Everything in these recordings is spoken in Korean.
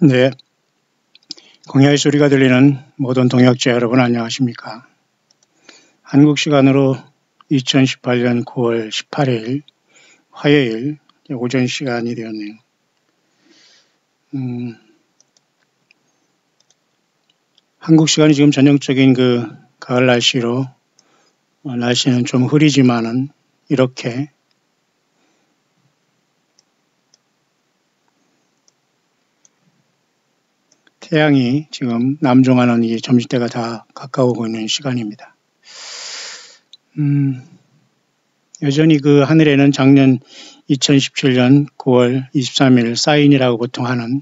네, 공야의 소리가 들리는 모든 동역자 여러분 안녕하십니까. 한국 시간으로 2018년 9월 18일 화요일 오전 시간이 되었네요. 한국 시간이 지금 전형적인 가을 날씨로 날씨는 좀 흐리지만은 이렇게 태양이 지금 남종하는 이 점심때가 다 가까워오고 있는 시간입니다. 여전히 그 하늘에는 작년 2017년 9월 23일 사인이라고 보통 하는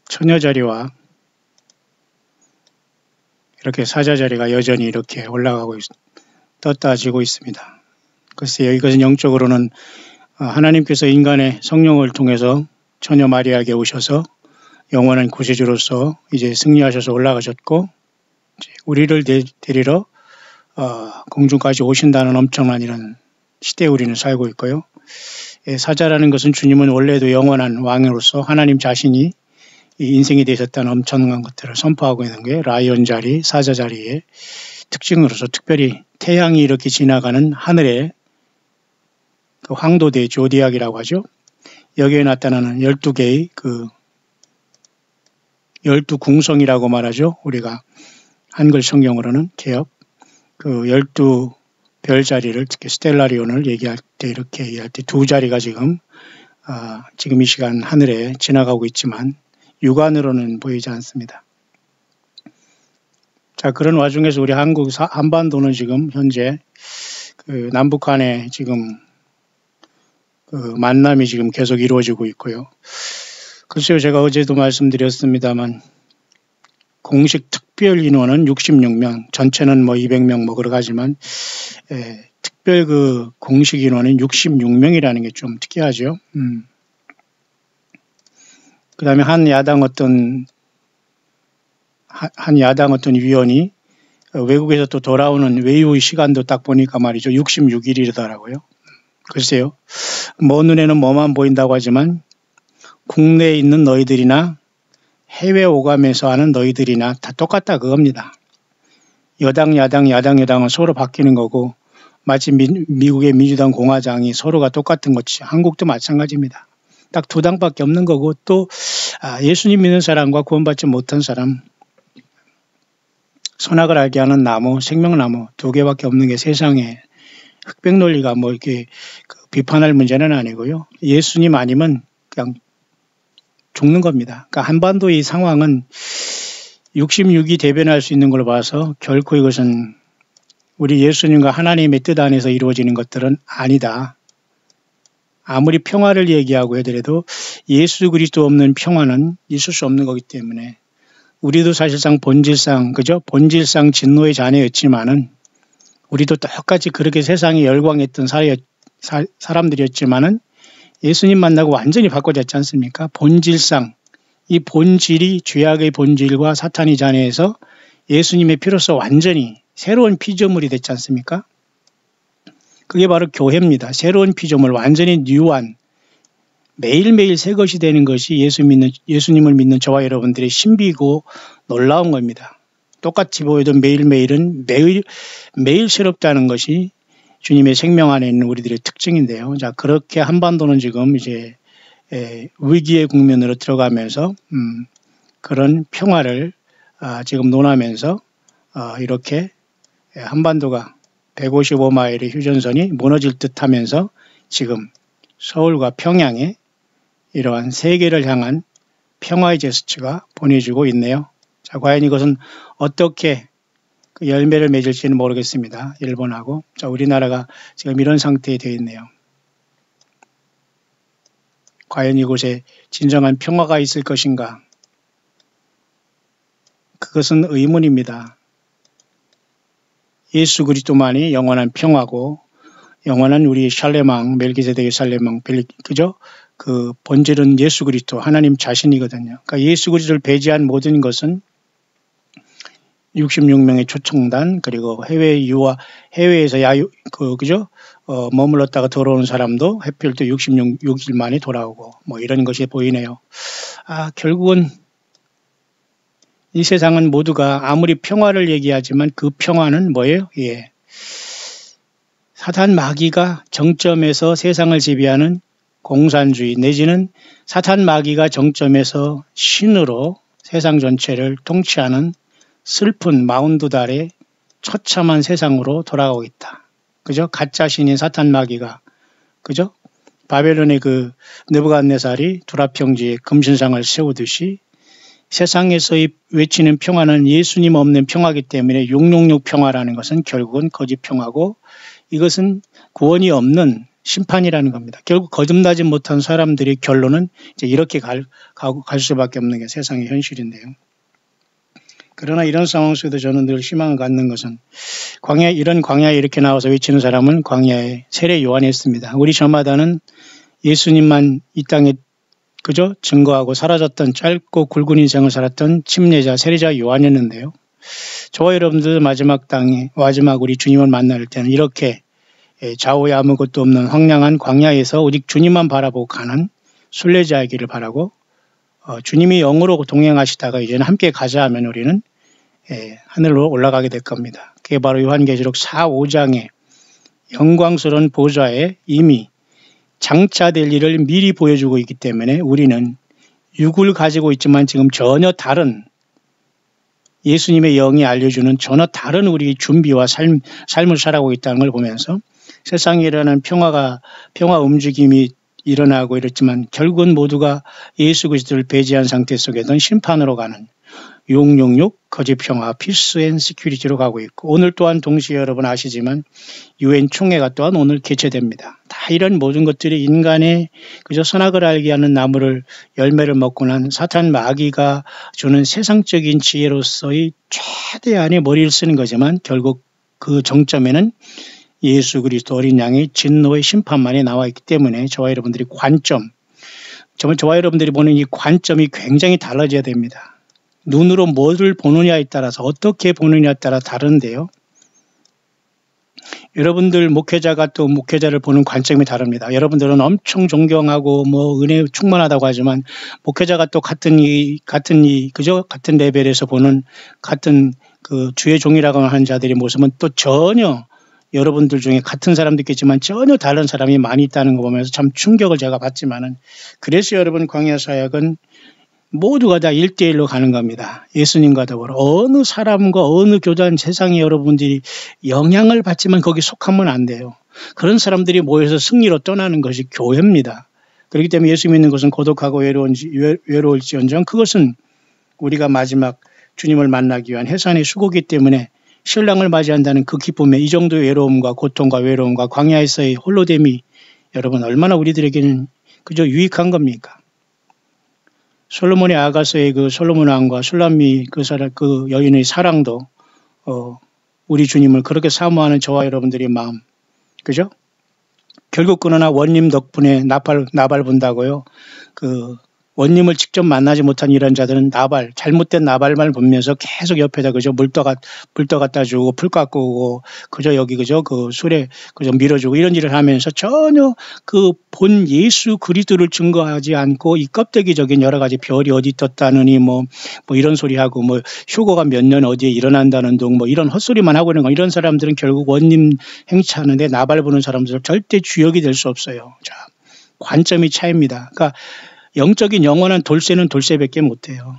처녀자리와 이렇게 사자자리가 여전히 이렇게 올라가고 떴다지고 있습니다. 글쎄요, 이것은 영적으로는 하나님께서 인간의 성령을 통해서 처녀 마리아에게 오셔서 영원한 구세주로서 이제 승리하셔서 올라가셨고 우리를 데리러 공중까지 오신다는 엄청난 이런 시대에 우리는 살고 있고요. 사자라는 것은 주님은 원래도 영원한 왕으로서 하나님 자신이 이 인생이 되셨다는 엄청난 것들을 선포하고 있는 게 라이온 자리, 사자 자리의 특징으로서 특별히 태양이 이렇게 지나가는 하늘에 그 황도대 조디악이라고 하죠. 여기에 나타나는 12개의 12궁성이라고 말하죠. 우리가 한글 성경으로는 개역 12별자리를 특히 스텔라리온을 얘기할 때 이렇게 얘기할 때 두 자리가 지금 이 시간 하늘에 지나가고 있지만 육안으로는 보이지 않습니다. 자, 그런 와중에서 우리 한반도는 지금 현재 남북 간에 지금 만남이 지금 계속 이루어지고 있고요. 글쎄요, 제가 어제도 말씀드렸습니다만 공식 특별 인원은 66명, 전체는 200명 그러가지만 특별 공식 인원은 66명이라는 게 좀 특이하죠. 그 다음에 한 야당 어떤 위원이 외국에서 또 돌아오는 외유의 시간도 딱 보니까 말이죠. 66일이더라고요. 글쎄요. 눈에는 뭐만 보인다고 하지만 국내에 있는 너희들이나 해외 오감에서 하는 너희들이나 다 똑같다 그겁니다. 여당, 야당은 서로 바뀌는 거고 마치 미국의 민주당 공화당이 서로가 똑같은 것이 한국도 마찬가지입니다. 딱 두 당밖에 없는 거고 또 예수님 믿는 사람과 구원받지 못한 사람 선악을 알게 하는 나무, 생명나무 두 개밖에 없는 게 세상에 흑백 논리가 이렇게 비판할 문제는 아니고요. 예수님 아니면 그냥 죽는 겁니다. 그러니까 한반도의 상황은 66이 대변할 수 있는 걸로 봐서 결코 이것은 우리 예수님과 하나님의 뜻 안에서 이루어지는 것들은 아니다. 아무리 평화를 얘기하고 하더라도 예수 그리스도 없는 평화는 있을 수 없는 거기 때문에 우리도 사실상 본질상 진노의 자녀였지만은 우리도 똑같이 그렇게 세상에 열광했던 사람들이었지만은 예수님 만나고 완전히 바꿔졌지 않습니까? 본질상 이 본질이 죄악의 본질과 사탄의 자녀에서 예수님의 피로서 완전히 새로운 피조물이 됐지 않습니까? 그게 바로 교회입니다. 새로운 피조물, 완전히 뉴한 매일매일 새 것이 되는 것이 예수님을 믿는 저와 여러분들의 신비고 놀라운 겁니다. 똑같이 보여도 매일매일은 매일 새롭다는 것이 주님의 생명 안에 있는 우리들의 특징인데요. 자, 그렇게 한반도는 지금 이제 위기의 국면으로 들어가면서 그런 평화를 지금 논하면서 이렇게 한반도가 155마일의 휴전선이 무너질 듯 하면서 지금 서울과 평양에 이러한 세계를 향한 평화의 제스처가 보내지고 있네요. 자, 과연 이것은 어떻게 열매를 맺을지는 모르겠습니다. 일본하고. 자, 우리나라가 지금 이런 상태에 되어 있네요. 과연 이곳에 진정한 평화가 있을 것인가? 그것은 의문입니다. 예수 그리스도만이 영원한 평화고 영원한 우리 샬레망, 멜기세덱의 샬레망, 그죠? 그 본질은 예수 그리스도, 하나님 자신이거든요. 그러니까 예수 그리스도를 배제한 모든 것은 66명의 초청단, 그리고 해외에서 그죠? 머물렀다가 돌아오는 사람도 해필 또 66일 만에 돌아오고 뭐 이런 것이 보이네요. 결국은 이 세상은 모두가 아무리 평화를 얘기하지만 그 평화는 뭐예요? 예. 사탄 마귀가 정점에서 세상을 지배하는 공산주의 내지는 사탄 마귀가 정점에서 신으로 세상 전체를 통치하는 슬픈 마운드달의 처참한 세상으로 돌아가고 있다. 그죠? 가짜 신인 사탄 마귀가, 그죠? 바벨론의 그 느부갓네살이 두라평지에 금신상을 세우듯이 세상에서의 외치는 평화는 예수님 없는 평화이기 때문에 666 평화라는 것은 결국은 거짓 평화고 이것은 구원이 없는 심판이라는 겁니다. 결국 거듭나지 못한 사람들의 결론은 이제 이렇게 갈 수밖에 없는 게 세상의 현실인데요. 그러나 이런 상황 속에도 저는 늘 희망을 갖는 것은 이런 광야에 이렇게 나와서 외치는 사람은 광야에 세례 요한이었습니다. 우리 저마다는 예수님만 이 땅에 그저 증거하고 사라졌던 짧고 굵은 인생을 살았던 침례자, 세례자 요한이었는데요. 저와 여러분들 마지막 우리 주님을 만날 때는 이렇게 좌우에 아무것도 없는 황량한 광야에서 오직 주님만 바라보고 가는 순례자이기를 바라고 주님이 영으로 동행하시다가 이제는 함께 가자 하면 우리는 하늘로 올라가게 될 겁니다. 그게 바로 요한계시록 4, 5장의 영광스러운 보좌에 이미 장차될 일을 미리 보여주고 있기 때문에 우리는 육을 가지고 있지만 지금 전혀 다른 예수님의 영이 알려주는 전혀 다른 우리 준비와 삶을 살아가고 있다는 걸 보면서 세상에 일어나는 평화 움직임이 일어나고 이랬지만 결국은 모두가 예수 그리스도를 배제한 상태 속에선 심판으로 가는 666 거짓 평화 피스 앤 시큐리티로 가고 있고 오늘 또한 동시에 여러분 아시지만 유엔 총회가 또한 오늘 개최됩니다. 다 이런 모든 것들이 인간의 그저 선악을 알게 하는 나무를 열매를 먹고 난 사탄 마귀가 주는 세상적인 지혜로서의 최대한의 머리를 쓰는 거지만 결국 그 정점에는 예수 그리스도 어린 양의 진노의 심판만이 나와 있기 때문에 저와 여러분들이 저와 여러분들이 보는 이 관점이 굉장히 달라져야 됩니다. 눈으로 뭐를 보느냐에 따라서 어떻게 보느냐에 따라 다른데요. 여러분들 목회자가 또 목회자를 보는 관점이 다릅니다. 여러분들은 엄청 존경하고 은혜 충만하다고 하지만 목회자가 또 같은 레벨에서 보는 같은 그 주의 종이라고 하는 자들의 모습은 또 전혀 여러분들 중에 같은 사람도 있겠지만 전혀 다른 사람이 많이 있다는 거 보면서 참 충격을 제가 받지만은 그래서 여러분 광야 사역은 모두가 다 1대1로 가는 겁니다. 예수님과 더불어 어느 사람과 어느 교단 세상에 여러분들이 영향을 받지만 거기 속하면 안 돼요. 그런 사람들이 모여서 승리로 떠나는 것이 교회입니다. 그렇기 때문에 예수 믿는 것은 고독하고 외로울지언정 그것은 우리가 마지막 주님을 만나기 위한 해산의 수고이기 때문에 신랑을 맞이한다는 그 기쁨에 이 정도의 외로움과 고통과 외로움과 광야에서의 홀로됨이 여러분 얼마나 우리들에게는 그저 유익한 겁니까? 솔로몬의 아가서의 그 솔로몬 왕과 술람미 그 여인의 사랑도 우리 주님을 그렇게 사모하는 저와 여러분들의 마음, 그죠? 결국 그러나 원님 덕분에 나발 본다고요. 그 원님을 직접 만나지 못한 이런 자들은 잘못된 나발만 보면서 계속 옆에다 그저 물떠 갖다 주고 풀 깎고 오고 그저 여기 그저 그 술에 그저 밀어주고 이런 일을 하면서 전혀 그 본 예수 그리스도를 증거하지 않고 이 껍데기적인 여러 가지 별이 어디 떴다느니 뭐 이런 소리하고 휴거가 몇 년 어디에 일어난다는 둥 이런 헛소리만 하고 있는 거 이런 사람들은 결국 원님 행차하는데 나발 보는 사람들은 절대 주역이 될 수 없어요. 자, 관점이 차이입니다. 그러니까 영적인 영원한 돌쇠는 돌쇠밖에 못해요.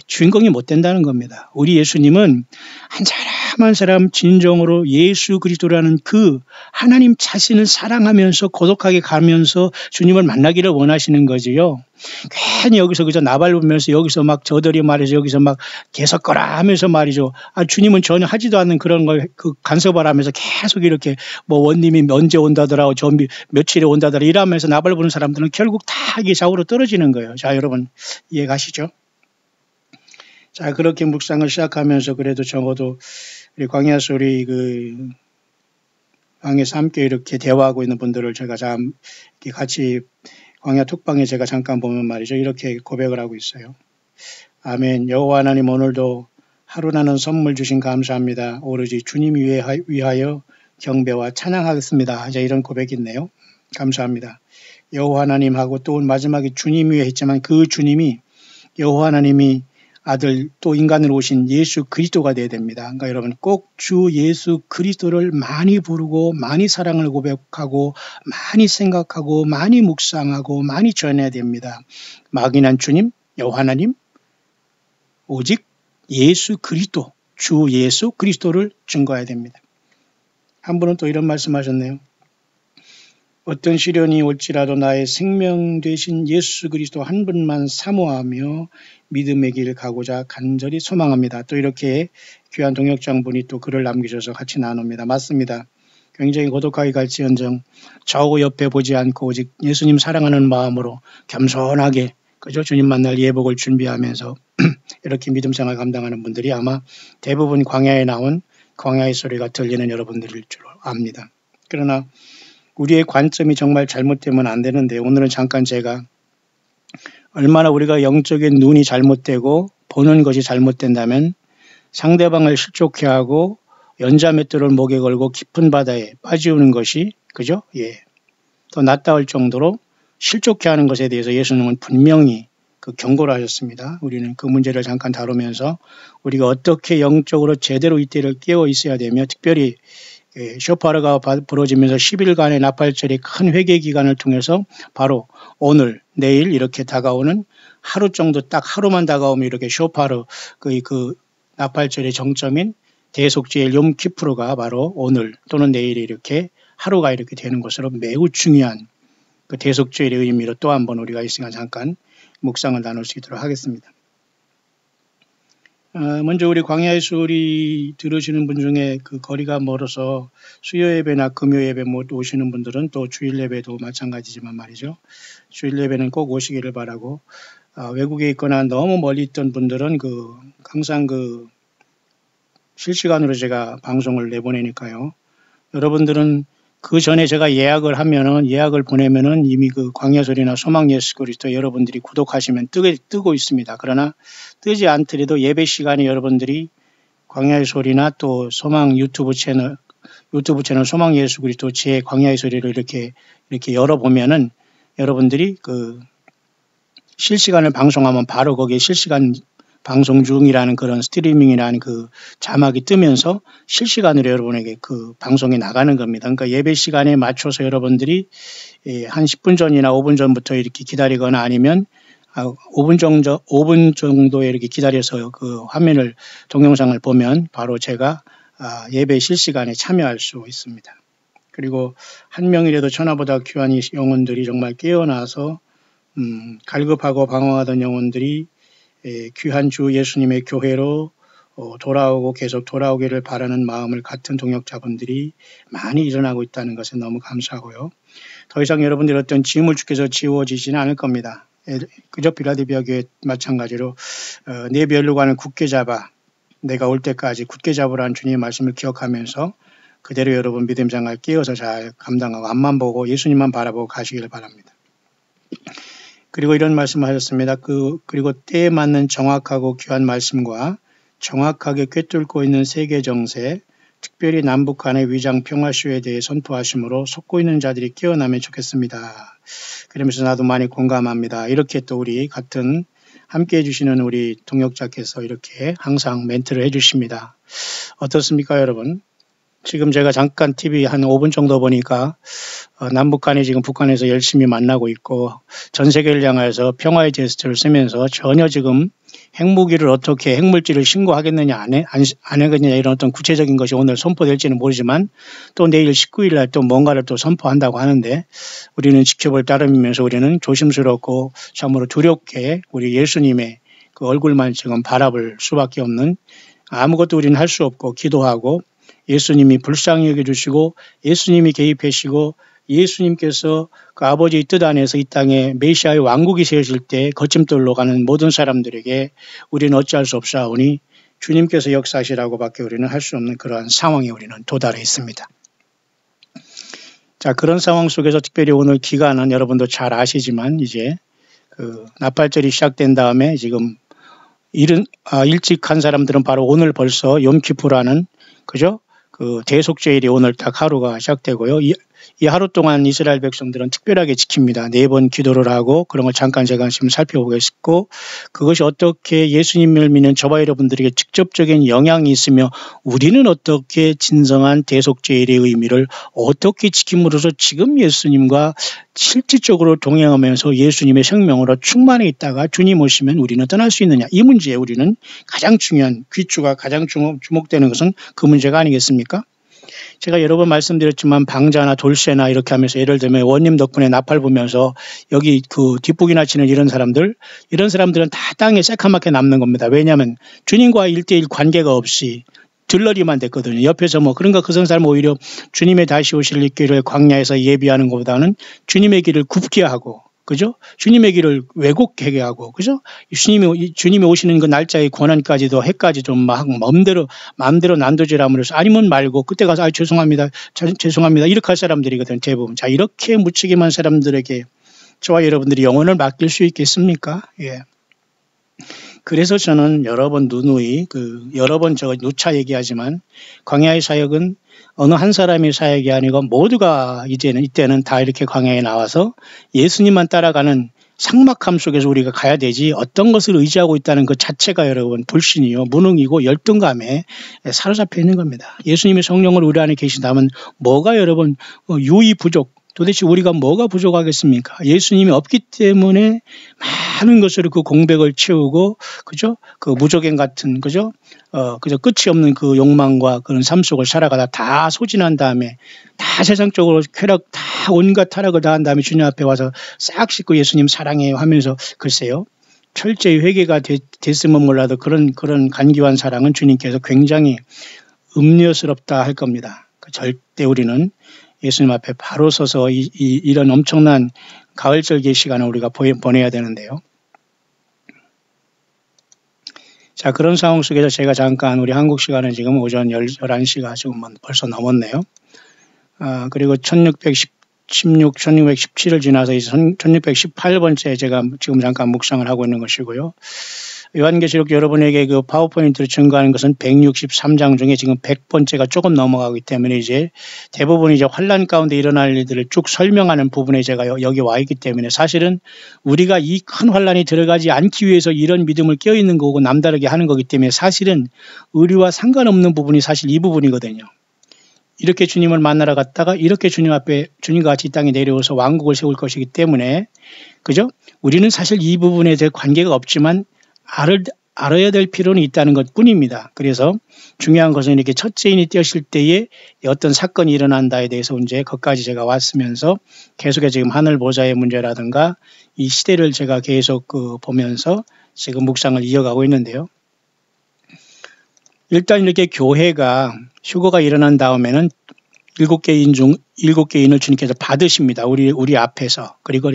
주인공이 못 된다는 겁니다. 우리 예수님은 한 사람 한 사람 진정으로 예수 그리스도라는 그 하나님 자신을 사랑하면서 고독하게 가면서 주님을 만나기를 원하시는 거지요. 괜히 여기서 그저 나발 보면서 여기서 막 저들이 말해서 여기서 막 개석거라 하면서 말이죠. 주님은 전혀 하지도 않는 그런 걸 그 간섭을 하면서 계속 이렇게 원님이 언제 온다더라, 며칠에 온다더라 이러면서 나발 보는 사람들은 결국 다 이게 좌우로 떨어지는 거예요. 자, 여러분 이해가시죠? 자, 그렇게 묵상을 시작하면서 그래도 적어도 우리 광야에서 우리 광야에서 함께 이렇게 대화하고 있는 분들을 제가 이렇게 같이 광야 톡방에 제가 잠깐 보면 말이죠. 이렇게 고백을 하고 있어요. 아멘. 여호와 하나님 오늘도 하루나는 선물 주신 감사합니다. 오로지 주님 위하여 경배와 찬양하겠습니다. 이제 이런 고백이 있네요. 감사합니다. 여호와 하나님하고 또 마지막에 주님 위에 했지만 그 주님이 여호와 하나님이 아들 또 인간으로 오신 예수 그리스도가 되어야 됩니다. 그러니까 여러분 꼭 주 예수 그리스도를 많이 부르고 많이 사랑을 고백하고 많이 생각하고 많이 묵상하고 많이 전해야 됩니다. 막연한 주님, 여호와 하나님, 오직 예수 그리스도, 주 예수 그리스도를 증거해야 됩니다. 한 분은 또 이런 말씀하셨네요. 어떤 시련이 올지라도 나의 생명 되신 예수 그리스도 한 분만 사모하며 믿음의 길을 가고자 간절히 소망합니다. 또 이렇게 귀한 동역장분이 또 글을 남기셔서 같이 나눕니다. 맞습니다. 굉장히 고독하게 갈지언정 좌우 옆에 보지 않고 오직 예수님 사랑하는 마음으로 겸손하게 그저 주님 만날 예복을 준비하면서 이렇게 믿음 생활 감당하는 분들이 아마 대부분 광야에 나온 광야의 소리가 들리는 여러분들일 줄 압니다. 그러나 우리의 관점이 정말 잘못되면 안 되는데 오늘은 잠깐 제가 얼마나 우리가 영적인 눈이 잘못되고 보는 것이 잘못된다면 상대방을 실족해하고 연자맷돌을 목에 걸고 깊은 바다에 빠지우는 것이 그죠? 예. 더 낫다할 정도로 실족해하는 것에 대해서 예수님은 분명히 그 경고를 하셨습니다. 우리는 그 문제를 잠깐 다루면서 우리가 어떻게 영적으로 제대로 이때를 깨어 있어야 되며 특별히 쇼파르가 부러지면서 10일간의 나팔절의 큰 회개 기간을 통해서 바로 오늘, 내일 이렇게 다가오는 하루 정도 딱 하루만 다가오면 이렇게 쇼파르 그 나팔절의 정점인 대속죄일 욤키프르가 바로 오늘 또는 내일 이렇게 하루가 이렇게 되는 것으로 매우 중요한 그 대속죄일의 의미로 또 한 번 우리가 이 시간 잠깐 묵상을 나눌 수 있도록 하겠습니다. 먼저 우리 광야의 소리 들으시는 분 중에 그 거리가 멀어서 수요 예배나 금요 예배 못 오시는 분들은 또 주일 예배도 마찬가지지만 말이죠. 주일 예배는 꼭 오시기를 바라고 외국에 있거나 너무 멀리 있던 분들은 항상 실시간으로 제가 방송을 내보내니까요. 여러분들은 그 전에 제가 예약을 보내면은 이미 그 광야 소리나 소망 예수 그리스도 여러분들이 구독하시면 뜨고 있습니다. 그러나 뜨지 않더라도 예배 시간에 여러분들이 광야의 소리나 또 소망 유튜브 채널 소망 예수 그리스도 제 광야의 소리를 이렇게 열어보면은 여러분들이 실시간을 방송하면 바로 거기에 실시간 방송 중이라는 그런 스트리밍이라는 그 자막이 뜨면서 실시간으로 여러분에게 그 방송이 나가는 겁니다. 그러니까 예배 시간에 맞춰서 여러분들이 한 10분 전이나 5분 전부터 이렇게 기다리거나 아니면 5분 정도에 이렇게 기다려서 그 화면을 동영상을 보면 바로 제가 예배 실시간에 참여할 수 있습니다. 그리고 한 명이라도 천하보다 귀한 이 영혼들이 정말 깨어나서 갈급하고 방황하던 영혼들이 귀한 주 예수님의 교회로 돌아오고 계속 돌아오기를 바라는 마음을 같은 동역자분들이 많이 일어나고 있다는 것에 너무 감사하고요. 더 이상 여러분들이 어떤 짐을 주께서 지워지지는 않을 겁니다. 그저 빌라델피아 교회 마찬가지로 내 멸류관을 굳게 잡아 내가 올 때까지 굳게 잡으라는 주님의 말씀을 기억하면서 그대로 여러분 믿음 생활 깨어서 잘 감당하고 앞만 보고 예수님만 바라보고 가시기를 바랍니다. 그리고 이런 말씀을 하셨습니다. 그리고 때에 맞는 정확하고 귀한 말씀과 정확하게 꿰뚫고 있는 세계 정세, 특별히 남북 간의 위장 평화쇼에 대해 선포하심으로 속고 있는 자들이 깨어나면 좋겠습니다. 그러면서 나도 많이 공감합니다. 이렇게 또 우리 같은 함께 해주시는 우리 동역자께서 이렇게 항상 멘트를 해주십니다. 어떻습니까, 여러분? 지금 제가 잠깐 TV 한 5분 정도 보니까 남북 간이 지금 북한에서 열심히 만나고 있고 전 세계를 향해서 평화의 제스처를 쓰면서 전혀 지금 핵무기를 어떻게 핵물질을 신고하겠느냐 안 하겠느냐 이런 어떤 구체적인 것이 오늘 선포될지는 모르지만 또 내일 19일 날 또 뭔가를 또 선포한다고 하는데 우리는 지켜볼 따름이면서 우리는 조심스럽고 참으로 두렵게 우리 예수님의 그 얼굴만 지금 바라볼 수밖에 없는 아무것도 우리는 할 수 없고 기도하고 예수님이 불쌍히 여겨주시고 예수님이 개입하시고 예수님께서 그 아버지의 뜻 안에서 이 땅에 메시아의 왕국이 세워질 때 거침돌로 가는 모든 사람들에게 우리는 어찌할 수 없사오니 주님께서 역사하시라고 밖에 우리는 할 수 없는 그러한 상황에 우리는 도달해 있습니다. 자, 그런 상황 속에서 특별히 오늘 기간은 여러분도 잘 아시지만 이제 그 나팔절이 시작된 다음에 지금 일찍 한 사람들은 바로 오늘 벌써 욤키프라는 그죠? 그 대속죄일이 오늘 딱 하루가 시작되고요. 이 하루 동안 이스라엘 백성들은 특별하게 지킵니다. 4번 기도를 하고 그런 걸 잠깐 제가 지금 살펴보겠고 그것이 어떻게 예수님을 믿는 저와 여러분들에게 직접적인 영향이 있으며 우리는 어떻게 진정한 대속죄일의 의미를 어떻게 지킴으로써 지금 예수님과 실질적으로 동행하면서 예수님의 생명으로 충만해 있다가 주님 오시면 우리는 떠날 수 있느냐. 이 문제에 우리는 가장 중요한 귀추가 가장 주목되는 것은 그 문제가 아니겠습니까? 제가 여러 번 말씀드렸지만 방자나 돌쇠나 이렇게 하면서 예를 들면 원님 덕분에 나팔 보면서 여기 그 뒷북이나 치는 이런 사람들은 다 땅에 새카맣게 남는 겁니다. 왜냐하면 주님과 1대1 관계가 없이 들러리만 됐거든요. 옆에서 뭐 그런가 그런 사람 오히려 주님의 다시 오실 길을 광야에서 예비하는 것보다는 주님의 길을 굽게 하고 그죠? 주님의 길을 왜곡하게 하고, 그죠? 주님이 오시는 그 날짜의 권한까지도 해까지도 막 마음대로 난도질함으로써 아니면 말고 그때 가서 죄송합니다. 이렇게 할 사람들이거든, 대부분. 자, 이렇게 무책임한 사람들에게 저와 여러분들이 영혼을 맡길 수 있겠습니까? 예. 그래서 저는 여러 번 누누이 여러 번 누차 얘기하지만 광야의 사역은 어느 한 사람의 사역이 아니고 모두가 이때는 다 이렇게 광야에 나와서 예수님만 따라가는 삭막함 속에서 우리가 가야 되지 어떤 것을 의지하고 있다는 그 자체가 여러분 불신이요 무능이고 열등감에 사로잡혀 있는 겁니다. 예수님의 성령을 우리 안에 계신다면 뭐가 여러분 유의 부족 도대체 우리가 뭐가 부족하겠습니까? 예수님이 없기 때문에 많은 것으로 그 공백을 채우고, 그죠? 그 무적행 같은, 그죠? 그저 끝이 없는 그 욕망과 그런 삶 속을 살아가다 다 소진한 다음에 다 세상적으로 쾌락, 다 온갖 타락을 다 한 다음에 주님 앞에 와서 싹 씻고 예수님 사랑해요 하면서 글쎄요. 철저히 회개가 됐으면 몰라도 그런 간교한 사랑은 주님께서 굉장히 음료스럽다 할 겁니다. 절대 우리는 예수님 앞에 바로 서서 이런 엄청난 가을절기의 시간을 우리가 보내야 되는데요. 자, 그런 상황 속에서 제가 잠깐 우리 한국 시간은 지금 오전 11시가 지금 벌써 넘었네요. 그리고 1616, 1617을 지나서 이제 1618번째 제가 지금 잠깐 묵상을 하고 있는 것이고요. 요한계시록 여러분에게 그 파워포인트를 증거하는 것은 163장 중에 지금 100번째가 조금 넘어가기 때문에 이제 대부분 이제 환란 가운데 일어날 일들을 쭉 설명하는 부분에 제가 여기 와 있기 때문에 사실은 우리가 이 큰 환란이 들어가지 않기 위해서 이런 믿음을 껴있는 거고 남다르게 하는 거기 때문에 사실은 의리와 상관없는 부분이 사실 이 부분이거든요. 이렇게 주님을 만나러 갔다가 이렇게 주님 앞에 주님과 같이 이 땅에 내려오서 왕국을 세울 것이기 때문에 그죠? 우리는 사실 이 부분에 대해 관계가 없지만 알아야 될 필요는 있다는 것 뿐입니다. 그래서 중요한 것은 이렇게 첫째인이 뛰었을 때에 어떤 사건이 일어난다에 대해서 이제 거기까지 제가 왔으면서 계속해서 지금 하늘 보좌의 문제라든가 이 시대를 제가 계속 보면서 지금 묵상을 이어가고 있는데요. 일단 이렇게 교회가 휴거가 일어난 다음에는 7개인 중 7개인을 주님께서 받으십니다. 우리 앞에서. 그리고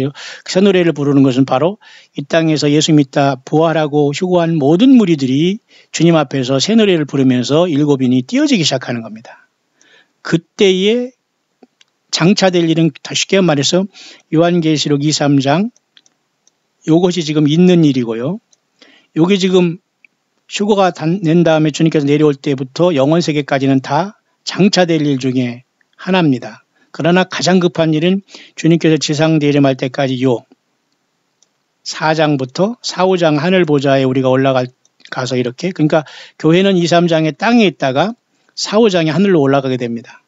새 노래를 부르는 것은 바로 이 땅에서 예수 믿다 부활하고 휴거한 모든 무리들이 주님 앞에서 새 노래를 부르면서 7인이 띄어지기 시작하는 겁니다. 그때에 장차될 일은 쉽게 말해서 요한계시록 2, 3장 이것이 지금 있는 일이고요. 이게 지금 휴거가 낸 다음에 주님께서 내려올 때부터 영원세계까지는 다 장차될 일 중에 하나입니다. 그러나 가장 급한 일은 주님께서 지상 내림할 때까지 요 4장부터 4, 5장 하늘보좌에 우리가 올라가서 이렇게 그러니까 교회는 2, 3장에 땅에 있다가 4, 5장에 하늘로 올라가게 됩니다.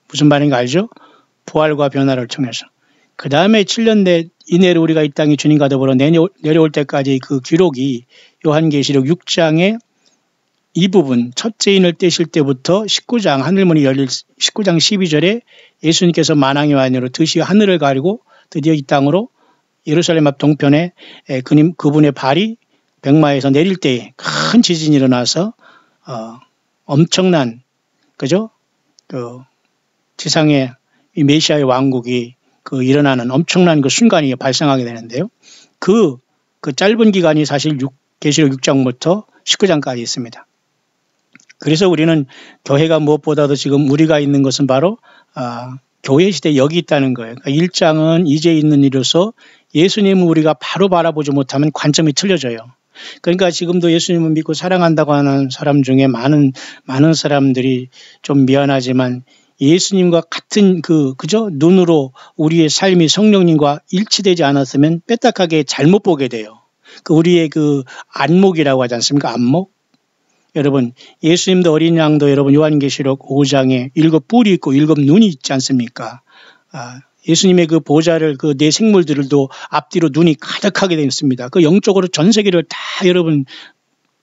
무슨 말인가 알죠? 부활과 변화를 통해서. 그 다음에 7년 이내로 우리가 이 땅에 주님과 더불어 내려올 때까지 그 기록이 요한계시록 6장에 이 부분 첫째인을 떼실 때부터 19장 하늘문이 열릴 19장 12절에 예수님께서 만왕의 왕으로 드디어 하늘을 가리고 드디어 이 땅으로 예루살렘 앞 동편에 그분의 발이 백마에서 내릴 때에 큰 지진이 일어나서 엄청난 그죠? 지상에 이 메시아의 왕국이 일어나는 엄청난 그 순간이 발생하게 되는데요. 그 짧은 기간이 사실 계시록 6장부터 19장까지 있습니다. 그래서 우리는 교회가 무엇보다도 지금 우리가 있는 것은 바로 교회 시대에 여기 있다는 거예요. 그러니까 1장은 이제 있는 일로서 예수님을 우리가 바로 바라보지 못하면 관점이 틀려져요. 그러니까 지금도 예수님을 믿고 사랑한다고 하는 사람 중에 많은 사람들이 좀 미안하지만 예수님과 같은 그죠? 눈으로 우리의 삶이 성령님과 일치되지 않았으면 빼딱하게 잘못 보게 돼요. 우리의 안목이라고 하지 않습니까? 안목? 여러분, 예수님도 어린 양도 여러분 요한계시록 5장에 7뿔이 있고 7눈이 있지 않습니까? 예수님의 보좌를 네 생물들도 앞뒤로 눈이 가득하게 되어 있습니다. 영적으로 전 세계를 다 여러분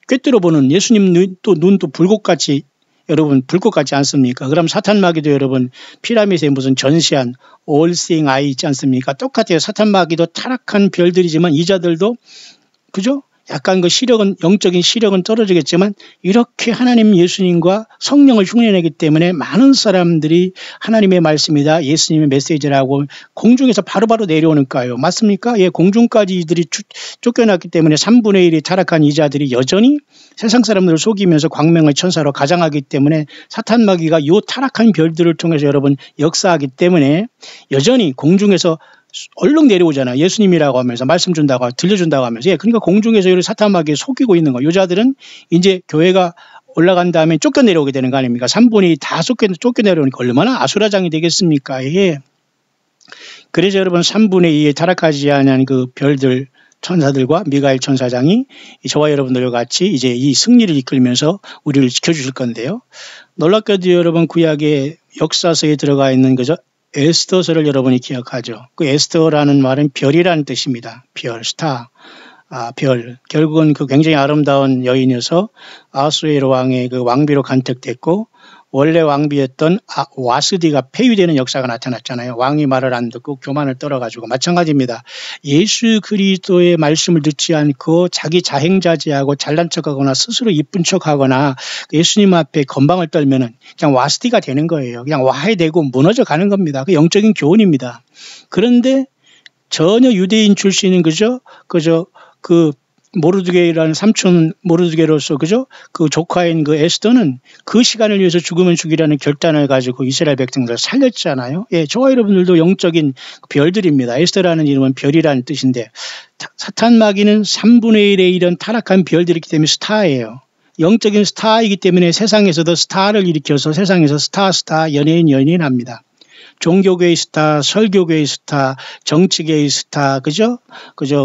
꿰뚫어 보는 예수님 눈도 불꽃같이 여러분 불꽃같지 않습니까? 그럼 사탄 마귀도 여러분 피라미드에 무슨 전시한 all seeing eye 있지 않습니까? 똑같아요. 사탄 마귀도 타락한 별들이지만 이자들도 그죠? 약간 시력은 영적인 시력은 떨어지겠지만 이렇게 하나님 예수님과 성령을 흉내내기 때문에 많은 사람들이 하나님의 말씀이다 예수님의 메시지라고 공중에서 바로바로 내려오니까요. 맞습니까? 예, 공중까지 이들이 쫓겨났기 때문에 3분의 1이 타락한 이자들이 여전히 세상 사람들을 속이면서 광명의 천사로 가장하기 때문에 사탄 마귀가 이 타락한 별들을 통해서 여러분 역사하기 때문에 여전히 공중에서 얼른 내려오잖아. 예수님이라고 하면서 말씀 준다고 들려준다고 하면서. 예, 그러니까 공중에서 이렇게 사탄 마귀에 속이고 있는 거. 여자들은 이제 교회가 올라간 다음에 쫓겨 내려오게 되는 거 아닙니까? 3분의 2 다 쫓겨 내려오니까 얼마나 아수라장이 되겠습니까? 예. 그래서 여러분 3분의 2에 타락하지 않은 별들 천사들과 미가엘 천사장이 저와 여러분들과 같이 이제 이 승리를 이끌면서 우리를 지켜주실 건데요. 놀랍게도 여러분 구약의 역사서에 들어가 있는 거죠. 에스더서를 여러분이 기억하죠. 에스더라는 말은 별이라는 뜻입니다. 별, 스타, 별. 결국은 굉장히 아름다운 여인이어서 아수에로 왕의 왕비로 간택됐고 원래 왕비였던 와스디가 폐위되는 역사가 나타났잖아요. 왕이 말을 안 듣고 교만을 떨어가지고 마찬가지입니다. 예수 그리스도의 말씀을 듣지 않고 자기 자행자제하고 잘난 척하거나 스스로 이쁜 척하거나 예수님 앞에 건방을 떨면은 그냥 와스디가 되는 거예요. 그냥 와해되고 무너져 가는 겁니다. 영적인 교훈입니다. 그런데 전혀 유대인 출신인 그저 모르드게라는 삼촌 모르드게로서 그죠? 조카인 에스더는 그 시간을 위해서 죽으면 죽이라는 결단을 가지고 이스라엘 백성들을 살렸잖아요. 예, 저와 여러분들도 영적인 별들입니다. 에스더라는 이름은 별이라는 뜻인데 사탄 마귀는 3분의 1의 이런 타락한 별들이기 때문에 스타예요. 영적인 스타이기 때문에 세상에서도 스타를 일으켜서 세상에서 스타 연예인 합니다. 종교계의 스타, 설교계의 스타, 정치계의 스타, 그죠?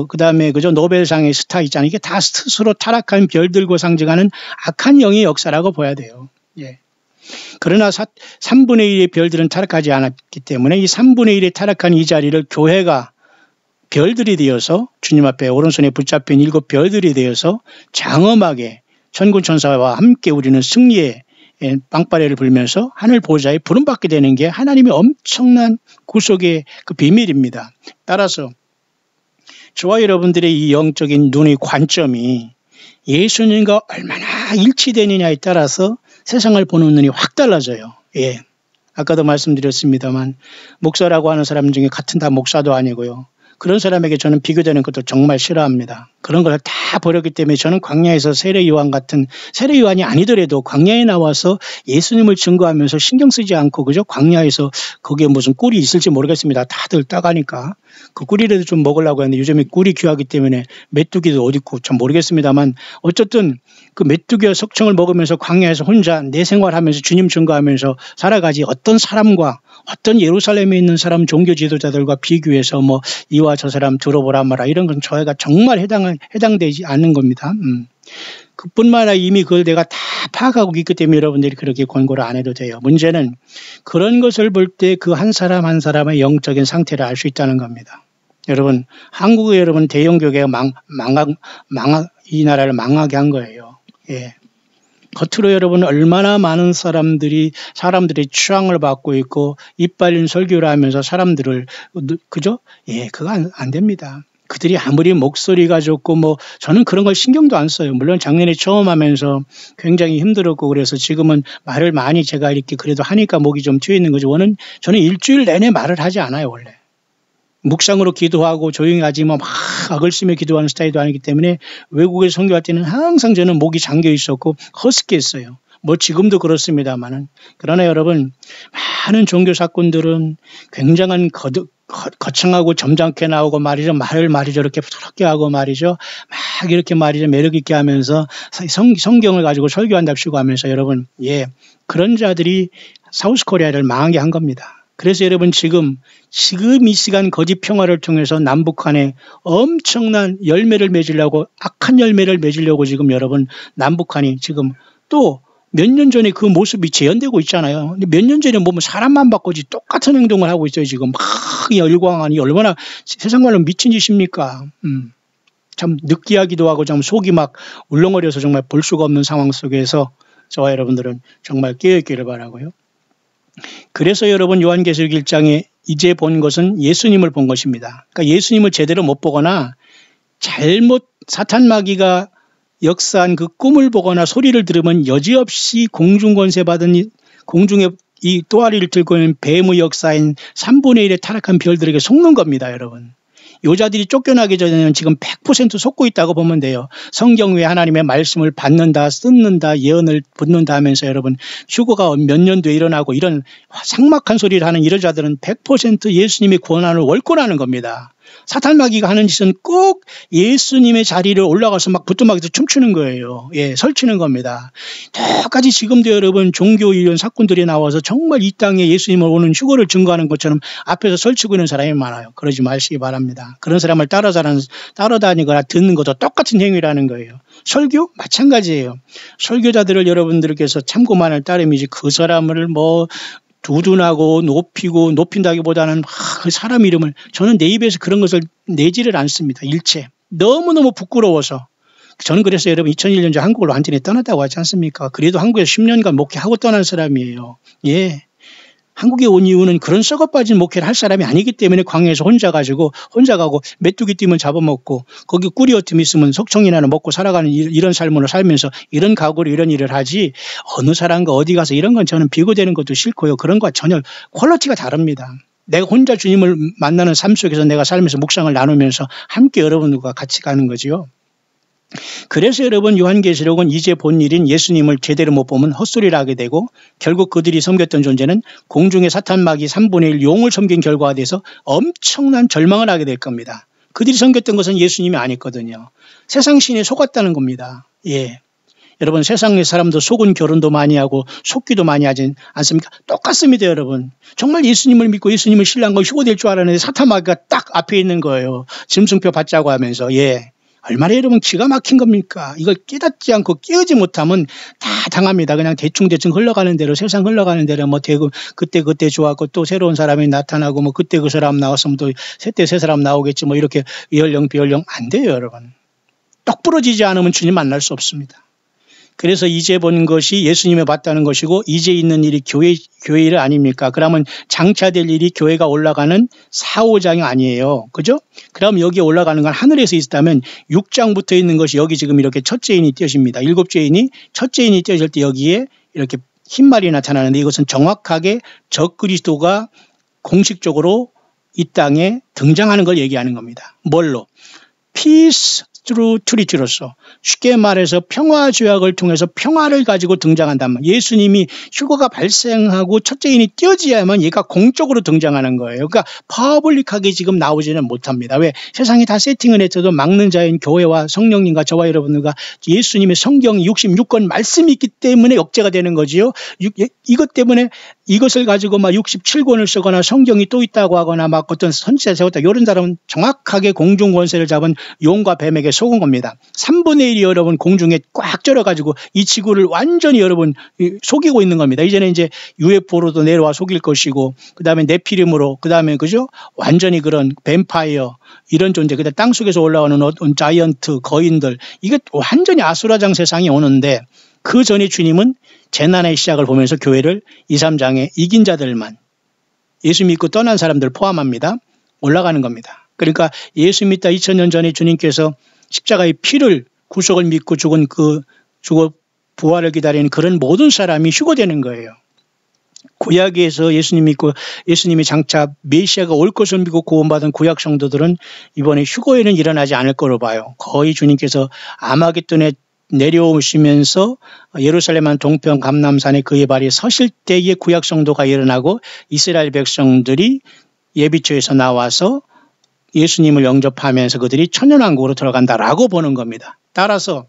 그 다음에, 노벨상의 스타 있잖아요. 이게 다 스스로 타락한 별들과 상징하는 악한 영의 역사라고 봐야 돼요. 예. 그러나 3분의 1의 별들은 타락하지 않았기 때문에 이 3분의 1의 타락한 이 자리를 교회가 별들이 되어서 주님 앞에 오른손에 붙잡힌 7 별들이 되어서 장엄하게 천군천사와 함께 우리는 승리의 빵빠레를 불면서 하늘 보좌에 부름받게 되는 게 하나님의 엄청난 구속의 비밀입니다. 따라서 저와 여러분들의 이 영적인 눈의 관점이 예수님과 얼마나 일치되느냐에 따라서 세상을 보는 눈이 확 달라져요. 예. 아까도 말씀드렸습니다만 목사라고 하는 사람 중에 같은 다 목사도 아니고요. 그런 사람에게 저는 비교되는 것도 정말 싫어합니다. 그런 걸 다 버렸기 때문에 저는 광야에서 세례요한 같은 세례요한이 아니더라도 광야에 나와서 예수님을 증거하면서 신경 쓰지 않고 그죠? 광야에서 거기에 무슨 꿀이 있을지 모르겠습니다. 다들 따가니까 그 꿀이라도 좀 먹으려고 하는데 요즘에 꿀이 귀하기 때문에 메뚜기도 어디 있고 참 모르겠습니다만 어쨌든 그 메뚜기와 석청을 먹으면서 광야에서 혼자 내 생활하면서 주님 증거하면서 살아가지 어떤 사람과 어떤 예루살렘에 있는 사람 종교 지도자들과 비교해서 이와 저 사람 들어보라 마라 이런 건 저희가 정말 해당되지 않는 겁니다. 그뿐만 아니라 이미 그걸 내가 다 파악하고 있기 때문에 여러분들이 그렇게 권고를 안 해도 돼요. 문제는 그런 것을 볼 때 그 한 사람 한 사람의 영적인 상태를 알 수 있다는 겁니다. 여러분 한국의 여러분 대형교회가 이 나라를 망하게 한 거예요. 예. 겉으로 여러분 얼마나 많은 사람들이 추앙을 받고 있고 이빨린 설교를 하면서 사람들을 그죠? 예, 그거 안 됩니다. 그들이 아무리 목소리가 좋고 저는 그런 걸 신경도 안 써요. 물론 작년에 처음 하면서 굉장히 힘들었고 그래서 지금은 말을 많이 제가 이렇게 그래도 하니까 목이 좀 트여 있는 거죠. 저는 일주일 내내 말을 하지 않아요, 원래. 묵상으로 기도하고 조용히 하지 막 악을 쓰며 기도하는 스타일도 아니기 때문에 외국에 선교할 때는 항상 저는 목이 잠겨 있었고 허스키했어요. 지금도 그렇습니다만은. 그러나 여러분 많은 종교 사건들은 굉장한 거창하고 점잖게 나오고 말이죠. 말을 저렇게 부드럽게 하고 말이죠. 막 이렇게 말이죠. 매력 있게 하면서 성경을 가지고 설교한답시고 하면서 여러분, 예, 그런 자들이 사우스 코리아를 망하게 한 겁니다. 그래서 여러분 지금 이 시간 거짓 평화를 통해서 남북한에 엄청난 열매를 맺으려고, 악한 열매를 맺으려고 지금 여러분 남북한이 지금 또 몇 년 전에 그 모습이 재현되고 있잖아요. 근데 몇 년 전에 보면 사람만 바꾸지 똑같은 행동을 하고 있어요. 지금 막 열광하니 얼마나 세상 말로 미친 짓입니까? 참 느끼하기도 하고 참 속이 막 울렁거려서 정말 볼 수가 없는 상황 속에서 저와 여러분들은 정말 깨어있기를 바라고요. 그래서 여러분 요한계시록 1장에 이제 본 것은 예수님을 본 것입니다. 그러니까 예수님을 제대로 못 보거나 잘못 사탄 마귀가 역사한 그 꿈을 보거나 소리를 들으면 여지없이 공중권세 받은 공중에 이 또아리를 들고 있는 뱀의 역사인 3분의 1의 타락한 별들에게 속는 겁니다, 여러분. 요자들이 쫓겨나기 전에는 지금 100% 속고 있다고 보면 돼요. 성경 외에 하나님의 말씀을 받는다, 쓰는다, 예언을 붙는다 하면서 여러분 휴거가 몇 년도에 일어나고 이런 삭막한 소리를 하는 이런 자들은 100% 예수님의 권한을 월권하는 겁니다. 사탄 마귀가 하는 짓은 꼭 예수님의 자리를 올라가서 막 부뚜막에서 춤추는 거예요. 예, 설치는 겁니다. 똑같이 지금도 여러분 종교 이런 사건들이 나와서 정말 이 땅에 예수님을 오는 휴거를 증거하는 것처럼 앞에서 설치고 있는 사람이 많아요. 그러지 마시기 바랍니다. 그런 사람을 따라다니거나 듣는 것도 똑같은 행위라는 거예요. 설교? 마찬가지예요. 설교자들을 여러분들께서 참고만할 따름이지 그 사람을 뭐 두둔하고 높인다기보다는 그 사람 이름을 저는 내 입에서 그런 것을 내지를 않습니다. 일체. 너무너무 부끄러워서. 저는 그래서 여러분 2001년에 한국을 완전히 떠났다고 하지 않습니까? 그래도 한국에서 10년간 목회하고 떠난 사람이에요. 예. 한국에 온 이유는 그런 썩어빠진 목회를 할 사람이 아니기 때문에 광야에서 혼자 가고 메뚜기 띠면 잡아먹고 거기 꿀이어틈 있으면 석청이나 먹고 살아가는 이런 삶으로 살면서 이런 각오로 이런 일을 하지 어느 사람과 어디 가서 이런 건 저는 비교되는 것도 싫고요. 그런 것과 전혀 퀄리티가 다릅니다. 내가 혼자 주님을 만나는 삶 속에서 내가 살면서 묵상을 나누면서 함께 여러분들과 같이 가는 거지요. 그래서 여러분 요한계시록은 이제 본 일인 예수님을 제대로 못 보면 헛소리를 하게 되고 결국 그들이 섬겼던 존재는 공중의 사탄 마귀 3분의 1 용을 섬긴 결과가 돼서 엄청난 절망을 하게 될 겁니다. 그들이 섬겼던 것은 예수님이 아니거든요. 세상 신에 속았다는 겁니다. 예. 여러분 세상의 사람도 속은 결혼도 많이 하고 속기도 많이 하지 않습니까? 똑같습니다, 여러분. 정말 예수님을 믿고 예수님을 신뢰한 휴거될 줄 알았는데 사탄 마귀가 딱 앞에 있는 거예요. 짐승표 받자고 하면서. 예. 얼마나 여러분 기가 막힌 겁니까? 이걸 깨닫지 않고 깨우지 못하면 다 당합니다. 그냥 대충 흘러가는 대로 세상 흘러가는 대로 뭐 그때 좋았고 또 새로운 사람이 나타나고 뭐 그때 그 사람 나왔으면 또 새 사람 나오겠지 뭐 이렇게 이연령 비연령 안 돼요, 여러분. 똑 부러지지 않으면 주님 만날 수 없습니다. 그래서 이제 본 것이 예수님을 봤다는 것이고 이제 있는 일이 교회 일 아닙니까? 그러면 장차될 일이 교회가 올라가는 4, 5장이 아니에요. 그죠? 그럼 여기에 올라가는 건 하늘에서 있다면 6장부터 있는 것이 여기 지금 이렇게 첫째 인이 띄어집니다. 7째 인이 첫째 인이 띄어질 때 여기에 이렇게 흰말이 나타나는데 이것은 정확하게 적그리스도가 공식적으로 이 땅에 등장하는 걸 얘기하는 겁니다. 뭘로? Peace through Truth로서 쉽게 말해서 평화 조약을 통해서 평화를 가지고 등장한다면 예수님이 휴거가 발생하고 첫째인이 띄어져야만 얘가 공적으로 등장하는 거예요. 그러니까 퍼블릭하게 지금 나오지는 못합니다. 왜? 세상이 다 세팅을 했어도 막는 자인 교회와 성령님과 저와 여러분들과 예수님의 성경 66권 말씀이 있기 때문에 역제가 되는 거지요. 이것 때문에 이것을 가지고 막 67권을 쓰거나 성경이 또 있다고 하거나 막 어떤 선지자 세웠다 이런 사람은 정확하게 공중 권세를 잡은 용과 뱀에게 속은 겁니다. 3분의 1이 여러분 공중에 꽉 쩔어가지고 이 지구를 완전히 여러분 속이고 있는 겁니다. 이제는 이제 UFO로도 내려와 속일 것이고 그 다음에 네피림으로 그 다음에 그죠? 완전히 그런 뱀파이어 이런 존재 그다음 땅속에서 올라오는 어떤 자이언트 거인들 이게 완전히 아수라장 세상이 오는데 그 전에 주님은 재난의 시작을 보면서 교회를 2, 3장에 이긴 자들만 예수 믿고 떠난 사람들 포함합니다. 올라가는 겁니다. 그러니까 예수 믿다 2000년 전에 주님께서 십자가의 피를 구속을 믿고 죽어 부활을 기다리는 그런 모든 사람이 휴거되는 거예요. 구약에서 예수님 믿고 예수님이 장차 메시아가 올 것을 믿고 구원받은 구약 성도들은 이번에 휴거에는 일어나지 않을 거로 봐요. 거의 주님께서 아마겟돈에 내려오시면서 예루살렘 동편 감람산에 그의 발이 서실 때에 구약 성도가 일어나고 이스라엘 백성들이 예비처에서 나와서 예수님을 영접하면서 그들이 천년왕국으로 들어간다라고 보는 겁니다. 따라서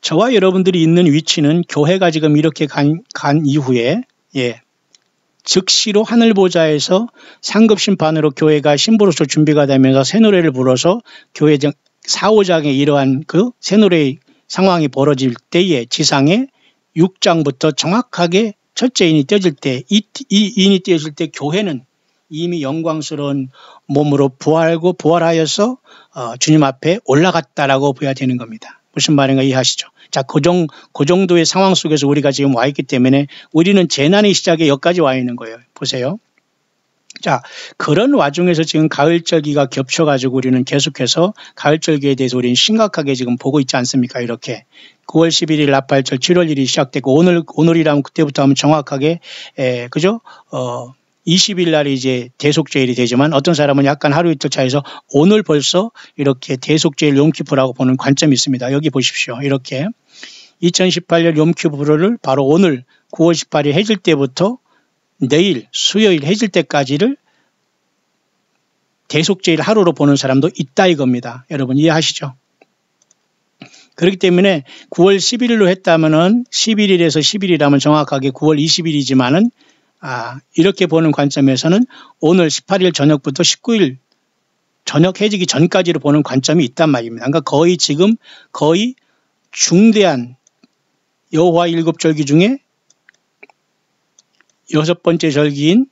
저와 여러분들이 있는 위치는 교회가 지금 이렇게 간 이후에 즉시로 하늘보좌에서 상급심판으로 교회가 신부로서 준비가 되면서 새 노래를 불어서 교회 사오장에 이러한 그 새 노래의 상황이 벌어질 때에 지상에 6장부터 정확하게 첫째 인이 떼어질 때, 이 인이 떼어질 때 교회는 이미 영광스러운 몸으로 부활하여서 주님 앞에 올라갔다라고 봐야 되는 겁니다. 무슨 말인가 이해하시죠? 자, 그 정도의 상황 속에서 우리가 지금 와 있기 때문에 우리는 재난의 시작에 여기까지 와 있는 거예요. 보세요. 자, 그런 와중에서 지금 가을절기가 겹쳐가지고 우리는 계속해서 가을절기에 대해서 우리는 심각하게 지금 보고 있지 않습니까? 이렇게 9월 11일 나팔절, 7월 1일 시작됐고 오늘이라면 그때부터 하면 정확하게 그죠? 20일 날이 이제 대속죄일이 되지만 어떤 사람은 약간 하루 이틀 차이서 오늘 벌써 이렇게 대속죄일 욤키프라고 보는 관점이 있습니다. 여기 보십시오. 이렇게 2018년 욤키프를 바로 오늘 9월 18일 해질 때부터 내일 수요일 해질 때까지를 대속죄일 하루로 보는 사람도 있다 이겁니다. 여러분 이해하시죠? 그렇기 때문에 9월 11일로 했다면은 11일에서 10일이라면 정확하게 9월 20일이지만은 이렇게 보는 관점에서는 오늘 18일 저녁부터 19일 저녁 해지기 전까지로 보는 관점이 있단 말입니다. 그러니까 거의 중대한 여호와 일곱 절기 중에 6번째 절기인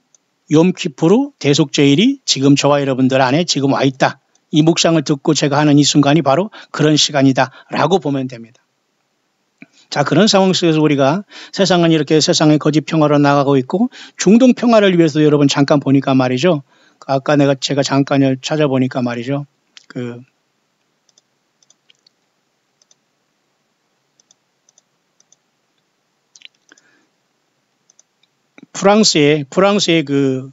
욤키프루 대속죄일이 지금 저와 여러분들 안에 지금 와 있다. 이 묵상을 듣고 제가 하는 이 순간이 바로 그런 시간이다라고 보면 됩니다. 자, 그런 상황 속에서 우리가 세상은 이렇게 세상의 거짓 평화로 나가고 있고 중동 평화를 위해서 여러분 잠깐 보니까 말이죠. 아까 제가 잠깐 찾아보니까 말이죠. 프랑스의 그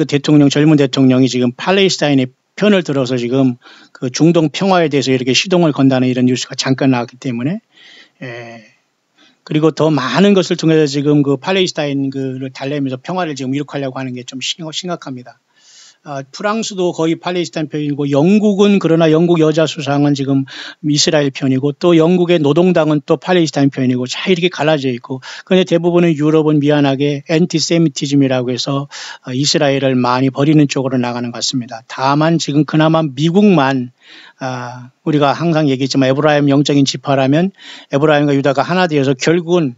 대통령, 젊은 대통령이 지금 팔레스타인의 편을 들어서 지금 그 중동 평화에 대해서 이렇게 시동을 건다는 이런 뉴스가 잠깐 나왔기 때문에, 그리고 더 많은 것을 통해서 지금 그 팔레스타인 그를 달래면서 평화를 지금 이룩하려고 하는 게 좀 심각합니다. 프랑스도 거의 팔레스타인 편이고 영국은 그러나 영국 여자 수상은 지금 이스라엘 편이고 또 영국의 노동당은 또 팔레스타인 편이고 자 이렇게 갈라져 있고 그런데 대부분의 유럽은 미안하게 엔티세미티즘이라고 해서 이스라엘을 많이 버리는 쪽으로 나가는 것 같습니다. 다만 지금 그나마 미국만 우리가 항상 얘기했지만 에브라임 영적인 지파라면 에브라임과 유다가 하나 되어서 결국은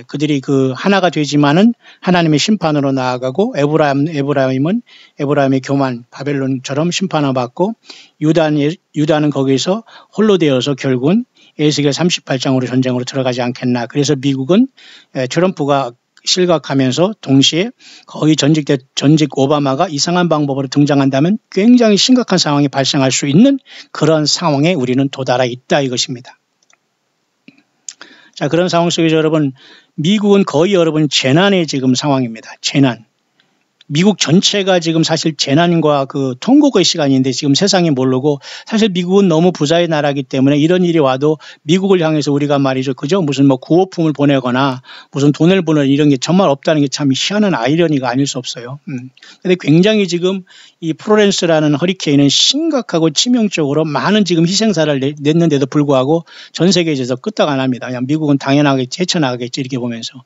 그들이 그 하나가 되지만은 하나님의 심판으로 나아가고 에브라임은 에브라임의 교만 바벨론처럼 심판을 받고 유다는 거기서 홀로 되어서 결국은 에스겔 38장으로 전쟁으로 들어가지 않겠나. 그래서 미국은 트럼프가 실각하면서 동시에 거의 전직 오바마가 이상한 방법으로 등장한다면 굉장히 심각한 상황이 발생할 수 있는 그런 상황에 우리는 도달해 있다 이것입니다. 자, 그런 상황 속에서 여러분, 미국은 거의 여러분 재난의 지금 상황입니다. 재난. 미국 전체가 지금 사실 재난과 그 통곡의 시간인데 지금 세상이 모르고 사실 미국은 너무 부자의 나라이기 때문에 이런 일이 와도 미국을 향해서 우리가 말이죠. 그죠? 무슨 뭐 구호품을 보내거나 무슨 돈을 보내는 이런 게 정말 없다는 게 참 희한한 아이러니가 아닐 수 없어요. 근데 굉장히 지금 이 플로렌스라는 허리케인은 심각하고 치명적으로 많은 지금 희생사를 냈는데도 불구하고 전 세계에서 끄떡 안 합니다. 그냥 미국은 당연하겠지, 헤쳐나가겠지 이렇게 보면서.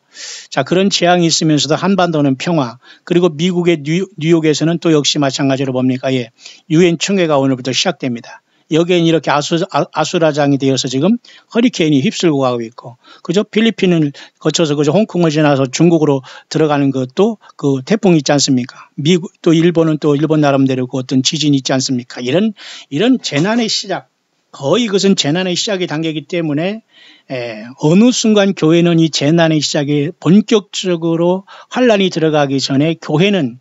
자, 그런 재앙이 있으면서도 한반도는 평화 그리고 미국의 뉴욕에서는 또 역시 마찬가지로 뭡니까? 유엔 총회가 오늘부터 시작됩니다. 여기엔 이렇게 아수라장이 되어서 지금 허리케인이 휩쓸고 가고 있고, 그죠? 필리핀을 거쳐서 그죠? 홍콩을 지나서 중국으로 들어가는 것도 그 태풍이 있지 않습니까? 미국 또 일본은 또 일본 나름대로 그 어떤 지진이 있지 않습니까? 이런 재난의 시작, 거의 그것은 재난의 시작의 단계이기 때문에 어느 순간 교회는 이 재난의 시작에 본격적으로 환란이 들어가기 전에 교회는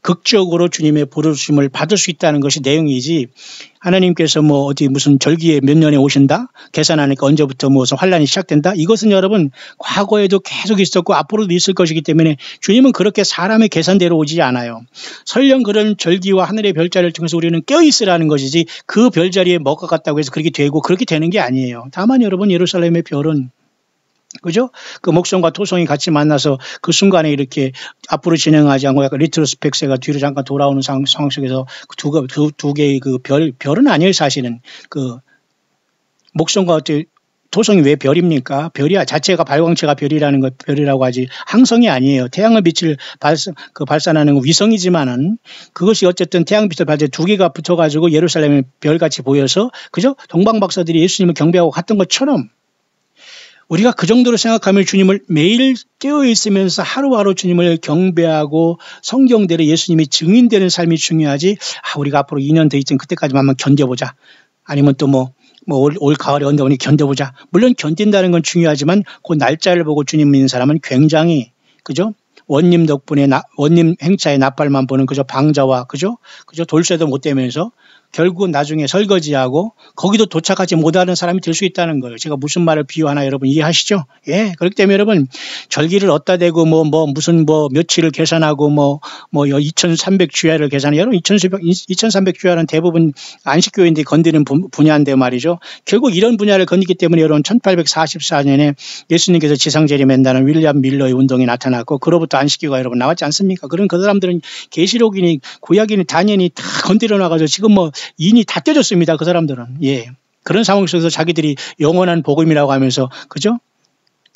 극적으로 주님의 부르심을 받을 수 있다는 것이 내용이지 하나님께서 뭐 어디 무슨 절기에 몇 년에 오신다? 계산하니까 언제부터 무슨 환란이 시작된다? 이것은 여러분 과거에도 계속 있었고 앞으로도 있을 것이기 때문에 주님은 그렇게 사람의 계산대로 오지 않아요. 설령 그런 절기와 하늘의 별자리를 통해서 우리는 껴있으라는 것이지 그 별자리에 뭐가 같다고 해서 그렇게 되고 그렇게 되는 게 아니에요. 다만 여러분 예루살렘의 별은 그죠? 그 목성과 토성이 같이 만나서 그 순간에 이렇게 앞으로 진행하지 않고 약간 리트로스펙스가 뒤로 잠깐 돌아오는 상황 속에서 두 개의 그 별은 아니에요, 사실은. 그 목성과 토성이 왜 별입니까? 별이 자체가 발광체가 별이라고 하지 항성이 아니에요. 태양의 빛을 발산하는 위성이지만은 그것이 어쨌든 태양빛을 발제 두 개가 붙어가지고 예루살렘의 별같이 보여서 그죠? 동방 박사들이 예수님을 경배하고 갔던 것처럼 우리가 그 정도로 생각하면 주님을 매일 깨어 있으면서 하루하루 주님을 경배하고 성경대로 예수님이 증인되는 삶이 중요하지. 우리가 앞으로 2년 더 있으면 그때까지만 한번 견뎌보자. 아니면 또 올 가을에 언제 견뎌보자. 물론 견딘다는 건 중요하지만 그 날짜를 보고 주님 믿는 사람은 굉장히 그죠? 원님 덕분에 원님 행차의 나팔만 보는 그저 방자와 그죠 돌쇠도 못 되면서 결국은 나중에 설거지하고 거기도 도착하지 못하는 사람이 될 수 있다는 거예요. 제가 무슨 말을 비유하나 여러분 이해하시죠? 예. 그렇기 때문에 여러분 절기를 어디다 대고 무슨 며칠을 계산하고 2300주야를 계산해. 여러분 2300주야는 대부분 안식교인들이 건드리는 분야인데 말이죠. 결국 이런 분야를 건드기 때문에 여러분 1844년에 예수님께서 지상재림한다는 윌리엄 밀러의 운동이 나타났고 그로부터 안식교가 여러분 나왔지 않습니까? 그런 그 사람들은 계시록이니 구약이니 다니엘이 다 건드려 놔가지고 지금 인이 다 떼졌습니다. 그 사람들은. 예. 그런 상황 속에서 자기들이 영원한 복음이라고 하면서, 그죠?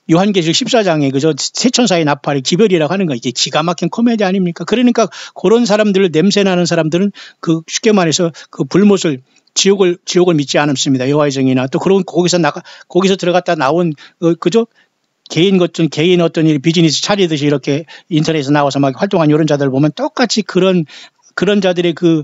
요한계시록 14장에 그죠? 세천사의 나팔이 기별이라고 하는 거 이게 기가 막힌 코미디 아닙니까? 그러니까 그런 사람들을 냄새나는 사람들은 그 쉽게 말해서 그 불못을 지옥을 믿지 않습니다. 여호와의 정의나 또 그런 거기서 들어갔다 나온 그죠? 개인 어떤 일 비즈니스 차리듯이 이렇게 인터넷에서 나와서 막 활동한 이런 자들 보면 똑같이 그런 자들의 그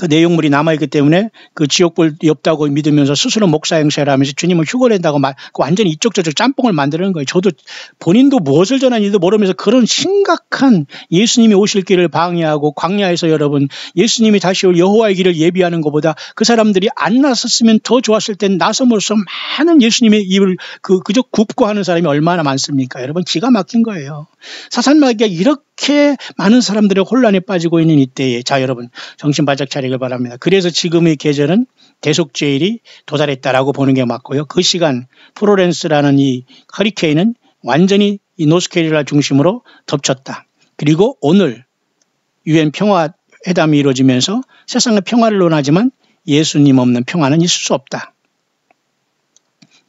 내용물이 남아있기 때문에 그 지옥불이 없다고 믿으면서 스스로 목사 행세를 하면서 주님을 휴거낸다고 완전히 이쪽 저쪽 짬뽕을 만드는 거예요. 저도 본인도 무엇을 전하는지도 모르면서 그런 심각한 예수님이 오실 길을 방해하고 광야에서 여러분 예수님이 다시 올 여호와의 길을 예비하는 것보다 그 사람들이 안 나섰으면 더 좋았을 땐 나섬으로써 많은 예수님의 입을 그저 굽고 하는 사람이 얼마나 많습니까? 여러분 기가 막힌 거예요. 사탄마귀가 이렇게 많은 사람들의 혼란에 빠지고 있는 이때에 자 여러분 정신 바짝 차리길 바랍니다. 그래서 지금의 계절은 대속죄일이 도달했다라고 보는 게 맞고요. 그 시간 프로렌스라는 이 허리케인은 완전히 이 노스캐리라 중심으로 덮쳤다. 그리고 오늘 유엔 평화회담이 이루어지면서 세상의 평화를 논하지만 예수님 없는 평화는 있을 수 없다.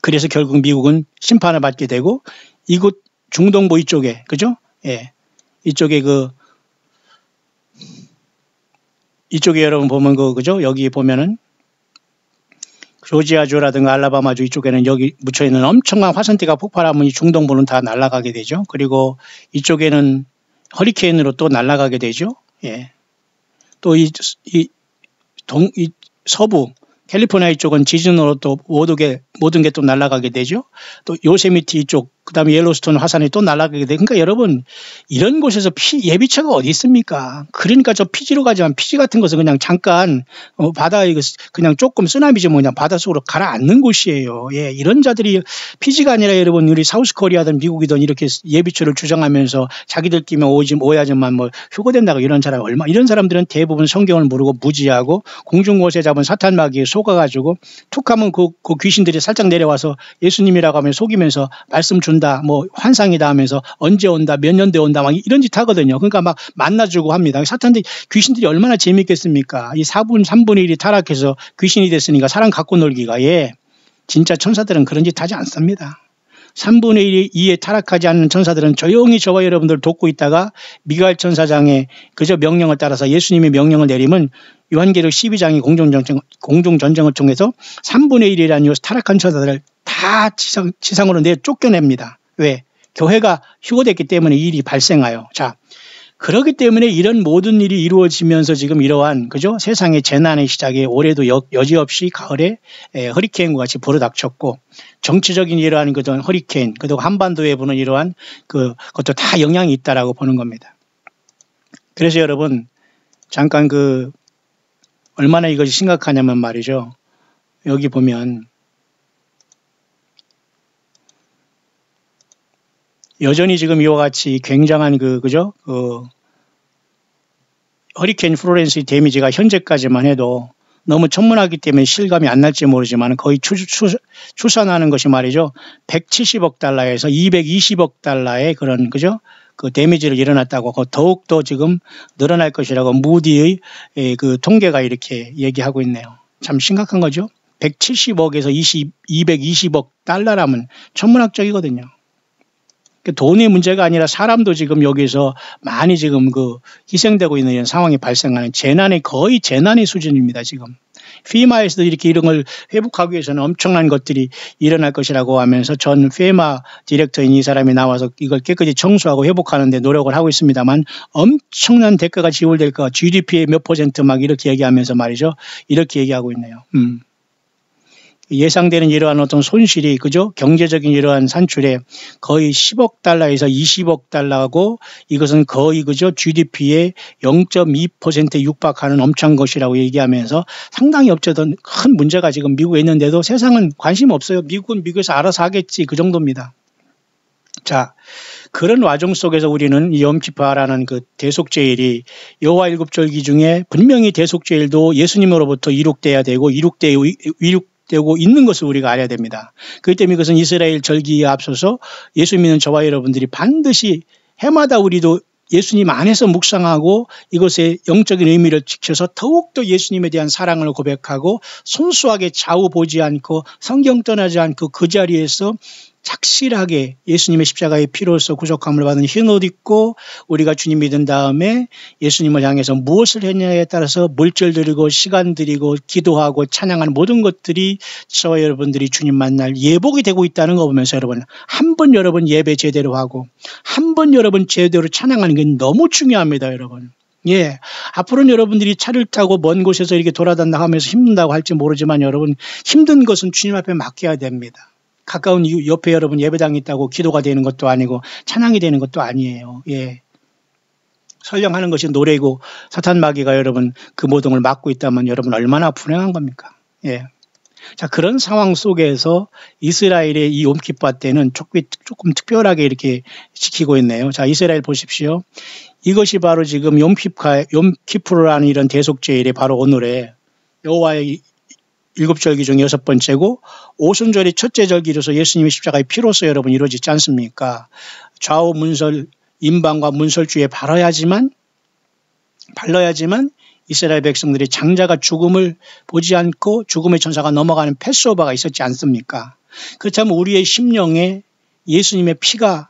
그래서 결국 미국은 심판을 받게 되고 이곳 중동부 이쪽에 그죠? 예. 이쪽에 여러분 보면 그죠? 여기 보면은 조지아주라든가 알라바마주 이쪽에는 여기 묻혀 있는 엄청난 화산대가 폭발하면 이 중동부는 다 날아가게 되죠. 그리고 이쪽에는 허리케인으로 또 날아가게 되죠. 예. 또 이 서부 캘리포니아 이쪽은 지진으로 또 모든 게 또 날아가게 되죠. 또 요세미티 이쪽, 그 다음에 옐로스톤 화산이 또 날아가게 돼. 그러니까 여러분, 이런 곳에서 예비처가 어디 있습니까? 그러니까 저 피지로 가지만 피지 같은 것은 그냥 잠깐, 바다에 그냥 조금 쓰나미지 그냥 바닷속으로 가라앉는 곳이에요. 예, 이런 자들이 피지가 아니라 여러분, 우리 사우스 코리아든 미국이든 이렇게 예비처를 주장하면서 자기들끼리 오야지만 휴거된다고 이런 사람들은 대부분 성경을 모르고 무지하고 공중곳에 잡은 사탄마귀에 속아가지고 툭 하면 그 귀신들이 살짝 내려와서 예수님이라고 하면 속이면서 말씀 준다, 환상이다 하면서 언제 온다, 몇 년 뒤에 온다, 막 이런 짓 하거든요. 그러니까 막 만나주고 합니다. 귀신들이 얼마나 재밌겠습니까? 이 3분의 1이 타락해서 귀신이 됐으니까 사람 갖고 놀기가, 예. 진짜 천사들은 그런 짓 하지 않습니다. 3분의 2에 타락하지 않는 천사들은 조용히 저와 여러분들 돕고 있다가 미가엘 천사장의 그저 명령을 따라서 예수님의 명령을 내리면 요한계시록 12장이 공중전쟁을 통해서 3분의 1이라는 타락한 천사들을 다 지상으로 쫓겨냅니다. 왜? 교회가 휴거됐기 때문에 이 일이 발생하여. 자, 그렇기 때문에 이런 모든 일이 이루어지면서 지금 이러한 그죠? 세상의 재난의 시작에 올해도 여지없이 가을에 허리케인과 같이 불어닥쳤고 정치적인 이러한 그런 허리케인 그리고 한반도에 보는 이러한 그것도 다 영향이 있다라고 보는 겁니다. 그래서 여러분 잠깐 얼마나 이것이 심각하냐면 말이죠. 여기 보면 여전히 지금 이와 같이 굉장한 그죠? 허리케인 플로렌스의 데미지가 현재까지만 해도 너무 천문하기 때문에 실감이 안 날지 모르지만 거의 추산하는 것이 말이죠. 170억 달러에서 220억 달러의 그런, 그죠? 그 데미지를 일어났다고, 더욱더 지금 늘어날 것이라고 무디의 그 통계가 이렇게 얘기하고 있네요. 참 심각한 거죠. 170억에서 220억 달러라면 천문학적이거든요. 돈의 문제가 아니라 사람도 지금 여기서 많이 지금 희생되고 있는 이런 상황이 발생하는 거의 재난의 수준입니다, 지금. FEMA에서도 이렇게 이런 걸 회복하기 위해서는 엄청난 것들이 일어날 것이라고 하면서 전 FEMA 디렉터인 이 사람이 나와서 이걸 깨끗이 청소하고 회복하는 데 노력을 하고 있습니다만 엄청난 대가가 지불될 거, GDP의 몇 % 막 이렇게 얘기하면서 말이죠. 이렇게 얘기하고 있네요. 예상되는 이러한 어떤 손실이, 그죠? 경제적인 이러한 산출에 거의 10억 달러에서 20억 달러고 이것은 거의, 그죠? GDP의 0.2%에 육박하는 엄청난 것이라고 얘기하면서 상당히 어쩌든 큰 문제가 지금 미국에 있는데도 세상은 관심 없어요. 미국은 미국에서 알아서 하겠지. 그 정도입니다. 자, 그런 와중 속에서 우리는 이 염키파라는 그 대속죄일이 여호와 일곱절기 중에 분명히 대속죄일도 예수님으로부터 이룩돼야 되고 이룩되고 있는 것을 우리가 알아야 됩니다. 그렇기 때문에 이것은 이스라엘 절기에 앞서서 예수 믿는 저와 여러분들이 반드시 해마다 우리도 예수님 안에서 묵상하고 이것의 영적인 의미를 지켜서 더욱더 예수님에 대한 사랑을 고백하고 순수하게 좌우 보지 않고 성경 떠나지 않고 그 자리에서 착실하게 예수님의 십자가의 피로서 구속함을 받은 흰 옷 입고 우리가 주님 믿은 다음에 예수님을 향해서 무엇을 했냐에 따라서 물질 드리고 시간 드리고 기도하고 찬양하는 모든 것들이 저와 여러분들이 주님 만날 예복이 되고 있다는 거 보면서 여러분, 한 번 여러분 예배 제대로 하고 한 번 여러분 제대로 찬양하는 게 너무 중요합니다, 여러분. 예, 앞으로는 여러분들이 차를 타고 먼 곳에서 이렇게 돌아다닌다 하면서 힘든다고 할지 모르지만 여러분, 힘든 것은 주님 앞에 맡겨야 됩니다. 가까운 옆에 여러분 예배당이 있다고 기도가 되는 것도 아니고 찬양이 되는 것도 아니에요. 예. 설령하는 것이 노래고 사탄 마귀가 여러분 그 모든 막고 있다면 여러분 얼마나 불행한 겁니까? 예. 자, 그런 상황 속에서 이스라엘의 이 욤키파 때는 조금 특별하게 이렇게 지키고 있네요. 자, 이스라엘 보십시오. 이것이 바로 지금 욤키프르라는 이런 대속죄일이 바로 오늘의 여호와의 일곱 절기 중 6번째고 오순절이 첫째 절기로서 예수님의 십자가의 피로서 여러분 이루어지지 않습니까? 좌우 문설, 임방과 문설주에 발라야지만 이스라엘 백성들이 장자가 죽음을 보지 않고 죽음의 천사가 넘어가는 패스오버가 있었지 않습니까? 그렇다면 우리의 심령에 예수님의 피가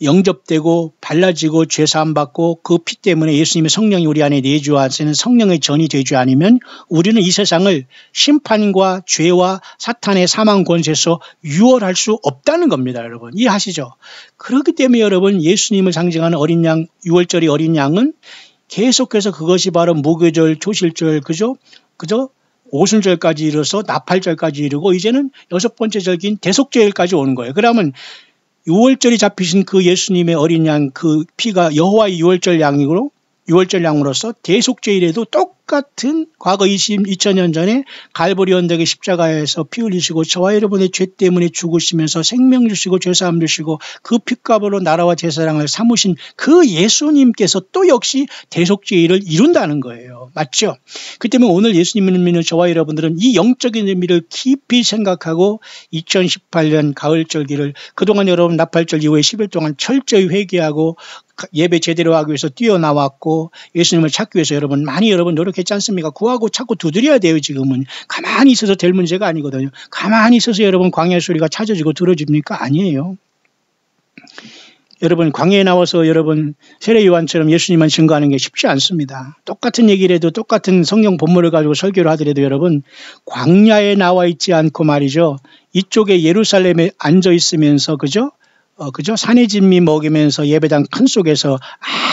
영접되고 발라지고 죄사함 받고 그 피 때문에 예수님의 성령이 우리 안에 내주하시는 성령의 전이 되지 않으면 우리는 이 세상을 심판과 죄와 사탄의 사망 권세에서 유월할 수 없다는 겁니다, 여러분. 이해하시죠? 그렇기 때문에 여러분, 예수님을 상징하는 어린 양, 6월절이 어린 양은 계속해서 그것이 바로 무교절, 초실절, 그죠? 오순절까지 이르러서 나팔절까지 이르고 이제는 6번째 절기인 대속죄일까지 오는 거예요. 그러면 6월절이 잡히신 그 예수님의 어린 양 그 피가 여호와의 6월절 양으로서 대속죄일에도 똑같은 과거 2000년 전에 갈보리 언덕의 십자가에서 피 흘리시고 저와 여러분의 죄 때문에 죽으시면서 생명 주시고 죄사함 주시고 그 핏값으로 나라와 제사장을 삼으신 그 예수님께서 또 역시 대속죄일을 이룬다는 거예요. 맞죠? 그 때문에 오늘 예수님을 믿는 저와 여러분들은 이 영적인 의미를 깊이 생각하고 2018년 가을절기를 그동안 여러분 나팔절 이후에 10일 동안 철저히 회개하고 예배 제대로 하기 위해서 뛰어나왔고 예수님을 찾기 위해서 여러분 많이 노력했지 않습니까? 구하고 찾고 두드려야 돼요. 지금은 가만히 있어서 될 문제가 아니거든요. 가만히 있어서 여러분 광야의 소리가 찾아지고 들어집니까? 아니에요. 여러분 광야에 나와서 여러분 세례 요한처럼 예수님만 증거하는 게 쉽지 않습니다. 똑같은 얘기를 해도 똑같은 성경 본문을 가지고 설교를 하더라도 여러분 광야에 나와 있지 않고 말이죠. 이쪽에 예루살렘에 앉아 있으면서 그죠? 산의 진미 먹이면서 예배당 큰 속에서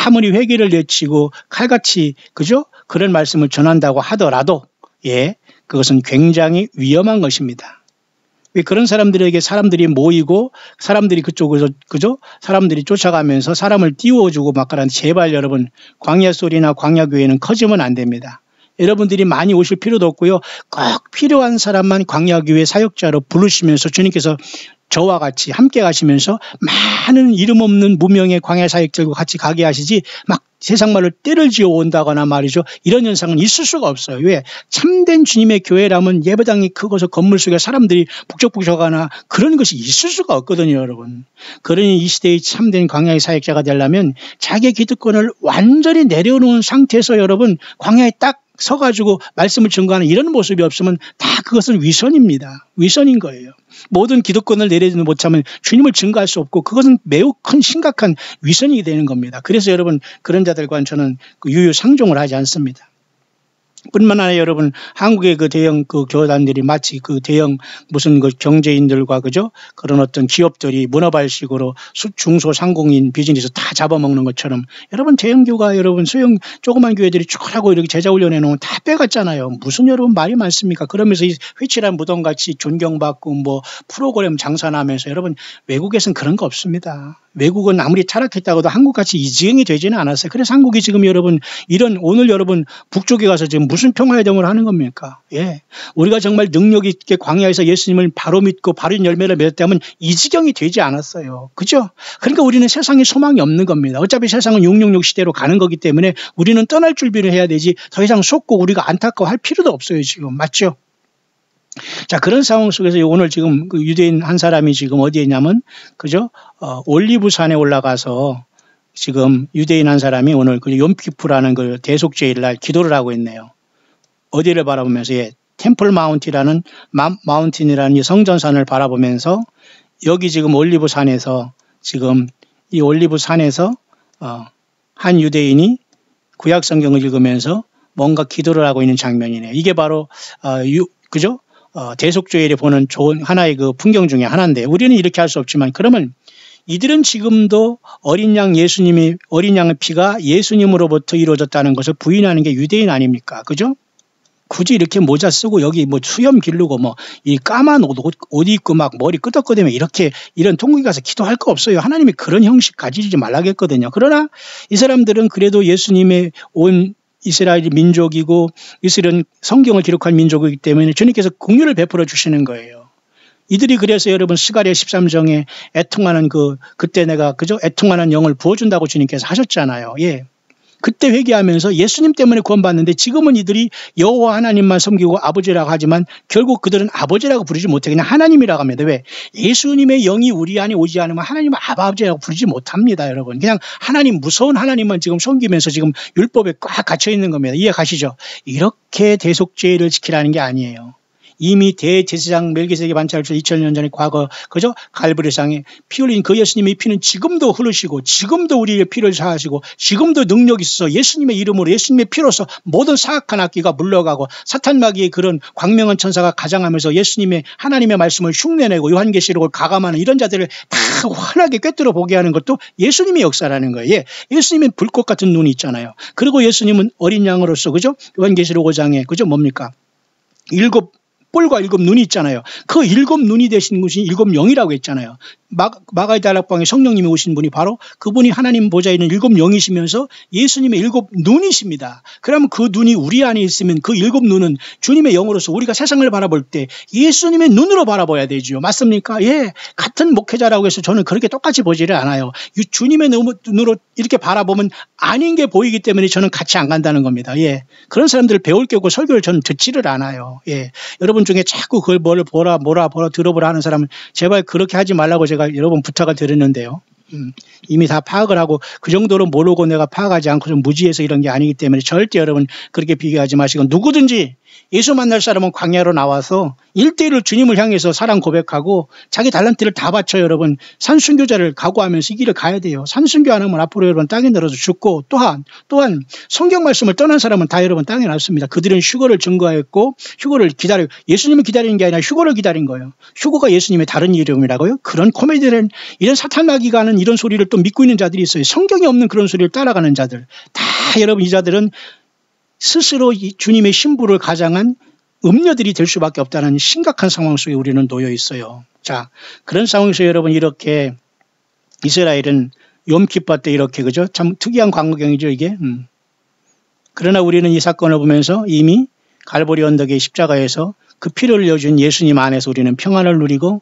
아무리 회개를 내치고 칼같이 그죠? 그런 말씀을 전한다고 하더라도 예, 그것은 굉장히 위험한 것입니다. 왜 그런 사람들에게 사람들이 모이고 사람들이 그쪽에서 그죠? 사람들이 쫓아가면서 사람을 띄워주고 막 그런 제발 여러분 광야 소리나 광야 교회는 커지면 안 됩니다. 여러분들이 많이 오실 필요도 없고요. 꼭 필요한 사람만 광야교회 사역자로 부르시면서 주님께서 저와 같이 함께 가시면서 많은 이름 없는 무명의 광야 사역들과 같이 가게 하시지 막 세상 말로 때를 지어 온다거나 말이죠. 이런 현상은 있을 수가 없어요. 왜? 참된 주님의 교회라면 예배당이 크고서 건물 속에 사람들이 북적북적하나 그런 것이 있을 수가 없거든요, 여러분. 그러니 이 시대의 참된 광야의 사역자가 되려면 자기의 기득권을 완전히 내려놓은 상태에서 여러분 광야에 딱 서가지고 말씀을 증거하는 이런 모습이 없으면 다 그것은 위선입니다. 위선인 거예요. 모든 기득권을 내려놓지 못하면 주님을 증거할 수 없고 그것은 매우 큰 심각한 위선이 되는 겁니다. 그래서 여러분 그런 자들과는 저는 유유상종을 하지 않습니다. 뿐만 아니라 여러분 한국의 그 대형 그 교단들이 마치 그 대형 무슨 그 경제인들과 그죠 그런 어떤 기업들이 문어발식으로 중소상공인 비즈니스 다 잡아먹는 것처럼 여러분 대형 교가 여러분 소형 조그만 교회들이 쭉 하고 이렇게 제자 훈련해 놓으면 다 빼갔잖아요. 무슨 여러분 말이 많습니까? 그러면서 이 회칠한 무덤같이 존경받고 뭐 프로그램 장사하면서 여러분 외국에서는 그런 거 없습니다. 외국은 아무리 타락했다고도 한국같이 이 지경이 되지는 않았어요. 그래서 한국이 지금 여러분 이런 오늘 여러분 북쪽에 가서 지금 무슨 평화회담을 하는 겁니까? 예, 우리가 정말 능력 있게 광야에서 예수님을 바로 믿고 바른 열매를 맺었다면 이 지경이 되지 않았어요. 그죠? 그러니까 우리는 세상에 소망이 없는 겁니다. 어차피 세상은 666 시대로 가는 거기 때문에 우리는 떠날 준비를 해야 되지 더 이상 속고 우리가 안타까워할 필요도 없어요. 지금 맞죠? 자, 그런 상황 속에서 오늘 지금 그 유대인 한 사람이 지금 어디에 있냐면, 그죠? 올리브산에 올라가서 지금 유대인 한 사람이 오늘 그 욤키프라는 그 대속죄일 날 기도를 하고 있네요. 어디를 바라보면서, 예, 템플 마운틴이라는 이 성전산을 바라보면서 여기 지금 올리브산에서 지금 이 올리브산에서 한 유대인이 구약 성경을 읽으면서 뭔가 기도를 하고 있는 장면이네요. 이게 바로, 그죠? 대속죄일에 보는 좋은 하나의 그 풍경 중에 하나인데 우리는 이렇게 할 수 없지만 그러면 이들은 지금도 어린 양의 피가 예수님으로부터 이루어졌다는 것을 부인하는 게 유대인 아닙니까? 그죠? 굳이 이렇게 모자 쓰고 여기 뭐 수염 기르고 뭐 이 까만 옷 입고 막 머리 끄덕끄덕이며 이렇게 이런 통곡이 가서 기도할 거 없어요. 하나님이 그런 형식 가지지 말라겠거든요. 그러나 이 사람들은 그래도 예수님의 온 이스라엘 민족이고 이스라엘은 성경을 기록한 민족이기 때문에 주님께서 긍휼을 베풀어 주시는 거예요. 이들이 그래서 여러분 스가랴 13장에 애통하는 그때 내가 그죠 애통하는 영을 부어준다고 주님께서 하셨잖아요. 예. 그때 회개하면서 예수님 때문에 구원받는데 지금은 이들이 여호와 하나님만 섬기고 아버지라고 하지만 결국 그들은 아버지라고 부르지 못해 그냥 하나님이라고 합니다. 왜? 예수님의 영이 우리 안에 오지 않으면 하나님은 아버지라고 부르지 못합니다. 여러분 그냥 하나님 무서운 하나님만 지금 섬기면서 지금 율법에 꽉 갇혀 있는 겁니다. 이해 가시죠? 이렇게 대속죄를 지키라는 게 아니에요. 이미 대제사장 멜기세덱의 반차를 2000년 전에 과거 그죠 갈보리상에 피 흘린 그 예수님의 피는 지금도 흐르시고 지금도 우리의 피를 사하시고 지금도 능력이 있어서 예수님의 이름으로 예수님의 피로서 모든 사악한 악기가 물러가고 사탄 마귀의 그런 광명한 천사가 가장하면서 예수님의 하나님의 말씀을 흉내내고 요한계시록을 가감하는 이런 자들을 다 환하게 꿰뚫어 보게 하는 것도 예수님의 역사라는 거예요. 예. 예수님은 불꽃 같은 눈이 있잖아요. 그리고 예수님은 어린 양으로서 그죠 요한계시록 5장에 그죠 뭡니까 뿔과 7 눈이 있잖아요. 그 7 눈이 되신 분이 7 영이라고 했잖아요. 마가의 다락방에 성령님이 오신 분이 바로 그분이 하나님 보좌에 있는 7 영이시면서 예수님의 7 눈이십니다. 그러면 그 눈이 우리 안에 있으면 그 7 눈은 주님의 영으로서 우리가 세상을 바라볼 때 예수님의 눈으로 바라봐야 되죠. 맞습니까? 예. 같은 목회자라고 해서 저는 그렇게 똑같이 보지를 않아요. 주님의 눈으로 이렇게 바라보면 아닌 게 보이기 때문에 저는 같이 안 간다는 겁니다. 예. 그런 사람들을 배울 게 없고 설교를 저는 듣지를 않아요. 예. 여러분 중에 자꾸 그걸 뭐라 들어보라 하는 사람은 제발 그렇게 하지 말라고 제가 여러분 부탁을 드렸는데요. 이미 다 파악을 하고 그 정도로 모르고 내가 파악하지 않고 좀 무지해서 이런 게 아니기 때문에 절대 여러분 그렇게 비교하지 마시고 누구든지 예수 만날 사람은 광야로 나와서 1대1을 주님을 향해서 사랑 고백하고 자기 달란트를 다 바쳐 여러분 산순교자를 각오하면서 이 길을 가야 돼요. 산순교 안 하면 앞으로 여러분 땅에 늘어서 죽고 또한 성경 말씀을 떠난 사람은 다 여러분 땅에 놨습니다. 그들은 휴거를 증거했고 휴거를 기다리고 예수님을 기다리는 게 아니라 휴거를 기다린 거예요. 휴거가 예수님의 다른 이름이라고요? 그런 코미디는 이런 사탄 마귀가 하는 이런 소리를 또 믿고 있는 자들이 있어요. 성경이 없는 그런 소리를 따라가는 자들 다 여러분 이 자들은 스스로 주님의 신부를 가장한 음녀들이 될 수밖에 없다는 심각한 상황 속에 우리는 놓여 있어요. 자, 그런 상황에서 여러분 이렇게 이스라엘은 욤키프 때 이렇게 그죠? 참 특이한 광경이죠 이게. 그러나 우리는 이 사건을 보면서 이미 갈보리 언덕의 십자가에서 그 피를 흘려준 예수님 안에서 우리는 평안을 누리고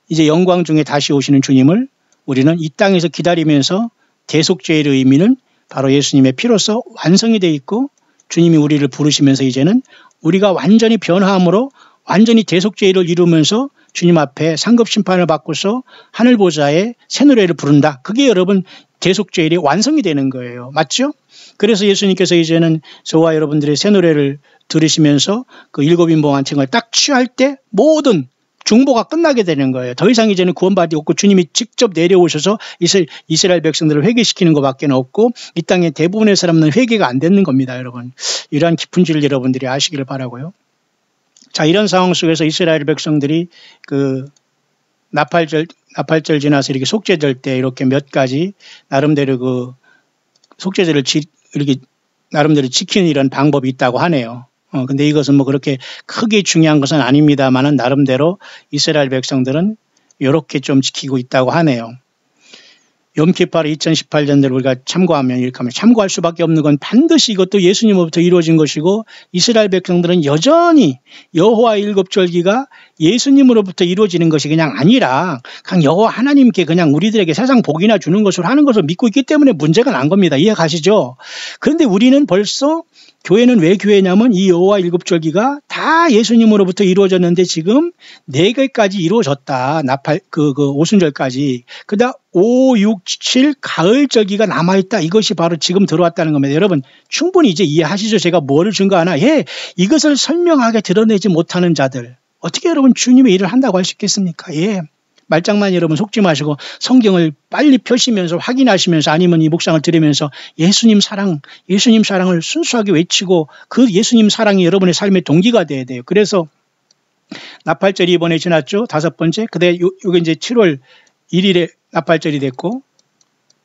이제 영광 중에 다시 오시는 주님을 우리는 이 땅에서 기다리면서 대속죄의 의미는 바로 예수님의 피로서 완성이 되어 있고 주님이 우리를 부르시면서 이제는 우리가 완전히 변화함으로 완전히 대속죄를 이루면서 주님 앞에 상급심판을 받고서 하늘보좌에 새노래를 부른다. 그게 여러분 대속죄일이 완성이 되는 거예요. 맞죠? 그래서 예수님께서 이제는 저와 여러분들의 새노래를 들으시면서 그 일곱인봉한청을 딱 취할 때 모든 중보가 끝나게 되는 거예요. 더 이상 이제는 구원받기 없고 주님이 직접 내려오셔서 이스라엘 백성들을 회개시키는 것밖에 없고 이 땅의 대부분의 사람은 회개가 안 되는 겁니다. 여러분. 이러한 깊은 줄을 여러분들이 아시기를 바라고요. 자, 이런 상황 속에서 이스라엘 백성들이 그 나팔절 지나서 이렇게 속죄절 때 이렇게 몇 가지 나름대로 그 속죄절을 이렇게 나름대로 지키는 이런 방법이 있다고 하네요. 근데 이것은 뭐 그렇게 크게 중요한 것은 아닙니다만은 나름대로 이스라엘 백성들은 이렇게 좀 지키고 있다고 하네요. 욤키파를 2018년대로 우리가 참고하면 이렇게 하면 참고할 수밖에 없는 건 반드시 이것도 예수님으로부터 이루어진 것이고 이스라엘 백성들은 여전히 여호와 일곱절기가 예수님으로부터 이루어지는 것이 그냥 아니라 그냥 여호와 하나님께 그냥 우리들에게 세상 복이나 주는 것으로 하는 것을 믿고 있기 때문에 문제가 난 겁니다. 이해 가시죠? 그런데 우리는 벌써 교회는 왜 교회냐면 이 여호와 일곱절기가 다 예수님으로부터 이루어졌는데 지금 4개까지 이루어졌다. 오순절까지. 그다음 5, 6, 7 가을절기가 남아있다. 이것이 바로 지금 들어왔다는 겁니다. 여러분 충분히 이제 이해하시죠? 제가 뭐를 증거하나? 이것을 설명하게 드러내지 못하는 자들. 어떻게 여러분 주님의 일을 한다고 할 수 있겠습니까? 말장난 여러분 속지 마시고 성경을 빨리 펴시면서 확인하시면서 아니면 이 묵상을 들으면서 예수님 사랑을 순수하게 외치고 그 예수님 사랑이 여러분의 삶의 동기가 돼야 돼요. 그래서 나팔절이 이번에 지났죠. 5번째. 그때 요게 이제 7월 1일에 나팔절이 됐고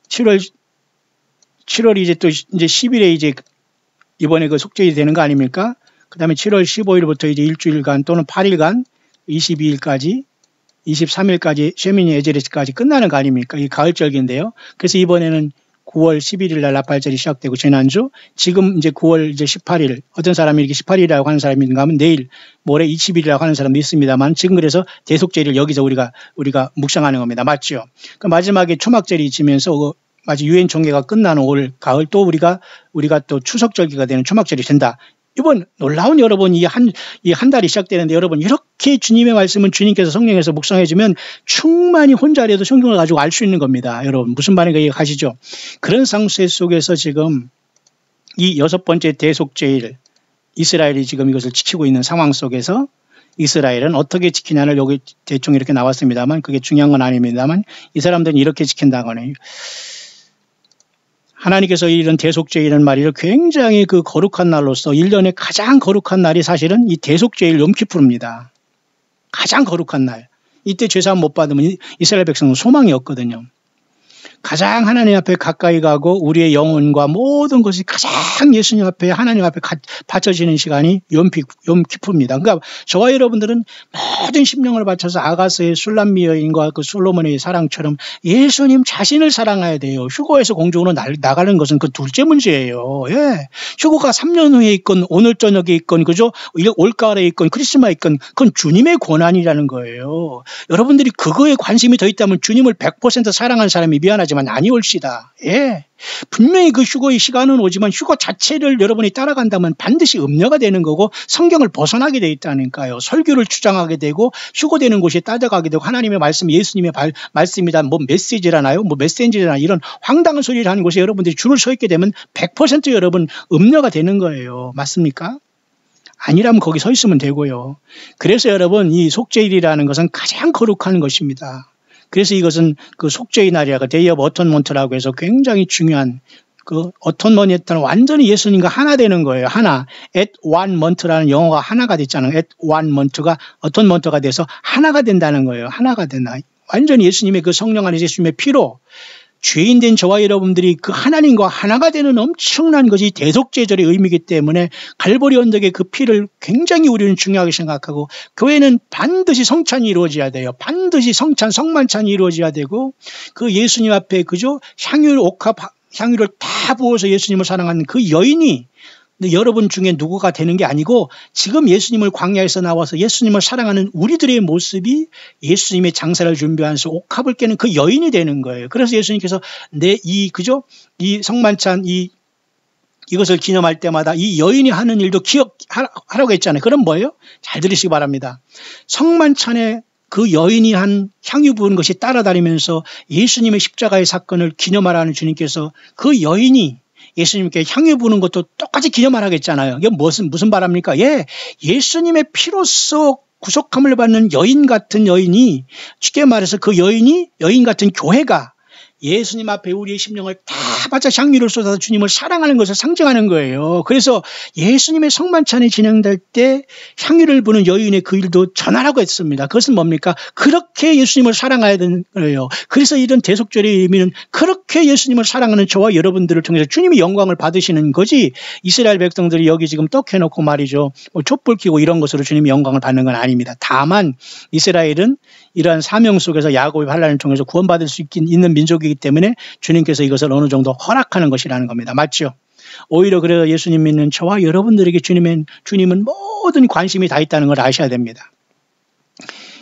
7월이 이제 또 이제 10일에 이제 이번에 그 속죄일이 되는 거 아닙니까? 그 다음에 7월 15일부터 이제 일주일간 또는 8일간 22일까지 23일까지 쉐미니 에제레스까지 끝나는 거 아닙니까? 이 가을절기인데요. 그래서 이번에는 9월 11일 날 나팔절이 시작되고 지난주 지금 이제 9월 이제 18일 어떤 사람이 이렇게 18일이라고 하는 사람이 있는가 하면 내일 모레 20일이라고 하는 사람도 있습니다만 지금 그래서 대속절을 여기서 우리가 묵상하는 겁니다. 맞죠? 그 마지막에 초막절이 지면서 마치 유엔 총회가 끝나는 올 가을 또 우리가 또 추석절기가 되는 초막절이 된다. 이번 놀라운 여러분 이 한 달이 시작되는데 여러분 이렇게 주님의 말씀은 주님께서 성령에서 묵상해 주면 충만히 혼자라도 성경을 가지고 알 수 있는 겁니다. 여러분 무슨 말인가 이해가시죠? 그런 상태 속에서 지금 이 6번째 대속죄일 이스라엘이 지금 이것을 지키고 있는 상황 속에서 이스라엘은 어떻게 지키냐를 여기 대충 이렇게 나왔습니다만 그게 중요한 건 아닙니다만 이 사람들은 이렇게 지킨다거나 하나님께서 이런 대속죄일은 말이죠. 굉장히 그 거룩한 날로서 1년에 가장 거룩한 날이 사실은 이 대속죄일 욤키푸르입니다. 가장 거룩한 날. 이때 죄사함 못 받으면 이스라엘 백성은 소망이 없거든요. 가장 하나님 앞에 가까이 가고 우리의 영혼과 모든 것이 가장 예수님 앞에 하나님 앞에 바쳐지는 시간이 욤키푸르입니다. 그러니까 저와 여러분들은 모든 심령을 바쳐서 아가스의 술람미 여인과 그 솔로몬의 사랑처럼 예수님 자신을 사랑해야 돼요. 휴거에서 공중으로 나가는 것은 그 둘째 문제예요. 휴거가 3년 후에 있건 오늘 저녁에 있건 그죠? 올가을에 있건 크리스마에 있건 그건 주님의 권한이라는 거예요. 여러분들이 그거에 관심이 더 있다면 주님을 100% 사랑하는 사람이 미안하지만 아니올시다. 분명히 그 휴거의 시간은 오지만 휴거 자체를 여러분이 따라간다면 반드시 음녀가 되는 거고 성경을 벗어나게 돼 있다니까요. 설교를 주장하게 되고 휴거되는 곳에 따라가게 되고 하나님의 말씀 예수님의 말씀이다 뭐 메시지라나요? 뭐 메시지라나 이런 황당한 소리를 하는 곳에 여러분들이 줄을 서 있게 되면 100% 여러분 음녀가 되는 거예요. 맞습니까? 아니라면 거기 서 있으면 되고요. 그래서 여러분 이 속죄일이라는 것은 가장 거룩한 것입니다. 그래서 이것은 그 속죄의 날이라고 데이 오브 어톤먼트라고 해서 굉장히 중요한 그 어톤먼트는 완전히 예수님과 하나 되는 거예요. 하나. at one month라는 영어가 하나가 됐잖아요. at one month가 어톤먼트가 돼서 하나가 된다는 거예요. 하나가 된다. 완전히 예수님의 그 성령 안에 예수님의 피로 죄인된 저와 여러분들이 그 하나님과 하나가 되는 엄청난 것이 대속죄절의 의미이기 때문에 갈보리 언덕의 그 피를 굉장히 우리는 중요하게 생각하고 교회는 반드시 성찬이 이루어져야 돼요. 반드시 성만찬이 이루어져야 되고 그 예수님 앞에 그죠? 향유를 다 부어서 예수님을 사랑하는 그 여인이 여러분 중에 누구가 되는 게 아니고 지금 예수님을 광야에서 나와서 예수님을 사랑하는 우리들의 모습이 예수님의 장사를 준비하면서 옥합을 깨는 그 여인이 되는 거예요. 그래서 예수님께서 이 성만찬 이것을 기념할 때마다 이 여인이 하는 일도 기억하라고 했잖아요. 그럼 뭐예요? 잘 들으시기 바랍니다. 성만찬에 그 여인이 한 향유 부은 것이 따라다니면서 예수님의 십자가의 사건을 기념하라는 주님께서 그 여인이 예수님께 향유 부는 것도 똑같이 기념하라겠잖아요. 이게 무슨 말합니까? 예수님의 피로써 구속함을 받는 여인 같은 여인이, 쉽게 말해서 그 여인 같은 교회가 예수님 앞에 우리의 심령을 다 바쳐 향유를 쏟아서 주님을 사랑하는 것을 상징하는 거예요. 그래서 예수님의 성만찬이 진행될 때 향유를 부는 여인의 그 일도 전하라고 했습니다. 그것은 뭡니까? 그렇게 예수님을 사랑해야 되는 거예요. 그래서 이런 대속절의 의미는 그렇게 예수님을 사랑하는 저와 여러분들을 통해서 주님이 영광을 받으시는 거지, 이스라엘 백성들이 여기 지금 떡해놓고 말이죠, 촛불 켜고 이런 것으로 주님이 영광을 받는 건 아닙니다. 다만 이스라엘은 이러한 사명 속에서 야곱의 환난을 통해서 구원받을 수 있는 민족이기 때문에 주님께서 이것을 어느 정도 허락하는 것이라는 겁니다. 맞죠? 오히려 그래서 예수님 믿는 저와 여러분들에게 주님은 모든 관심이 다 있다는 걸 아셔야 됩니다.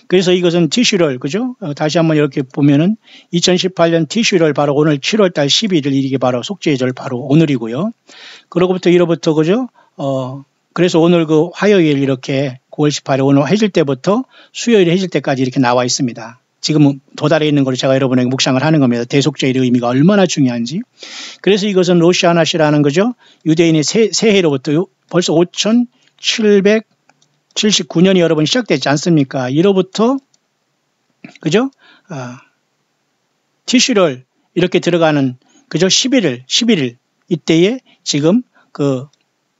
그래서 이것은 티슈럴, 그죠? 다시 한번 이렇게 보면은 2018년 티슈럴 바로 오늘 7월달 12일 이게 바로 속죄의 절 바로 오늘이고요. 그로부터 이로부터, 그죠? 그래서 오늘 그 화요일 이렇게 9월 18일 오늘 해질 때부터 수요일 해질 때까지 이렇게 나와 있습니다. 지금 도달해 있는 걸 제가 여러분에게 묵상을 하는 겁니다. 대속죄의 의미가 얼마나 중요한지. 그래서 이것은 로시아나시라는 거죠. 유대인의 새해로부터 벌써 5779년이 여러분 시작됐지 않습니까? 이로부터, 그죠? 티슈럴 이렇게 들어가는, 그죠? 11일 이때에 지금 그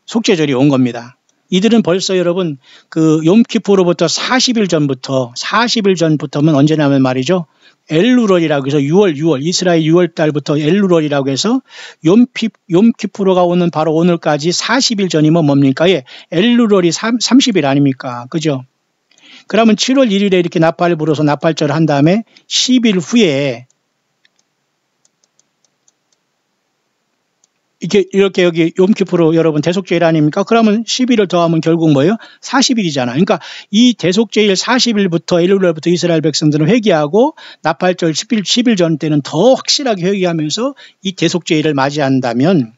속죄절이 온 겁니다. 이들은 벌써 여러분 그 욤키푸로부터 40일 전부터면 언제냐면 말이죠, 엘루럴이라고 해서 6월 이스라엘 6월 달부터 엘루럴이라고 해서 욤키푸로가 오는 바로 오늘까지 40일 전이면 뭡니까? 엘루럴이 30일 아닙니까? 그죠? 그러면 7월 1일에 이렇게 나팔을 불어서 나팔절을 한 다음에 10일 후에 이렇게 여기 욤키푸로 여러분 대속죄일 아닙니까? 그러면 10일을 더하면 결국 뭐예요? 40일이잖아. 그러니까 이 대속죄일 40일부터 엘룰날부터 이스라엘 백성들은 회개하고 나팔절 10일 전 때는 더 확실하게 회개하면서 이 대속죄일을 맞이한다면,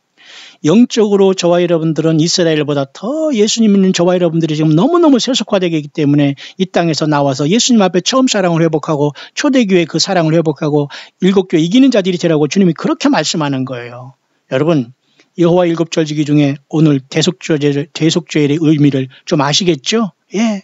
영적으로 저와 여러분들은 이스라엘보다 더 예수님 믿는 저와 여러분들이 지금 너무너무 세속화되기 때문에 이 땅에서 나와서 예수님 앞에 처음 사랑을 회복하고 초대교회 그 사랑을 회복하고 일곱교회 이기는 자들이 되라고 주님이 그렇게 말씀하는 거예요. 여러분, 여호와 일곱절지기 중에 오늘 대속죄의 의미를 좀 아시겠죠?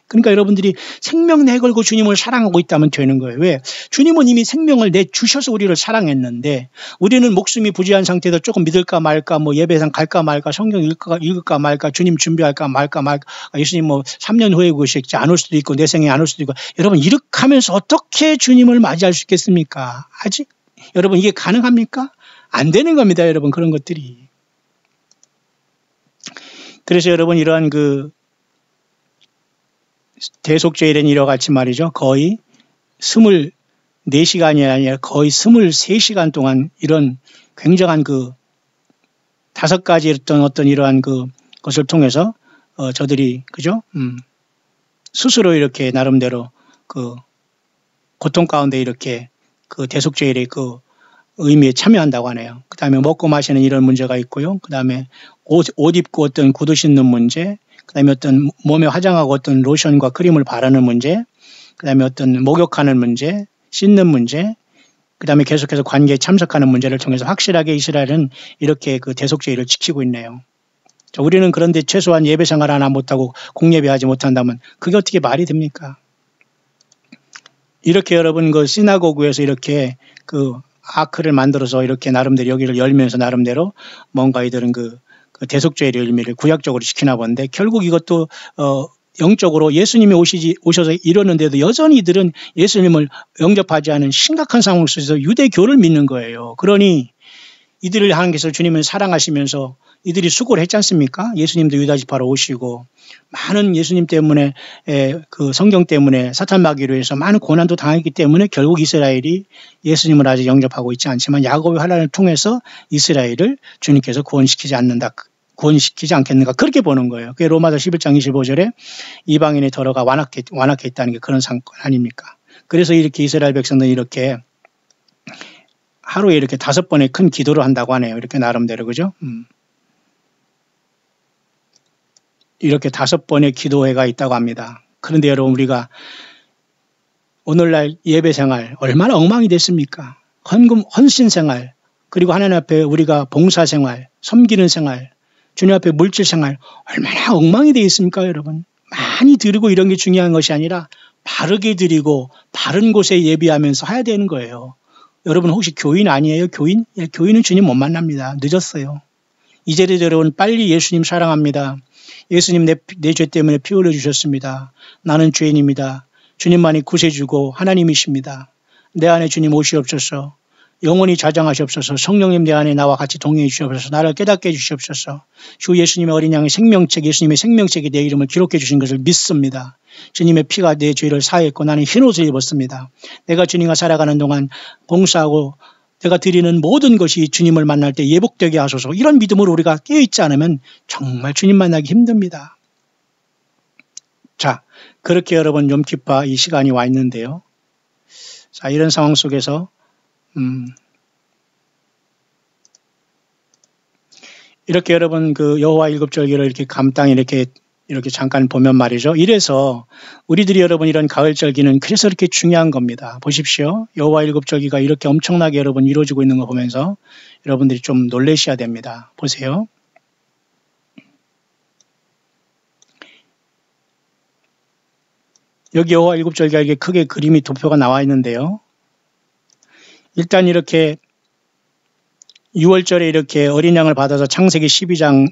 그러니까 여러분들이 생명 내걸고 주님을 사랑하고 있다면 되는 거예요. 왜? 주님은 이미 생명을 내주셔서 우리를 사랑했는데, 우리는 목숨이 부재한 상태에서 조금 믿을까 말까, 예배상 갈까 말까, 성경 읽을까 말까, 주님 준비할까 말까, 예수님 3년 후에 오실지 안 올 수도 있고 내 생에 안 올 수도 있고, 여러분 이렇게 하면서 어떻게 주님을 맞이할 수 있겠습니까? 아직 여러분 이게 가능합니까? 안 되는 겁니다, 여러분. 그런 것들이. 그래서 여러분 이러한 그 대속죄일은 이와 같이 말이죠, 거의 24시간이 아니라 거의 23시간 동안 이런 굉장한 그 5가지 어떤 이러한 그 것을 통해서 저들이, 그죠? 스스로 이렇게 나름대로 그 고통 가운데 이렇게 그 대속죄일의 그 의미에 참여한다고 하네요. 그 다음에 먹고 마시는 이런 문제가 있고요. 그 다음에 옷 입고 어떤 구두 신는 문제, 그 다음에 어떤 몸에 화장하고 어떤 로션과 크림을 바르는 문제, 그 다음에 어떤 목욕하는 문제, 씻는 문제, 그 다음에 계속해서 관계에 참석하는 문제를 통해서 확실하게 이스라엘은 이렇게 그 대속죄일을 지키고 있네요. 우리는 그런데 최소한 예배 생활 하나 못하고 공예배하지 못한다면 그게 어떻게 말이 됩니까? 이렇게 여러분 그 시나고그에서 이렇게 그 아크를 만들어서 이렇게 나름대로 여기를 열면서 나름대로 뭔가 이들은 그 대속죄의 의미를 구약적으로 지키나 본데, 결국 이것도 영적으로 예수님이 오셔서 이러는데도 여전히 이들은 예수님을 영접하지 않은 심각한 상황 속에서 유대교를 믿는 거예요. 그러니 이들을 하는 것을 주님은 사랑하시면서 이들이 수고를 했지 않습니까? 예수님도 유다지파로 오시고 많은 예수님 때문에 그 성경 때문에 사탄 마귀로 해서 많은 고난도 당했기 때문에 결국 이스라엘이 예수님을 아직 영접하고 있지 않지만 야곱의 환난을 통해서 이스라엘을 주님께서 구원시키지 않는다. 구원시키지 않겠는가 그렇게 보는 거예요. 그게 로마서 11장 25절에 이방인의 더러가 완악해 있다는 게 그런 상권 아닙니까? 그래서 이렇게 이스라엘 백성들은 이렇게 하루에 이렇게 5번의 큰 기도를 한다고 하네요. 이렇게 나름대로 그죠? 이렇게 5번의 기도회가 있다고 합니다. 그런데 여러분 우리가 오늘날 예배 생활 얼마나 엉망이 됐습니까? 헌신 생활 그리고 하나님 앞에 우리가 봉사 생활, 섬기는 생활, 주님 앞에 물질 생활 얼마나 엉망이 되어 있습니까 여러분? 많이 드리고 이런 게 중요한 것이 아니라 바르게 드리고 바른 곳에 예비하면서 해야 되는 거예요. 여러분 혹시 교인 아니에요? 교인? 예, 교인은 주님 못 만납니다. 늦었어요. 이제라도 여러분 빨리 예수님 사랑합니다. 예수님 내 죄 때문에 피 흘려주셨습니다. 나는 죄인입니다. 주님만이 구세주고 하나님이십니다. 내 안에 주님 오시옵소서. 영원히 자장하시옵소서. 성령님 내 안에 나와 같이 동행해 주시옵소서. 나를 깨닫게 해 주시옵소서. 주 예수님의 어린 양의 생명책, 예수님의 생명책에 내 이름을 기록해 주신 것을 믿습니다. 주님의 피가 내 죄를 사했고 나는 흰옷을 입었습니다. 내가 주님과 살아가는 동안 봉사하고 내가 드리는 모든 것이 주님을 만날 때 예복되게 하소서. 이런 믿음으로 우리가 깨어있지 않으면 정말 주님 만나기 힘듭니다. 자, 그렇게 여러분 욤키파 이 시간이 와 있는데요. 자, 이런 상황 속에서 이렇게 여러분 그 여호와 일곱절기를 이렇게 감땅 이렇게 잠깐 보면 말이죠. 이래서 우리들이 여러분 이런 가을절기는 그래서 이렇게 중요한 겁니다. 보십시오. 여호와 일곱절기가 이렇게 엄청나게 여러분 이루어지고 있는 거 보면서 여러분들이 좀 놀라셔야 됩니다. 보세요. 여기 여호와 일곱절기가 이게 크게 그림이 도표가 나와 있는데요. 일단 이렇게 6월절에 이렇게 어린 양을 받아서 창세기 12장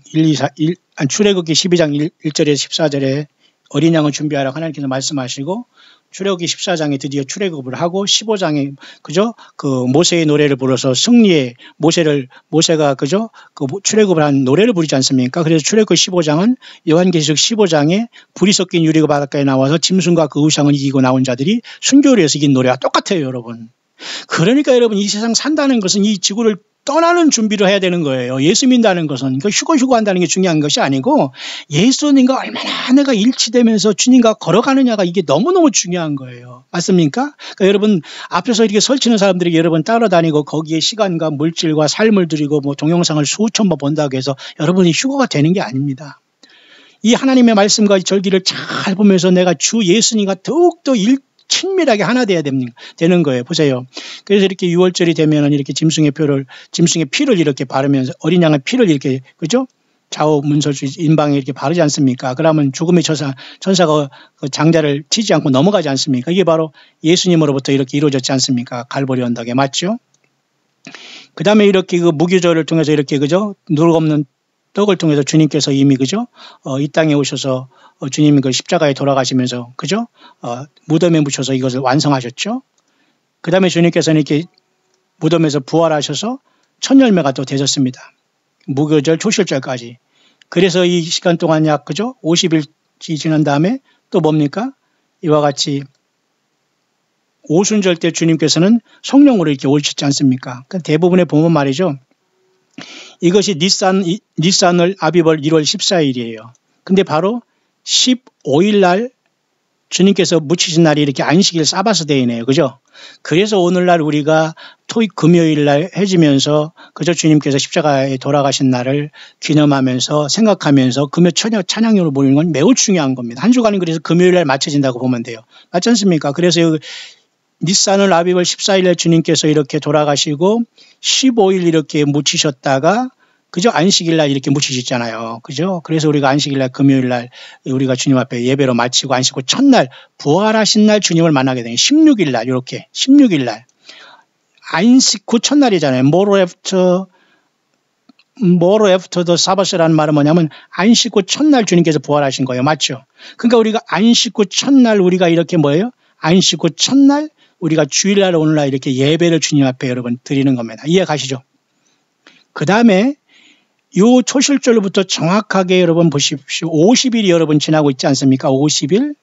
출애굽기 12장 1절에서 14절에 어린 양을 준비하라고 하나님께서 말씀하시고 출애굽기 14장에 드디어 출애굽을 하고 15장에 그죠? 그 모세의 노래를 불러서 승리의 모세가 그죠? 그 출애굽을 한 노래를 부르지 않습니까? 그래서 출애굽 15장은 요한계시록 15장에 불이 섞인 유리가 바닷가에 나와서 짐승과 그 우상을 이기고 나온 자들이 순교를 해서 이긴 노래와 똑같아요, 여러분. 그러니까 여러분 이 세상 산다는 것은 이 지구를 떠나는 준비를 해야 되는 거예요. 예수 믿는다는 것은 휴거 한다는 게 중요한 것이 아니고 예수님과 얼마나 내가 일치되면서 주님과 걸어가느냐가 이게 너무너무 중요한 거예요. 맞습니까? 그러니까 여러분 앞에서 이렇게 설치는 사람들이 여러분 따라다니고 거기에 시간과 물질과 삶을 들이고 뭐 동영상을 수천 번 본다고 해서 여러분이 휴거가 되는 게 아닙니다. 이 하나님의 말씀과 절기를 잘 보면서 내가 주 예수님과 더욱더 친밀하게 하나 돼야 되는 거예요. 보세요. 그래서 이렇게 6월절이 되면은 이렇게 짐승의 피를 이렇게 바르면서 어린 양의 피를 이렇게, 그죠? 좌우 문설주 인방에 이렇게 바르지 않습니까? 그러면 죽음의 천사가 그 장자를 치지 않고 넘어가지 않습니까? 이게 바로 예수님으로부터 이렇게 이루어졌지 않습니까? 갈보리 언덕에. 맞죠? 그 다음에 이렇게 그 무교절을 통해서 이렇게, 그죠? 누룩 없는 떡을 통해서 주님께서 이미 그죠? 이 땅에 오셔서 주님이 그 십자가에 돌아가시면서 그죠? 무덤에 묻혀서 이것을 완성하셨죠. 그 다음에 주님께서는 이렇게 무덤에서 부활하셔서 첫 열매가 또 되셨습니다. 무교절 초실절까지. 그래서 이 시간 동안 약 그죠? 50일이 지난 다음에 또 뭡니까? 이와 같이 오순절 때 주님께서는 성령으로 이렇게 오셨지 않습니까? 그러니까 대부분의 보면 말이죠. 이것이 니산을 아비벌 1월 14일이에요. 근데 바로 15일 날 주님께서 묻히신 날이 이렇게 안식일 사바스 데이네요. 그죠? 그래서 오늘날 우리가 토익 금요일 날 해지면서 그저 주님께서 십자가에 돌아가신 날을 기념하면서 생각하면서 금요 찬양으로 모이는 건 매우 중요한 겁니다. 한 주간이 그래서 금요일 날 맞춰진다고 보면 돼요. 맞지 않습니까? 그래서 니산을 아비벌 14일 날 주님께서 이렇게 돌아가시고 15일 이렇게 묻히셨다가 그죠? 안식일 날 이렇게 묻히셨잖아요. 그죠? 그래서 우리가 안식일 날 금요일 날 우리가 주님 앞에 예배로 마치고 안식 후 첫날 부활하신 날 주님을 만나게 되는 16일 날 이렇게 16일 날 안식 후 첫날이잖아요. More after the Sabbath라는 말은 뭐냐면 안식 후 첫날 주님께서 부활하신 거예요. 맞죠? 그러니까 우리가 안식 후 첫날 우리가 이렇게 뭐예요? 안식 후 첫날 우리가 주일날 오늘날 이렇게 예배를 주님 앞에 여러분 드리는 겁니다. 이해 가시죠? 그 다음에 요 초실절부터 정확하게 여러분 보십시오. 50일이 여러분 지나고 있지 않습니까? 50일.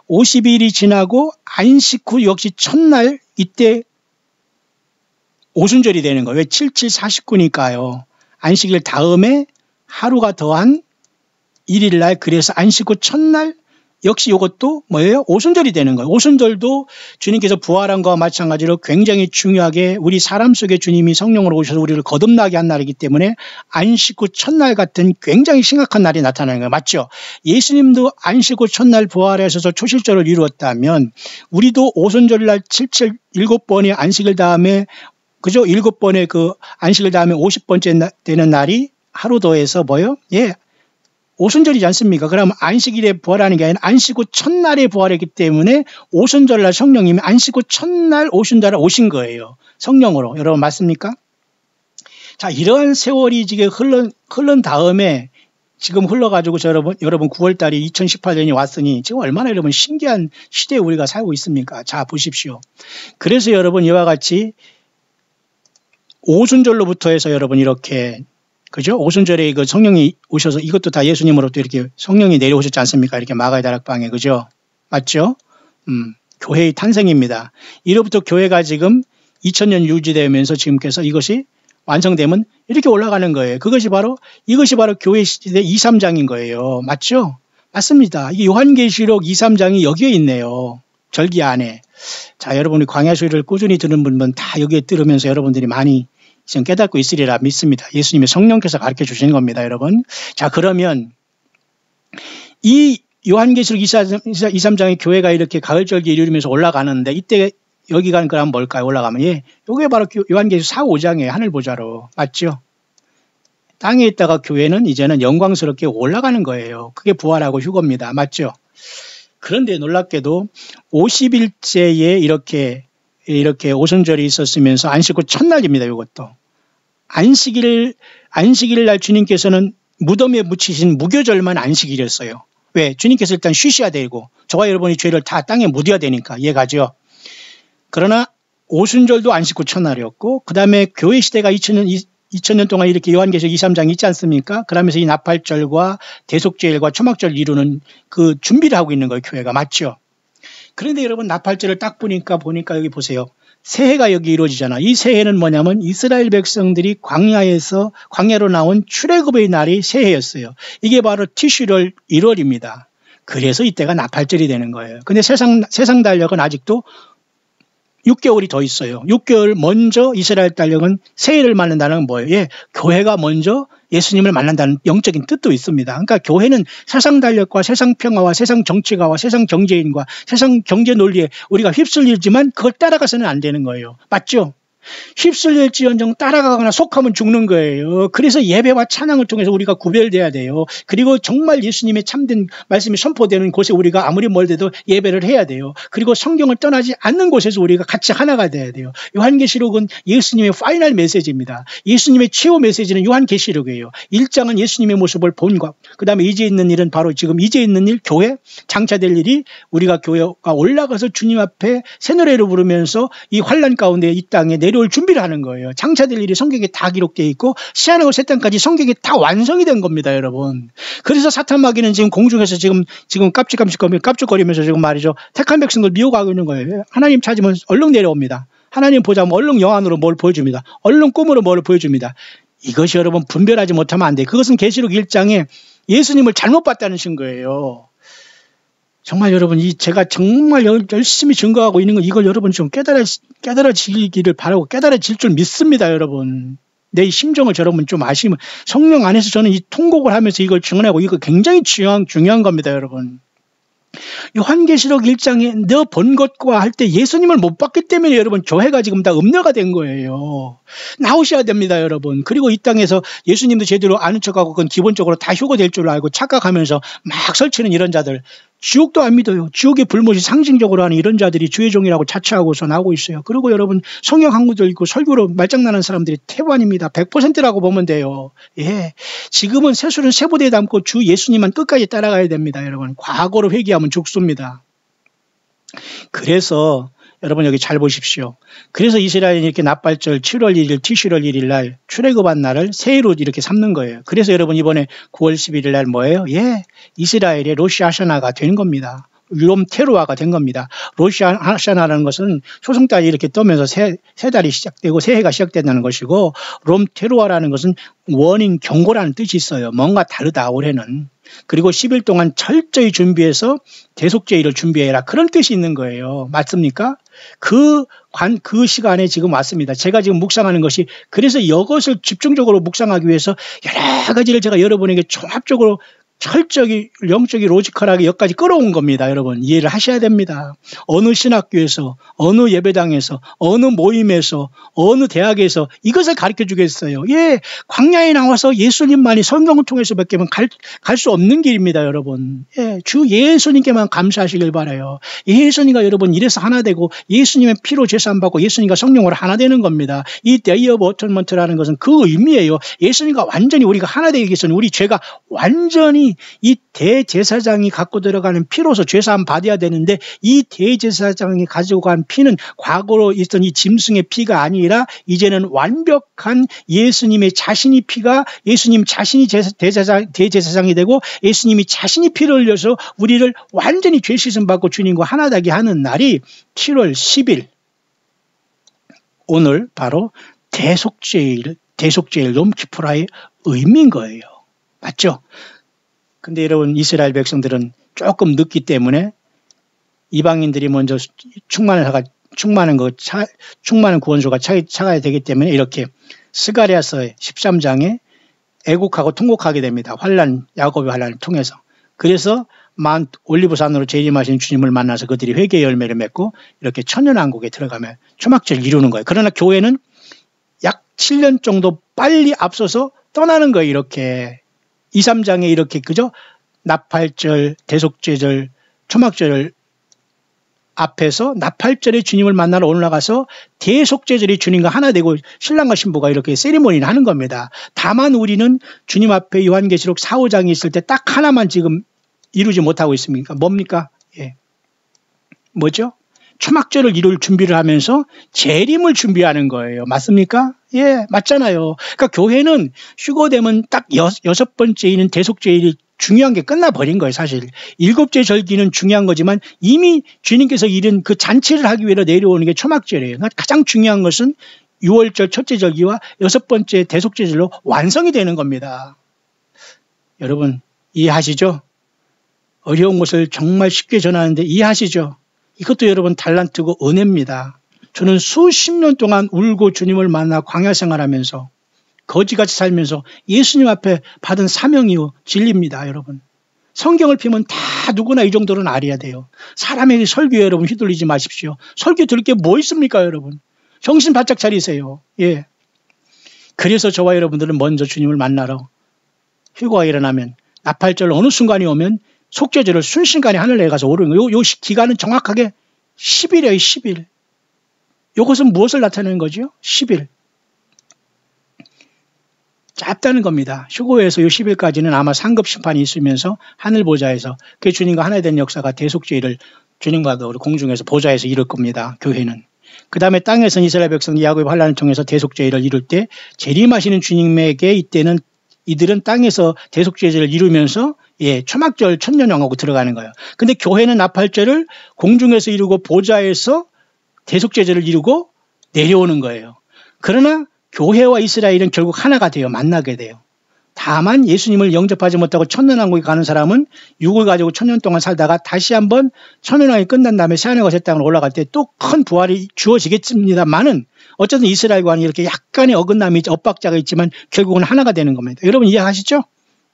50일이 지나고 안식 후 역시 첫날 이때 오순절이 되는 거예요. 왜 7749니까요. 안식일 다음에 하루가 더한 1일 날, 그래서 안식 후 첫날 역시 이것도 뭐예요? 오순절이 되는 거예요. 오순절도 주님께서 부활한 것과 마찬가지로 굉장히 중요하게 우리 사람 속에 주님이 성령으로 오셔서 우리를 거듭나게 한 날이기 때문에 안식 후 첫날 같은 굉장히 심각한 날이 나타나는 거예요. 맞죠? 예수님도 안식 후 첫날 부활하셔서 초실절을 이루었다면 우리도 오순절날 7번의 안식일 다음에 그죠? 7번의 그 안식일 다음에 50번째 되는 날이 하루 더해서 뭐요? 예. 오순절이지 않습니까? 그럼 안식일에 부활하는 게 아니라 안식 후 첫날에 부활했기 때문에 오순절날 성령님이 안식 후 첫날 오순절에 오신 거예요. 성령으로. 여러분 맞습니까? 자, 이러한 세월이 지금 흘른 다음에 지금 흘러가지고 여러분 9월달이 2018년이 왔으니 지금 얼마나 여러분 신기한 시대에 우리가 살고 있습니까? 자, 보십시오. 그래서 여러분 이와 같이 오순절로부터 해서 여러분 이렇게 그죠? 오순절에 그 성령이 오셔서 이것도 다 예수님으로부터 이렇게 성령이 내려오셨지 않습니까? 이렇게 마가의 다락방에. 그죠? 맞죠? 교회의 탄생입니다. 이로부터 교회가 지금 2000년 유지되면서 지금께서 이것이 완성되면 이렇게 올라가는 거예요. 이것이 바로 교회 시대 2, 3장인 거예요. 맞죠? 맞습니다. 이게 요한계시록 2, 3장이 여기에 있네요. 절기 안에. 자, 여러분이 광야수리를 꾸준히 듣는 분은 다 여기에 들으면서 여러분들이 많이 지금 깨닫고 있으리라 믿습니다. 예수님의 성령께서 가르쳐 주시는 겁니다, 여러분. 자, 그러면 이 요한계시록 2, 3장의 교회가 이렇게 가을절기 이루면서 올라가는데 이때 여기가 그럼 뭘까요? 올라가면 예, 이게 바로 요한계시록 4, 5장이에요. 하늘 보좌로. 맞죠? 땅에 있다가 교회는 이제는 영광스럽게 올라가는 거예요. 그게 부활하고 휴거입니다. 맞죠? 그런데 놀랍게도 50일째에 이렇게 오순절이 있었으면서 안식 후 첫날입니다. 이것도. 안식일 날 주님께서는 무덤에 묻히신 무교절만 안식일이었어요. 왜? 주님께서 일단 쉬셔야 되고 저와 여러분이 죄를 다 땅에 묻어야 되니까 이해가죠. 그러나 오순절도 안식 후 첫날이었고 그 다음에 교회 시대가 2000년 동안 이렇게 요한계시록 2, 3장 있지 않습니까? 그러면서 이 나팔절과 대속죄일과 초막절 이루는 그 준비를 하고 있는 거예요. 교회가. 맞죠? 그런데 여러분 나팔절을 딱 보니까 여기 보세요. 새해가 여기 이루어지잖아. 이 새해는 뭐냐면 이스라엘 백성들이 광야로 나온 출애굽의 날이 새해였어요. 이게 바로 티슈럴 1월입니다. 그래서 이때가 나팔절이 되는 거예요. 근데 세상 달력은 아직도 6개월이 더 있어요. 6개월 먼저 이스라엘 달력은 새해를 맞는다는 건 뭐예요? 예, 교회가 먼저 예수님을 만난다는 영적인 뜻도 있습니다. 그러니까 교회는 세상 달력과 세상 평화와 세상 정치가와 세상 경제인과 세상 경제 논리에 우리가 휩쓸리지만 그걸 따라가서는 안 되는 거예요. 맞죠? 휩쓸릴지언정 따라가거나 속하면 죽는 거예요. 그래서 예배와 찬양을 통해서 우리가 구별돼야 돼요. 그리고 정말 예수님의 참된 말씀이 선포되는 곳에 우리가 아무리 멀대도 예배를 해야 돼요. 그리고 성경을 떠나지 않는 곳에서 우리가 같이 하나가 돼야 돼요. 요한계시록은 예수님의 파이널 메시지입니다. 예수님의 최후 메시지는 요한계시록이에요. 1장은 예수님의 모습을 본 것, 그 다음에 이제 있는 일은 바로 지금 이제 있는 일, 교회, 장차될 일이 우리가 교회가 올라가서 주님 앞에 새 노래를 부르면서 이 환난 가운데 이 땅에 내려올 준비를 하는 거예요. 장차될 일이 성경에 다 기록되어 있고 시한하고 새 땅까지 성경이 다 완성이 된 겁니다, 여러분. 그래서 사탄 마귀는 지금 공중에서 지금 깝죽거리면서 지금 말이죠. 택한 백성들 미혹하고 있는 거예요. 하나님 찾으면 얼른 내려옵니다. 하나님 보자면 얼른 영안으로 뭘 보여줍니다. 얼른 꿈으로 뭘 보여줍니다. 이것이 여러분 분별하지 못하면 안 돼요. 그것은 계시록 1장에 예수님을 잘못 봤다는 증거예요. 정말 여러분, 제가 정말 열심히 증거하고 있는 건 이걸 여러분 좀 깨달아지기를 바라고 깨달아질 줄 믿습니다, 여러분. 내 심정을 여러분 좀 아시면 성령 안에서 저는 이 통곡을 하면서 이걸 증언하고 이거 굉장히 중요한 겁니다, 여러분. 요한계시록 1장에 너 본 것과 할 때 예수님을 못 봤기 때문에 여러분 교회가 지금 다 음녀가 된 거예요. 나오셔야 됩니다, 여러분. 그리고 이 땅에서 예수님도 제대로 아는 척하고 그건 기본적으로 다 휴거될 줄 알고 착각하면서 막 설치는 이런 자들, 지옥도 안 믿어요. 지옥의 불못이 상징적으로 하는 이런 자들이 주의 종이라고 자처하고서 나오고 있어요. 그리고 여러분 성경 한구들 읽고 설교로 말장난하는 사람들이 태반입니다. 100%라고 보면 돼요. 예, 지금은 세술은 세부대에 담고 주 예수님만 끝까지 따라가야 됩니다, 여러분. 과거로 회개하면 죽습니다. 그래서 여러분 여기 잘 보십시오. 그래서 이스라엘이 이렇게 나팔절 7월 1일, 티슈럴 1일 날 출애굽한 날을 새해로 이렇게 삼는 거예요. 그래서 여러분 이번에 9월 11일 날 뭐예요? 예, 이스라엘의 로시 하샤나가 된 겁니다. 롬 테루아가 된 겁니다. 로시 하샤나라는 것은 초승달이 이렇게 뜨면서 새 달이 시작되고 새해가 시작된다는 것이고, 롬 테루아라는 것은 원인 경고라는 뜻이 있어요. 뭔가 다르다 올해는. 그리고 10일 동안 철저히 준비해서 대속죄일을 준비해라, 그런 뜻이 있는 거예요. 맞습니까? 그 시간에 지금 왔습니다. 제가 지금 묵상하는 것이, 그래서 이것을 집중적으로 묵상하기 위해서 여러 가지를 제가 여러분에게 종합적으로 철저히 영적이 로지컬하게 여기까지 끌어온 겁니다. 여러분 이해를 하셔야 됩니다. 어느 신학교에서, 어느 예배당에서, 어느 모임에서, 어느 대학에서 이것을 가르쳐 주겠어요. 예, 광야에 나와서 예수님만이 성경을 통해서 몇 개면 갈 수 없는 길입니다. 여러분. 예, 주 예수님께만 감사하시길 바라요. 예수님과 여러분 이래서 하나 되고, 예수님의 피로 제사함 받고 예수님과 성령으로 하나 되는 겁니다. 이 데이 오브 어토먼트라는 것은 그 의미예요. 예수님과 완전히 우리가 하나 되기 위해서는 우리 죄가 완전히 이 대제사장이 갖고 들어가는 피로서 죄사함 받아야 되는데, 이 대제사장이 가지고 간 피는 과거로 있던 이 짐승의 피가 아니라 이제는 완벽한 예수님의 자신이 피가, 예수님 자신이 대제사장이 되고 예수님이 자신이 피를 흘려서 우리를 완전히 죄 씻음 받고 주님과 하나 되게 하는 날이 7월 10일, 오늘 바로 대속죄일 롬키푸라의 의미인 거예요. 맞죠? 근데 여러분 이스라엘 백성들은 조금 늦기 때문에 이방인들이 먼저 충만한 구원소가 차가야 되기 때문에 이렇게 스가랴서 13장에 애국하고 통곡하게 됩니다. 야곱의 환란을 통해서. 그래서 올리브산으로 재림하신 주님을 만나서 그들이 회개의 열매를 맺고 이렇게 천년왕국에 들어가며 초막절을 이루는 거예요. 그러나 교회는 약 7년 정도 빨리 앞서서 떠나는 거예요. 이렇게 2, 3장에 이렇게, 그죠? 나팔절, 대속죄절, 초막절 앞에서 나팔절에 주님을 만나러 올라가서 대속죄절이 주님과 하나 되고 신랑과 신부가 이렇게 세리머니를 하는 겁니다. 다만 우리는 주님 앞에 요한계시록 4, 5장이 있을 때 딱 하나만 지금 이루지 못하고 있습니까? 뭡니까? 예. 뭐죠? 초막절을 이룰 준비를 하면서 재림을 준비하는 거예요. 맞습니까? 예, 맞잖아요. 그러니까 교회는 휴거되면 딱 6번째인 대속죄일이 중요한 게 끝나버린 거예요, 사실. 7째 절기는 중요한 거지만 이미 주님께서 이른 그 잔치를 하기 위해 내려오는 게 초막절이에요. 그러니까 가장 중요한 것은 6월절 첫째 절기와 6번째 대속죄절로 완성이 되는 겁니다. 여러분, 이해하시죠? 어려운 것을 정말 쉽게 전하는데 이해하시죠? 이것도 여러분 달란트고 은혜입니다. 저는 수십 년 동안 울고 주님을 만나 광야 생활하면서 거지같이 살면서 예수님 앞에 받은 사명이요 진리입니다. 여러분. 성경을 피면 다 누구나 이 정도는 알아야 돼요. 사람에게 설교에 여러분 휘둘리지 마십시오. 설교 들을 게 뭐 있습니까 여러분. 정신 바짝 차리세요. 예. 그래서 저와 여러분들은 먼저 주님을 만나러 휴거가 일어나면 나팔절 어느 순간이 오면 속죄절을 순식간에 하늘에 가서 오르는 거예요. 요 기간은 정확하게 10일이에요. 10일. 이것은 무엇을 나타내는 거죠? 10일. 짧다는 겁니다. 휴거에서 요 10일까지는 아마 상급 심판이 있으면서 하늘 보좌에서 그 주님과 하나 된 역사가 대속죄를 주님과 우리 공중에서 보좌에서 이룰 겁니다. 교회는. 그 다음에 땅에서는 이스라엘 백성이 야곱의 환란을 통해서 대속죄를 이룰 때 재림하시는 주님에게 이때는 이들은 땅에서 대속죄를 이루면서 초막절 천년왕국으로 들어가는 거예요. 근데 교회는 나팔절을 공중에서 이루고 보좌에서 대속죄를 이루고 내려오는 거예요. 그러나 교회와 이스라엘은 결국 하나가 돼요. 만나게 돼요. 다만 예수님을 영접하지 못하고 천년왕국에 가는 사람은 육을 가지고 천년 동안 살다가 다시 한번 천년왕국이 끝난 다음에 새하늘과 새 땅으로 올라갈 때 또 큰 부활이 주어지겠습니다만은 어쨌든 이스라엘과는 이렇게 약간의 어긋남이 엇박자가 있지만 결국은 하나가 되는 겁니다. 여러분 이해하시죠?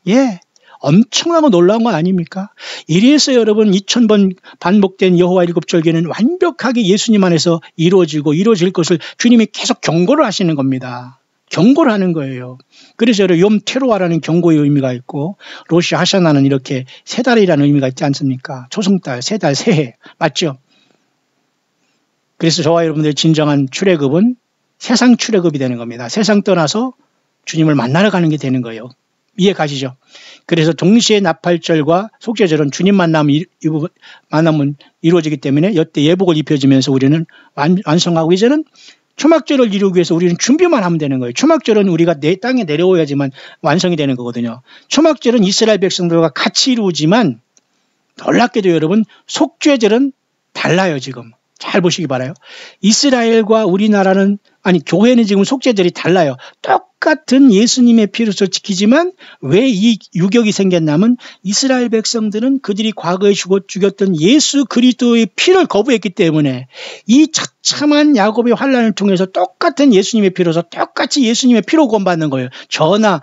예. 엄청나고 놀라운 거 아닙니까? 이래서 여러분 2000번 반복된 여호와 일곱절기는 완벽하게 예수님 안에서 이루어질 것을 주님이 계속 경고를 하시는 겁니다. 경고를 하는 거예요. 그래서 여러분 욤 테루아라는 경고의 의미가 있고 로시 하샤나는 이렇게 세 달이라는 의미가 있지 않습니까? 초승달, 세 달, 새해. 맞죠? 그래서 저와 여러분들의 진정한 출애굽은 세상 출애굽이 되는 겁니다. 세상 떠나서 주님을 만나러 가는 게 되는 거예요. 이해 가시죠? 그래서 동시에 나팔절과 속죄절은 주님 만남은 이루어지기 때문에 이때 예복을 입혀지면서 우리는 완성하고 이제는 초막절을 이루기 위해서 우리는 준비만 하면 되는 거예요. 초막절은 우리가 내 땅에 내려오야지만 완성이 되는 거거든요. 초막절은 이스라엘 백성들과 같이 이루어지만 놀랍게도 여러분 속죄절은 달라요. 지금 잘 보시기 바라요. 이스라엘과 우리나라는 교회는 지금 속죄절이 달라요. 똑같은 예수님의 피로서 지키지만 왜 이 유격이 생겼냐면 이스라엘 백성들은 그들이 과거에 죽였던 예수 그리스도의 피를 거부했기 때문에 이 처참한 야곱의 환난을 통해서 똑같은 예수님의 피로서 똑같이 예수님의 피로 구원받는 거예요. 저나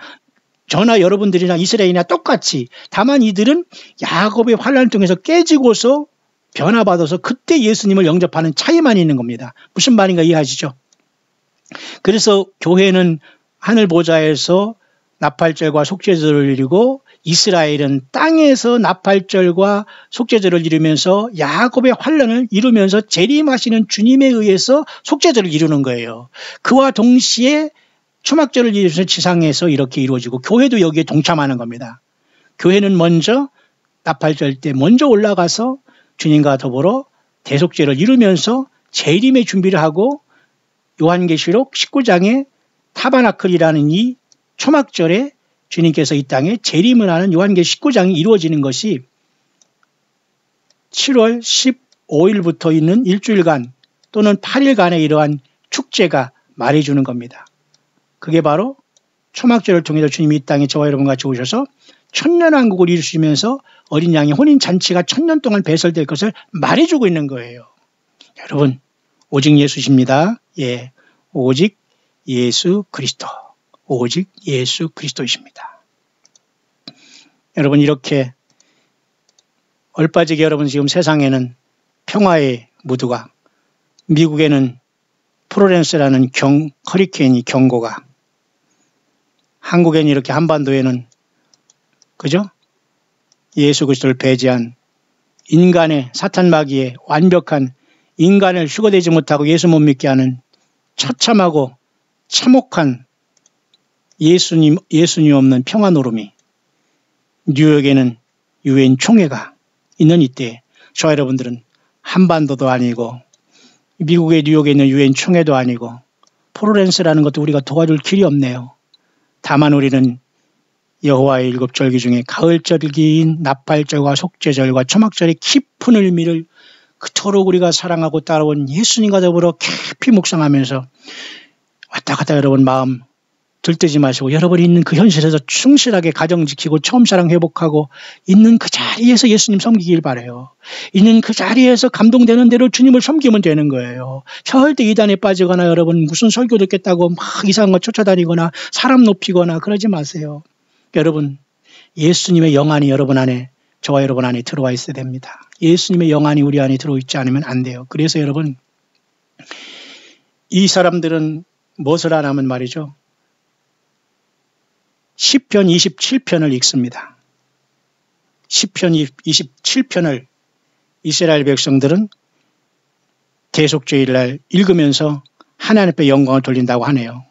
여러분들이나 이스라엘이나 똑같이. 다만 이들은 야곱의 환난을 통해서 깨지고서 변화받아서 그때 예수님을 영접하는 차이만 있는 겁니다. 무슨 말인가 이해하시죠? 그래서 교회는 하늘 보좌에서 나팔절과 속죄절을 이루고 이스라엘은 땅에서 나팔절과 속죄절을 이루면서 야곱의 환난을 이루면서 재림하시는 주님에 의해서 속죄절을 이루는 거예요. 그와 동시에 초막절을 이루면서 지상에서 이렇게 이루어지고 교회도 여기에 동참하는 겁니다. 교회는 먼저 나팔절 때 먼저 올라가서 주님과 더불어 대속죄를 이루면서 재림의 준비를 하고 요한계시록 19장에 타바나클이라는 이 초막절에 주님께서 이 땅에 재림을 하는 요한계시록 19장이 이루어지는 것이 7월 15일부터 있는 일주일간 또는 8일간의 이러한 축제가 말해주는 겁니다. 그게 바로 초막절을 통해서 주님이 이 땅에 저와 여러분 같이 오셔서 천년왕국을 이루시면서 어린 양의 혼인잔치가 1000년 동안 배설될 것을 말해주고 있는 거예요. 여러분 오직 예수십니다. 예, 오직 예수 그리스도, 오직 예수 그리스도이십니다. 여러분 이렇게 얼빠지게 여러분 지금 세상에는 평화의 무드가, 미국에는 프로렌스라는 허리케인이 경고가, 한국에는 이렇게 한반도에는 그죠? 예수 그리스도를 배제한 인간의 사탄 마귀의 완벽한 인간을 휴거되지 못하고 예수 못 믿게 하는 처참하고 참혹한 예수님 없는 평화 노름이, 뉴욕에는 유엔 총회가 있는 이때 저와 여러분들은 한반도도 아니고 미국의 뉴욕에 있는 유엔 총회도 아니고 프로렌스라는 것도 우리가 도와줄 길이 없네요. 다만 우리는 여호와의 7절기 중에 가을절기인 나팔절과 속죄절과 초막절의 깊은 의미를 그토록 우리가 사랑하고 따라온 예수님과 더불어 깊이 묵상하면서 왔다 갔다 여러분 마음 들뜨지 마시고 여러분이 있는 그 현실에서 충실하게 가정 지키고 처음 사랑 회복하고 있는 그 자리에서 예수님 섬기길 바라요. 있는 그 자리에서 감동되는 대로 주님을 섬기면 되는 거예요. 절대 이단에 빠지거나 여러분 무슨 설교 듣겠다고 막 이상한 거 쫓아다니거나 사람 높이거나 그러지 마세요. 여러분 예수님의 영안이 여러분 안에, 저와 여러분 안에 들어와 있어야 됩니다. 예수님의 영안이 우리 안에 들어있지 않으면 안 돼요. 그래서 여러분 이 사람들은 무엇을 안 하면 말이죠. 시편 27편을 읽습니다. 시편 27편을 이스라엘 백성들은 대속죄일날 읽으면서 하나님 앞에 영광을 돌린다고 하네요.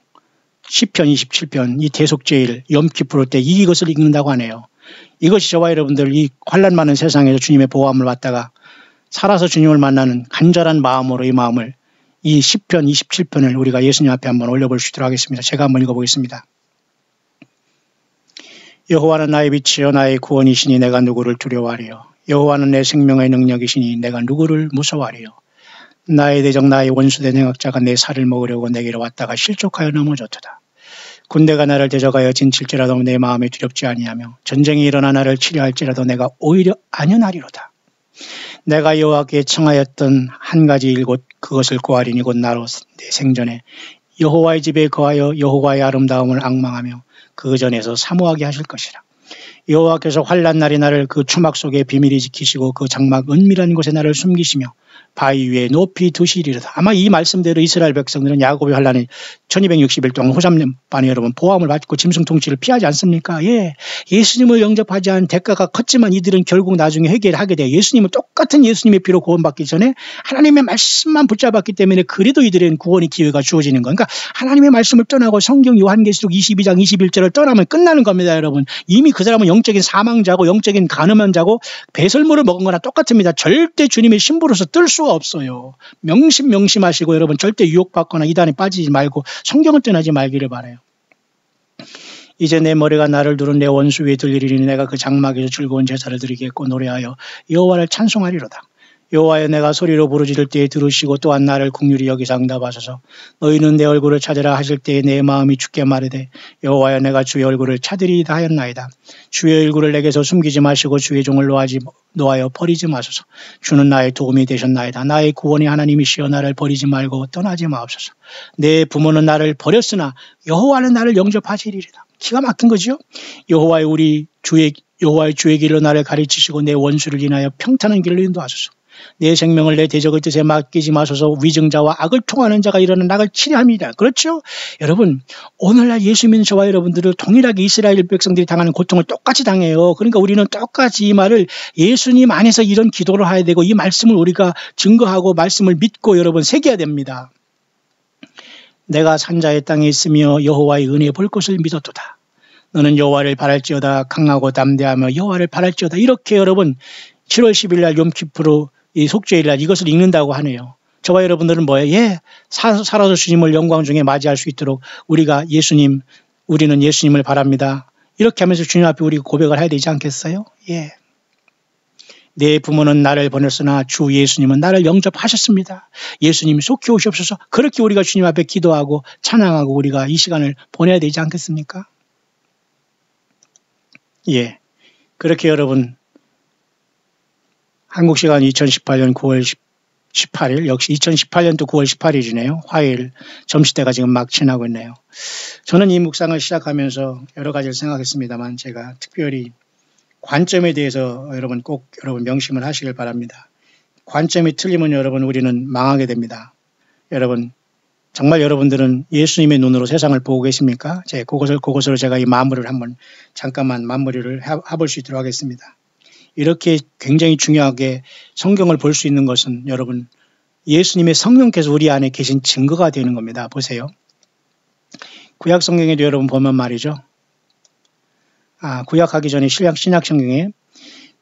시편 27편 이 대속죄일 염키푸르 때 이것을 읽는다고 하네요. 이것이 저와 여러분들 이 환난 많은 세상에서 주님의 보호함을 받다가 살아서 주님을 만나는 간절한 마음으로 이 시편 27편을 우리가 예수님 앞에 한번 올려볼 수 있도록 하겠습니다. 제가 한번 읽어보겠습니다. 여호와는 나의 빛이요 나의 구원이시니 내가 누구를 두려워하리요. 여호와는 내 생명의 능력이시니 내가 누구를 무서워하리요. 나의 대적 나의 원수된 행악자가 내 살을 먹으려고 내게로 왔다가 실족하여 넘어졌도다. 군대가 나를 대적하여 진칠지라도 내 마음에 두렵지 아니하며 전쟁이 일어나 나를 치려할지라도 내가 오히려 안연하리로다. 내가 여호와께 청하였던 한 가지 일곧 그것을 구하리니 곧 나로 내 생전에 여호와의 집에 거하여 여호와의 아름다움을 앙망하며 그 전에서 사모하게 하실 것이라. 여호와께서 환난 날에 나를 그 추막 속에 비밀히 지키시고 그 장막 은밀한 곳에 나를 숨기시며 바위 위에 높이 두시리로다. 아마 이 말씀대로 이스라엘 백성들은 야곱의 환난에 1260일 동안 호잡반에 여러분 보함을 받고 짐승 통치를 피하지 않습니까? 예, 예수님을 영접하지 않은 대가가 컸지만 이들은 결국 나중에 회개를 하게 돼요. 예수님은 똑같은 예수님의 피로 구원받기 전에 하나님의 말씀만 붙잡았기 때문에 그래도 이들은 구원의 기회가 주어지는 거예요. 그러니까 하나님의 말씀을 떠나고 성경 요한계시록 22장 21절을 떠나면 끝나는 겁니다. 여러분 이미 그 사람은 영적인 사망자고 영적인 간음한 자고 배설물을 먹은 거나 똑같습니다. 절대 주님의 신부로서 뜰 수가 없어요. 명심하시고 여러분 절대 유혹받거나 이단에 빠지지 말고 성경을 떠나지 말기를 바라요. 이제 내 머리가 나를 두른 내 원수 위에 들리리니 내가 그 장막에서 즐거운 제사를 드리겠고 노래하여 여호와를 찬송하리로다. 여호와여 내가 소리로 부르짖을 때에 들으시고 또한 나를 긍휼히 여기사 응답하소서. 너희는 내 얼굴을 찾으라 하실 때에 내 마음이 주께 말하되 여호와여 내가 주의 얼굴을 찾으리이다 하였나이다. 주의 얼굴을 내게서 숨기지 마시고 주의 종을 놓아여 버리지 마소서. 주는 나의 도움이 되셨나이다. 나의 구원의 하나님이시여 나를 버리지 말고 떠나지 마옵소서. 내 부모는 나를 버렸으나 여호와는 나를 영접하시리이다. 기가 막힌 거죠. 여호와의 주의 길로 나를 가르치시고 내 원수를 인하여 평탄한 길로 인도하소서. 내 생명을 내 대적의 뜻에 맡기지 마소서. 위증자와 악을 통하는 자가 일어나 낙을 치리함이라. 그렇죠? 여러분, 오늘날 예수 믿는 저와 여러분들은 동일하게 이스라엘 백성들이 당하는 고통을 똑같이 당해요. 그러니까 우리는 똑같이 이 말을 예수님 안에서 이런 기도를 해야 되고 이 말씀을 우리가 증거하고 말씀을 믿고 여러분 새겨야 됩니다. 내가 산자의 땅에 있으며 여호와의 은혜 볼 것을 믿었도다. 너는 여호와를 바랄지어다. 강하고 담대하며 여호와를 바랄지어다. 이렇게 여러분 7월 10일 날 욤키프로 이 속죄일 날 이것을 읽는다고 하네요. 저와 여러분들은 뭐예요? 살아서 주님을 영광 중에 맞이할 수 있도록 우리는 예수님을 바랍니다. 이렇게 하면서 주님 앞에 우리 고백을 해야 되지 않겠어요? 예. 내 부모는 나를 보냈으나 주 예수님은 나를 영접하셨습니다. 예수님이 속히 오시옵소서. 그렇게 우리가 주님 앞에 기도하고 찬양하고 우리가 이 시간을 보내야 되지 않겠습니까? 예. 그렇게 여러분 한국 시간 2018년 9월 18일, 역시 2018년도 9월 18일이네요. 화요일 점심때가 지금 막 지나고 있네요. 저는 이 묵상을 시작하면서 여러 가지를 생각했습니다만 제가 특별히 관점에 대해서 여러분 꼭 명심을 하시길 바랍니다. 관점이 틀리면 여러분 우리는 망하게 됩니다. 여러분 정말 여러분들은 예수님의 눈으로 세상을 보고 계십니까? 그것으로 제가 이 마무리를 한번 잠깐만 마무리를 해볼 수 있도록 하겠습니다. 이렇게 굉장히 중요하게 성경을 볼 수 있는 것은 여러분 예수님의 성령께서 우리 안에 계신 증거가 되는 겁니다. 보세요. 구약 성경에도 여러분 보면 말이죠. 구약하기 전에 신약 성경에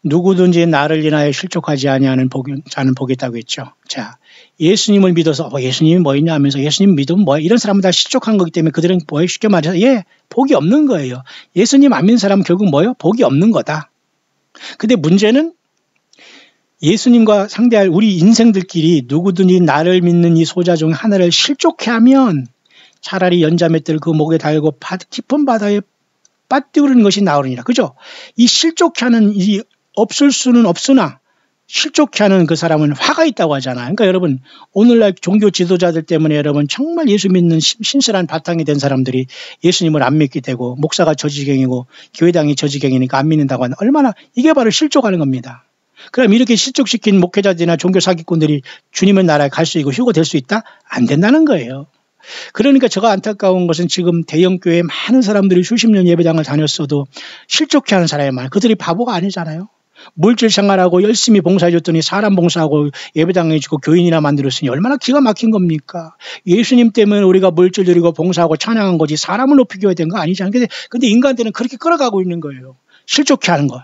누구든지 나를 인하여 실족하지 아니하는 자는 복이 있다고 했죠. 자, 예수님을 믿어서 예수님이 뭐 있냐 하면서 예수님 믿으면 뭐야? 이런 사람은 다 실족한 거기 때문에 그들은 뭐예요? 쉽게 말해서 복이 없는 거예요. 예수님 안 믿는 사람은 결국 뭐예요? 복이 없는 거다. 근데 문제는 예수님과 상대할 우리 인생들끼리 누구든지 나를 믿는 이 소자 중 하나를 실족해 하면 차라리 연자맷들 그 목에 달고 깊은 바다에 빠뜨리는 것이 나으리니라. 그죠? 이 실족해 하는 이 없을 수는 없으나 실족해 하는 그 사람은 화가 있다고 하잖아요. 그러니까 여러분 오늘날 종교 지도자들 때문에 여러분 정말 예수 믿는 신실한 바탕이 된 사람들이 예수님을 안 믿게 되고 목사가 저지경이고 교회당이 저지경이니까 안 믿는다고 하는 얼마나 이게 바로 실족하는 겁니다. 그럼 이렇게 실족시킨 목회자들이나 종교 사기꾼들이 주님의 나라에 갈 수 있고 휴거될 수 있다? 안 된다는 거예요. 그러니까 제가 안타까운 것은 지금 대형교회에 많은 사람들이 수십 년 예배당을 다녔어도 실족해 하는 사람이 많아요. 그들이 바보가 아니잖아요. 물질 생활하고 열심히 봉사해줬더니 사람 봉사하고 예배당에 주고 교인이나 만들었으니 얼마나 기가 막힌 겁니까? 예수님 때문에 우리가 물질 드리고 봉사하고 찬양한 거지 사람을 높이기 위해 된 거 아니잖아요. 근데 인간들은 그렇게 끌어가고 있는 거예요. 실족해 하는 것.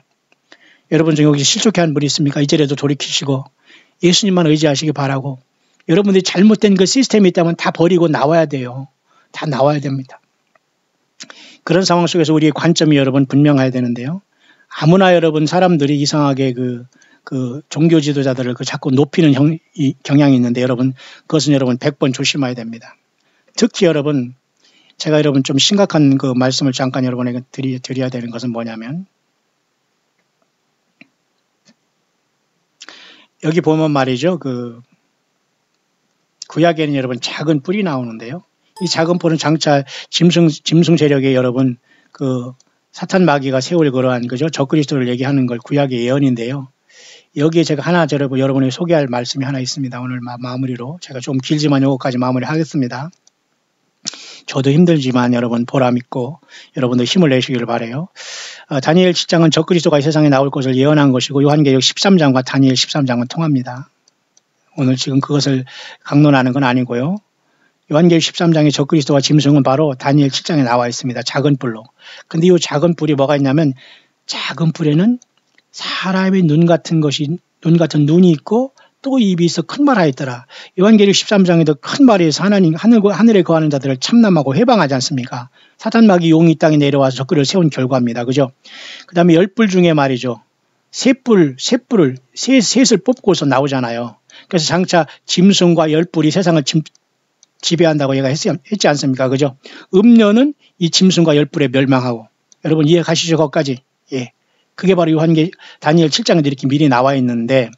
여러분 중에 여기 실족해 하는 분이 있습니까? 이제라도 돌이키시고 예수님만 의지하시기 바라고 여러분들이 잘못된 그 시스템이 있다면 다 버리고 나와야 돼요. 다 나와야 됩니다. 그런 상황 속에서 우리의 관점이 여러분 분명해야 되는데요. 아무나 여러분 사람들이 이상하게 그 종교 지도자들을 자꾸 높이는 경향이 있는데 여러분 그것은 여러분 100번 조심해야 됩니다. 특히 여러분 제가 여러분 좀 심각한 그 말씀을 잠깐 여러분에게 드려야 되는 것은 뭐냐면 여기 보면 말이죠. 구약에는 여러분 작은 뿔이 나오는데요. 이 작은 뿔은 장차 짐승 세력에 여러분 사탄 마귀가 세울 그러한 적그리스도를 얘기하는 걸 구약의 예언인데요. 여기에 제가 하나 여러분에게 소개할 말씀이 하나 있습니다. 오늘 마무리로 제가 좀 길지만 이것까지 마무리하겠습니다. 저도 힘들지만 여러분 보람 있고 여러분들 힘을 내시기를 바라요. 다니엘 7장은 적그리스도가 이 세상에 나올 것을 예언한 것이고 요한계시록 13장과 다니엘 13장은 통합니다. 오늘 지금 그것을 강론하는 건 아니고요. 요한계시록 13장의 적그리스도와 짐승은 바로 다니엘 7장에 나와 있습니다. 작은 뿔로. 근데 이 작은 뿔이 뭐가 있냐면 작은 뿔에는 사람의 눈 같은 눈이 있고 또 입이 있어 큰 말 하였더라. 요한계시록 13장에도 큰 말에서 하나님 하늘에 거하는 자들을 참남하고 해방하지 않습니까? 사탄마귀 용이 이 땅에 내려와서 적그리를 세운 결과입니다. 그죠? 그 다음에 10뿔 중에 말이죠. 셋을 뽑고서 나오잖아요. 그래서 장차 짐승과 10뿔이 세상을 지배한다고 얘가 했지 않습니까? 그죠? 음녀는 이 짐승과 10뿔에 멸망하고. 여러분 이해 가시죠? 거기까지? 예. 그게 바로 다니엘 7장에 이렇게 미리 나와 있는데,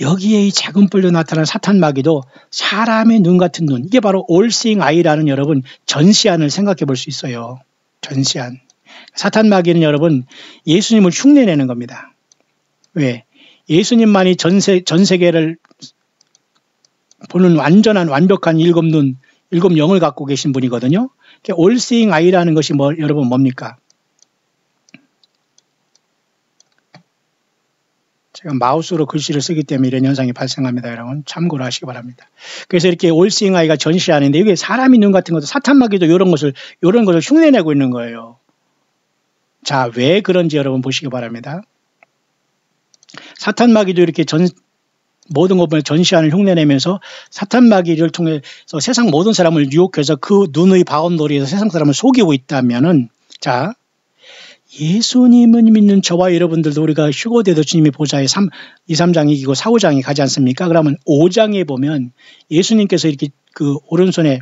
여기에 이 작은 뿔로 나타난 사탄마귀도 사람의 눈 같은 눈, 이게 바로 all seeing eye라는 여러분 전시안을 생각해 볼 수 있어요. 전시안. 사탄마귀는 여러분 예수님을 흉내내는 겁니다. 왜? 예수님만이 전 세계를 보는 완벽한 일곱 눈, 일곱 영을 갖고 계신 분이거든요. all seeing eye라는 것이 여러분 뭡니까? 제가 마우스로 글씨를 쓰기 때문에 이런 현상이 발생합니다. 여러분 참고로 하시기 바랍니다. 그래서 이렇게 all seeing eye가 전시하는데, 이게 사람이 눈 같은 것도 사탄마귀도 이런 것을 흉내내고 있는 거예요. 자, 왜 그런지 여러분 보시기 바랍니다. 사탄마귀도 이렇게 모든 것을 전시하는 흉내내면서 사탄마귀를 통해서 세상 모든 사람을 유혹해서 그 눈의 바운더리에서 세상 사람을 속이고 있다면은, 자, 예수님은 믿는 저와 여러분들도 우리가 휴거돼도 주님의 보좌에 2, 3장이 이기고 4, 5장이 가지 않습니까? 그러면 5장에 보면 예수님께서 이렇게 그 오른손에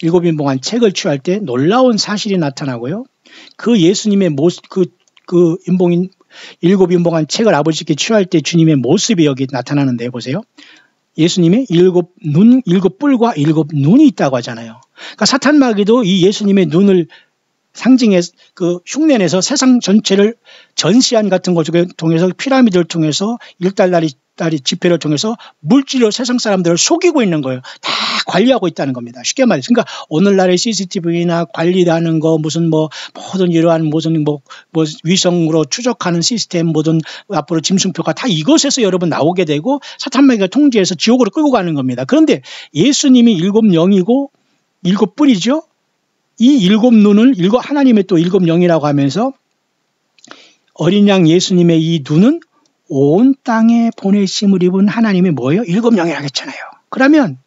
일곱 인봉한 책을 취할 때 놀라운 사실이 나타나고요. 그 예수님의 모습, 일곱 인봉한 책을 아버지께 취할 때 주님의 모습이 여기 나타나는데 보세요. 예수님의 일곱 뿔과 일곱 눈이 있다고 하잖아요. 그러니까 사탄마귀도 이 예수님의 눈을 상징해 흉내내서 세상 전체를 전시안 같은 것을 통해서 피라미드를 통해서 일달날이 집회를 통해서 물질로 세상 사람들을 속이고 있는 거예요. 다 관리하고 있다는 겁니다. 쉽게 말해서. 그러니까 오늘날의 CCTV나 관리하는 거 모든 이러한 위성으로 추적하는 시스템 모든 앞으로 짐승표가 다 이것에서 여러분 나오게 되고 사탄마귀가 통제해서 지옥으로 끌고 가는 겁니다. 그런데 예수님이 일곱 영이고 일곱 뿔이죠. 이 일곱 눈을 하나님의 또 일곱 영이라고 하면서 어린 양 예수님의 이 눈은 온 땅에 보내심을 입은 하나님의 뭐예요? 일곱 영이라고 했잖아요. 그러면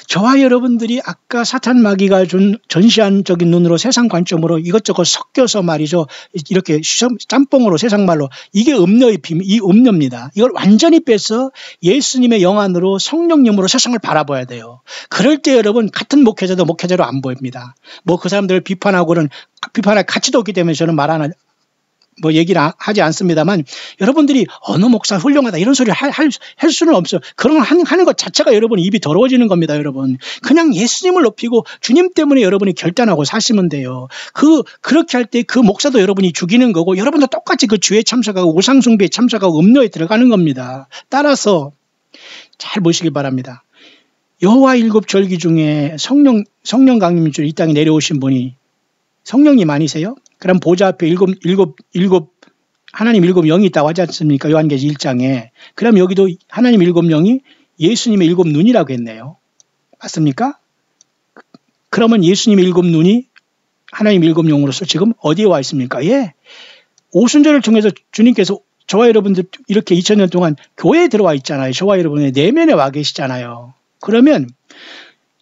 저와 여러분들이 아까 사탄마귀가 준 전시안적인 눈으로 세상 관점으로 이것저것 섞여서 말이죠. 이렇게 짬뽕으로 세상 말로 이게 음녀의 비밀, 이 음녀입니다. 이걸 완전히 빼서 예수님의 영 안으로 성령님으로 세상을 바라봐야 돼요. 그럴 때 여러분 같은 목회자도 목회자로 안 보입니다. 그 사람들을 비판할 가치도 없기 때문에 저는 얘기를 하지 않습니다만, 여러분들이 어느 목사 훌륭하다 이런 소리를 할 수는 없어요. 그런 거 하는 것 자체가 여러분 입이 더러워지는 겁니다. 여러분 그냥 예수님을 높이고 주님 때문에 여러분이 결단하고 사시면 돼요. 그렇게 할 때 그 목사도 여러분이 죽이는 거고, 여러분도 똑같이 그 주에 참석하고 우상숭배에 참석하고 음료에 들어가는 겁니다. 따라서 잘 보시길 바랍니다. 여호와 일곱 절기 중에 성령 강림 중 이 땅에 내려오신 분이 성령님 아니세요? 그럼 보좌 앞에 하나님 일곱 영이 있다고 하지 않습니까? 요한계시 1장에. 그럼 여기도 하나님 일곱 영이 예수님의 일곱 눈이라고 했네요. 맞습니까? 그러면 예수님의 일곱 눈이 하나님 일곱 영으로서 지금 어디에 와 있습니까? 예. 오순절을 통해서 주님께서 저와 여러분들 이렇게 2000년 동안 교회에 들어와 있잖아요. 저와 여러분의 내면에 와 계시잖아요. 그러면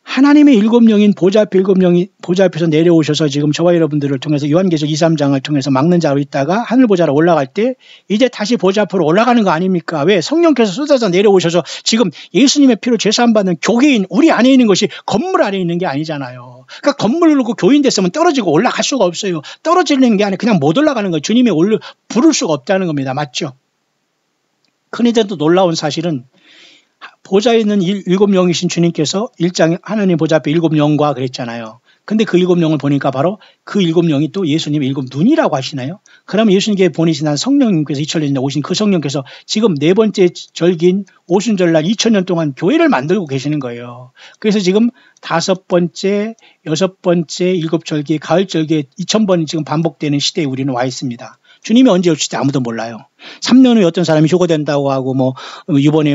하나님의 일곱 영인 보좌 앞에 일곱 영이 보좌 앞에서 내려오셔서 지금 저와 여러분들을 통해서 요한계시록 2, 3장을 통해서 막는 자로 있다가 하늘 보좌로 올라갈 때 이제 다시 보좌 앞으로 올라가는 거 아닙니까? 왜? 성령께서 쏟아져 내려오셔서 지금 예수님의 피로 제사함받는 교회인 우리 안에 있는 것이 건물 안에 있는 게 아니잖아요. 그러니까 건물을 놓고 교인 됐으면 떨어지고 올라갈 수가 없어요. 떨어지는 게 아니라 그냥 못 올라가는 거예요. 주님의 부를 수가 없다는 겁니다. 맞죠? 그런데도 놀라운 사실은 보좌에 있는 일곱 영이신 주님께서 1장에 하나님 보좌 앞에 일곱 영과 그랬잖아요. 근데 그 일곱 영을 보니까 바로 그 일곱 영이 또 예수님의 일곱 눈이라고 하시나요? 그러면 예수님께 보내신 한 성령님께서 2000년 전에 오신 그 성령께서 지금 네 번째 절기인 오순절날 2000년 동안 교회를 만들고 계시는 거예요. 그래서 지금 5번째, 6번째, 7절기, 가을 절기에 2000번이 지금 반복되는 시대에 우리는 와 있습니다. 주님이 언제 올지 아무도 몰라요. 3년 후에 어떤 사람이 휴거된다고 하고 이번에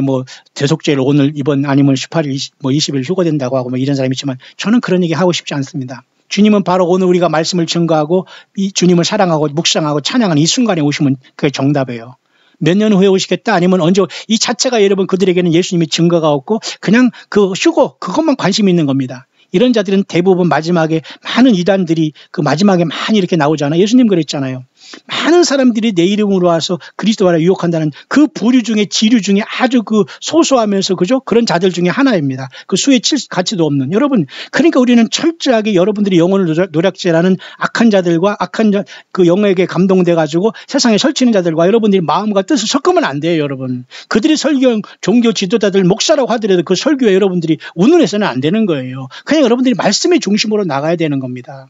대속죄를 이번 아니면 18일 20일 휴거된다고 하고 이런 사람이 있지만 저는 그런 얘기 하고 싶지 않습니다. 주님은 바로 오늘 우리가 말씀을 증거하고 이 주님을 사랑하고 묵상하고 찬양하는 이 순간에 오시면 그게 정답이에요. 몇 년 후에 오시겠다 아니면 언제 이 자체가 여러분 그들에게는 예수님의 증거가 없고 그냥 그 휴거 그것만 관심이 있는 겁니다. 이런 자들은 대부분 마지막에 많은 이단들이 그 마지막에 많이 이렇게 나오잖아요. 예수님 그랬잖아요. 많은 사람들이 내 이름으로 와서 그리스도와 유혹한다는 그 부류 중에 지류 중에 아주 그 소소하면서 그죠? 그런 자들 중에 하나입니다. 그 수의 가치도 없는 여러분. 그러니까 우리는 철저하게 여러분들이 영혼을 노략질하는 악한 자들과 악한 그 영에게 감동돼 가지고 세상에 설치는 자들과 여러분들이 마음과 뜻을 섞으면 안 돼요, 여러분. 그들이 설교 종교 지도자들 목사라고 하더라도 그 설교에 여러분들이 운운해서는 안 되는 거예요. 그냥 여러분들이 말씀의 중심으로 나가야 되는 겁니다.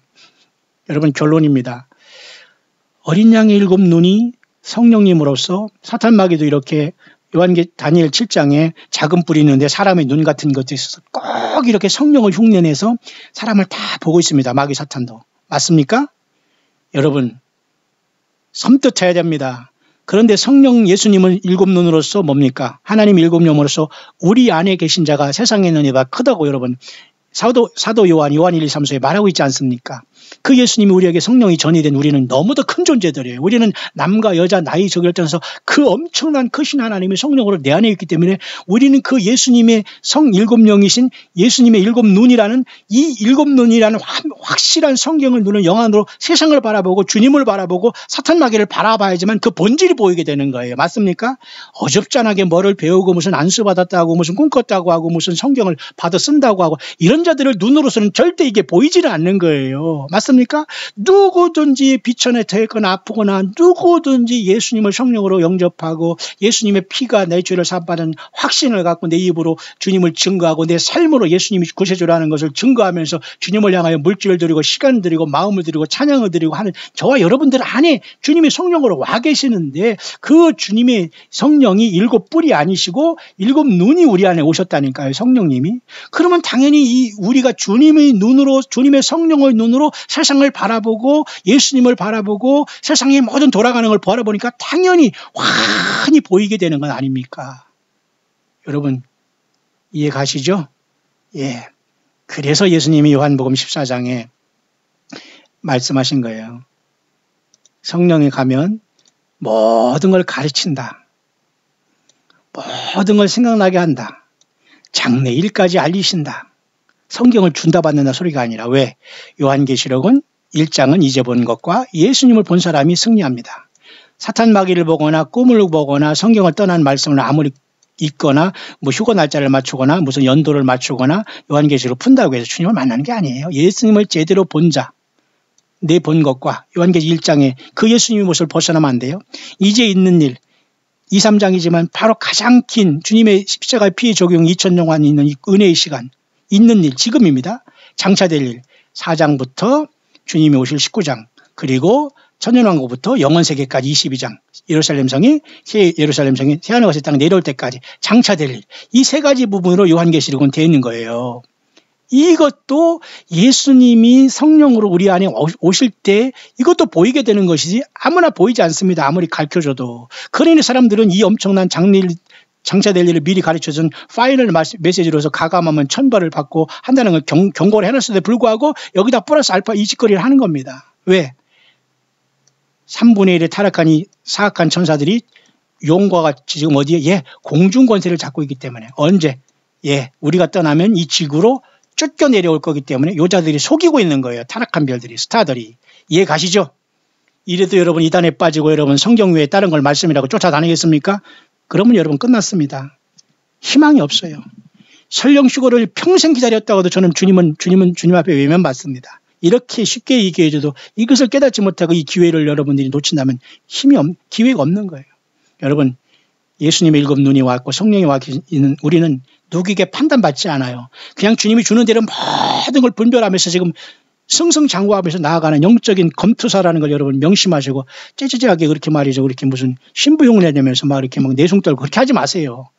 여러분 결론입니다. 어린 양의 7 눈이 성령님으로서 사탄 마귀도 이렇게 다니엘 7장에 작은 뿔이 있는데 사람의 눈 같은 것도 있어서 꼭 이렇게 성령을 흉내내서 사람을 다 보고 있습니다. 마귀 사탄도. 맞습니까? 여러분 섬뜩해야 됩니다. 그런데 성령 예수님은 7 눈으로서 뭡니까? 하나님 7 영으로서 우리 안에 계신 자가 세상에 있는 이보다 크다고 여러분 사도 요한 1, 2, 3서에 말하고 있지 않습니까? 그 예수님이 우리에게 성령이 전이 된 우리는 너무도 큰 존재들이에요. 우리는 남과 여자, 나이 저기를 떠나서 그 엄청난 크신 하나님의 성령으로 내 안에 있기 때문에 우리는 그 예수님의 성 7영이신 예수님의 7 눈이라는 이 7 눈이라는 확실한 성경을 누는 영안으로 세상을 바라보고 주님을 바라보고 사탄 마귀를 바라봐야지만 그 본질이 보이게 되는 거예요. 맞습니까? 어줍잖하게 뭐를 배우고 무슨 안수 받았다고 무슨 꿈꿨다고 하고 무슨 성경을 받아 쓴다고 하고 이런 자들을 눈으로서는 절대 이게 보이지는 않는 거예요. 맞습니까? 누구든지 비천에 더했거나 아프거나 누구든지 예수님을 성령으로 영접하고 예수님의 피가 내 죄를 사받은 확신을 갖고 내 입으로 주님을 증거하고 내 삶으로 예수님이 구세주라는 것을 증거하면서 주님을 향하여 물질을 드리고 시간 드리고 마음을 드리고 찬양을 드리고 하는 저와 여러분들 안에 주님의 성령으로 와 계시는데 그 주님의 성령이 7 뿔이 아니시고 7 눈이 우리 안에 오셨다니까요. 성령님이. 그러면 당연히 우리가 주님의 눈으로 주님의 성령의 눈으로 세상을 바라보고 예수님을 바라보고 세상의 모든 돌아가는 걸 바라보니까 당연히 환히 보이게 되는 건 아닙니까? 여러분 이해 가시죠? 예. 그래서 예수님이 요한복음 14장에 말씀하신 거예요. 성령이 가면 모든 걸 가르친다. 모든 걸 생각나게 한다. 장래 일까지 알리신다. 성경을 준다 받는다 소리가 아니라 왜? 요한계시록은 1장은 이제 본 것과 예수님을 본 사람이 승리합니다. 사탄 마귀를 보거나 꿈을 보거나 성경을 떠난 말씀을 아무리 읽거나 뭐 휴거 날짜를 맞추거나 무슨 연도를 맞추거나 요한계시록 푼다고 해서 주님을 만나는 게 아니에요. 예수님을 제대로 본 자, 내 본 것과 요한계시록 1장에 그 예수님의 모습을 벗어나면 안 돼요. 이제 있는 일 2, 3장이지만 바로 가장 긴 주님의 십자가의 피의 적용 2000년간 있는 이 은혜의 시간 있는 일 지금입니다. 장차될 일 4장부터 주님이 오실 19장 그리고 천년왕국부터 영원세계까지 22장 예루살렘 성이 새하늘과 새 땅 내려올 때까지 장차될 일 이 3가지 부분으로 요한계시록은 되어 있는 거예요. 이것도 예수님이 성령으로 우리 안에 오실 때 이것도 보이게 되는 것이지 아무나 보이지 않습니다. 아무리 가르쳐줘도. 그러니 사람들은 이 엄청난 장차될 일을 미리 가르쳐준 파이널 메시지로서 가감하면 천벌을 받고 한다는 걸 경고를 해놨음에도 불구하고 여기다 플러스 알파 이 짓거리를 하는 겁니다. 왜? 3분의 1의 타락한 이 사악한 천사들이 용과 같이 지금 어디에? 예, 공중권세를 잡고 있기 때문에. 언제? 예, 우리가 떠나면 이 지구로 쫓겨 내려올 거기 때문에 여자들이 속이고 있는 거예요. 타락한 별들이, 스타들이. 이해 가시죠? 이래도 여러분 이단에 빠지고 여러분 성경 외에 다른 걸 말씀이라고 쫓아다니겠습니까? 그러면 여러분 끝났습니다. 희망이 없어요. 설령 휴거를 평생 기다렸다고도 저는 주님 앞에 외면받습니다. 이렇게 쉽게 얘기해줘도 이것을 깨닫지 못하고 이 기회를 여러분들이 놓친다면 기회가 없는 거예요. 여러분 예수님의 7 눈이 왔고 성령이 와 있는 우리는 누구에게 판단받지 않아요. 그냥 주님이 주는 대로 모든 걸 분별하면서 지금 승승장구하면서 나아가는 영적인 검투사라는 걸 여러분 명심하시고 째째하게 그렇게 말이죠. 그렇게 무슨 신부흉내 내면서 막 이렇게 막 내숭 떨고 그렇게 하지 마세요.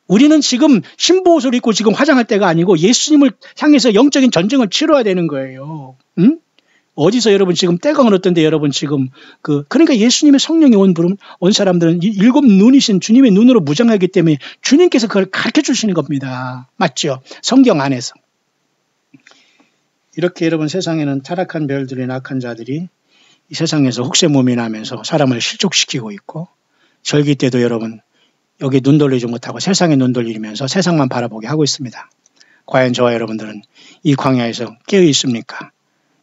우리는 지금 신부 옷을 입고 지금 화장할 때가 아니고 예수님을 향해서 영적인 전쟁을 치러야 되는 거예요. 응? 어디서 여러분 지금 때가 어떤데 여러분 지금 그러니까 예수님의 성령이 온 사람들은 7 눈이신 주님의 눈으로 무장하기 때문에 주님께서 그걸 가르쳐 주시는 겁니다. 맞죠? 성경 안에서. 이렇게 여러분 세상에는 타락한 별들이 악한 자들이 이 세상에서 혹세무민하면서 사람을 실족시키고 있고 절기 때도 여러분 여기 눈 돌리지 못하고 세상에 눈 돌리면서 세상만 바라보게 하고 있습니다. 과연 저와 여러분들은 이 광야에서 깨어 있습니까?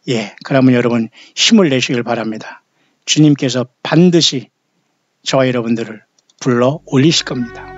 예, 그러면 여러분 힘을 내시길 바랍니다. 주님께서 반드시 저와 여러분들을 불러 올리실 겁니다.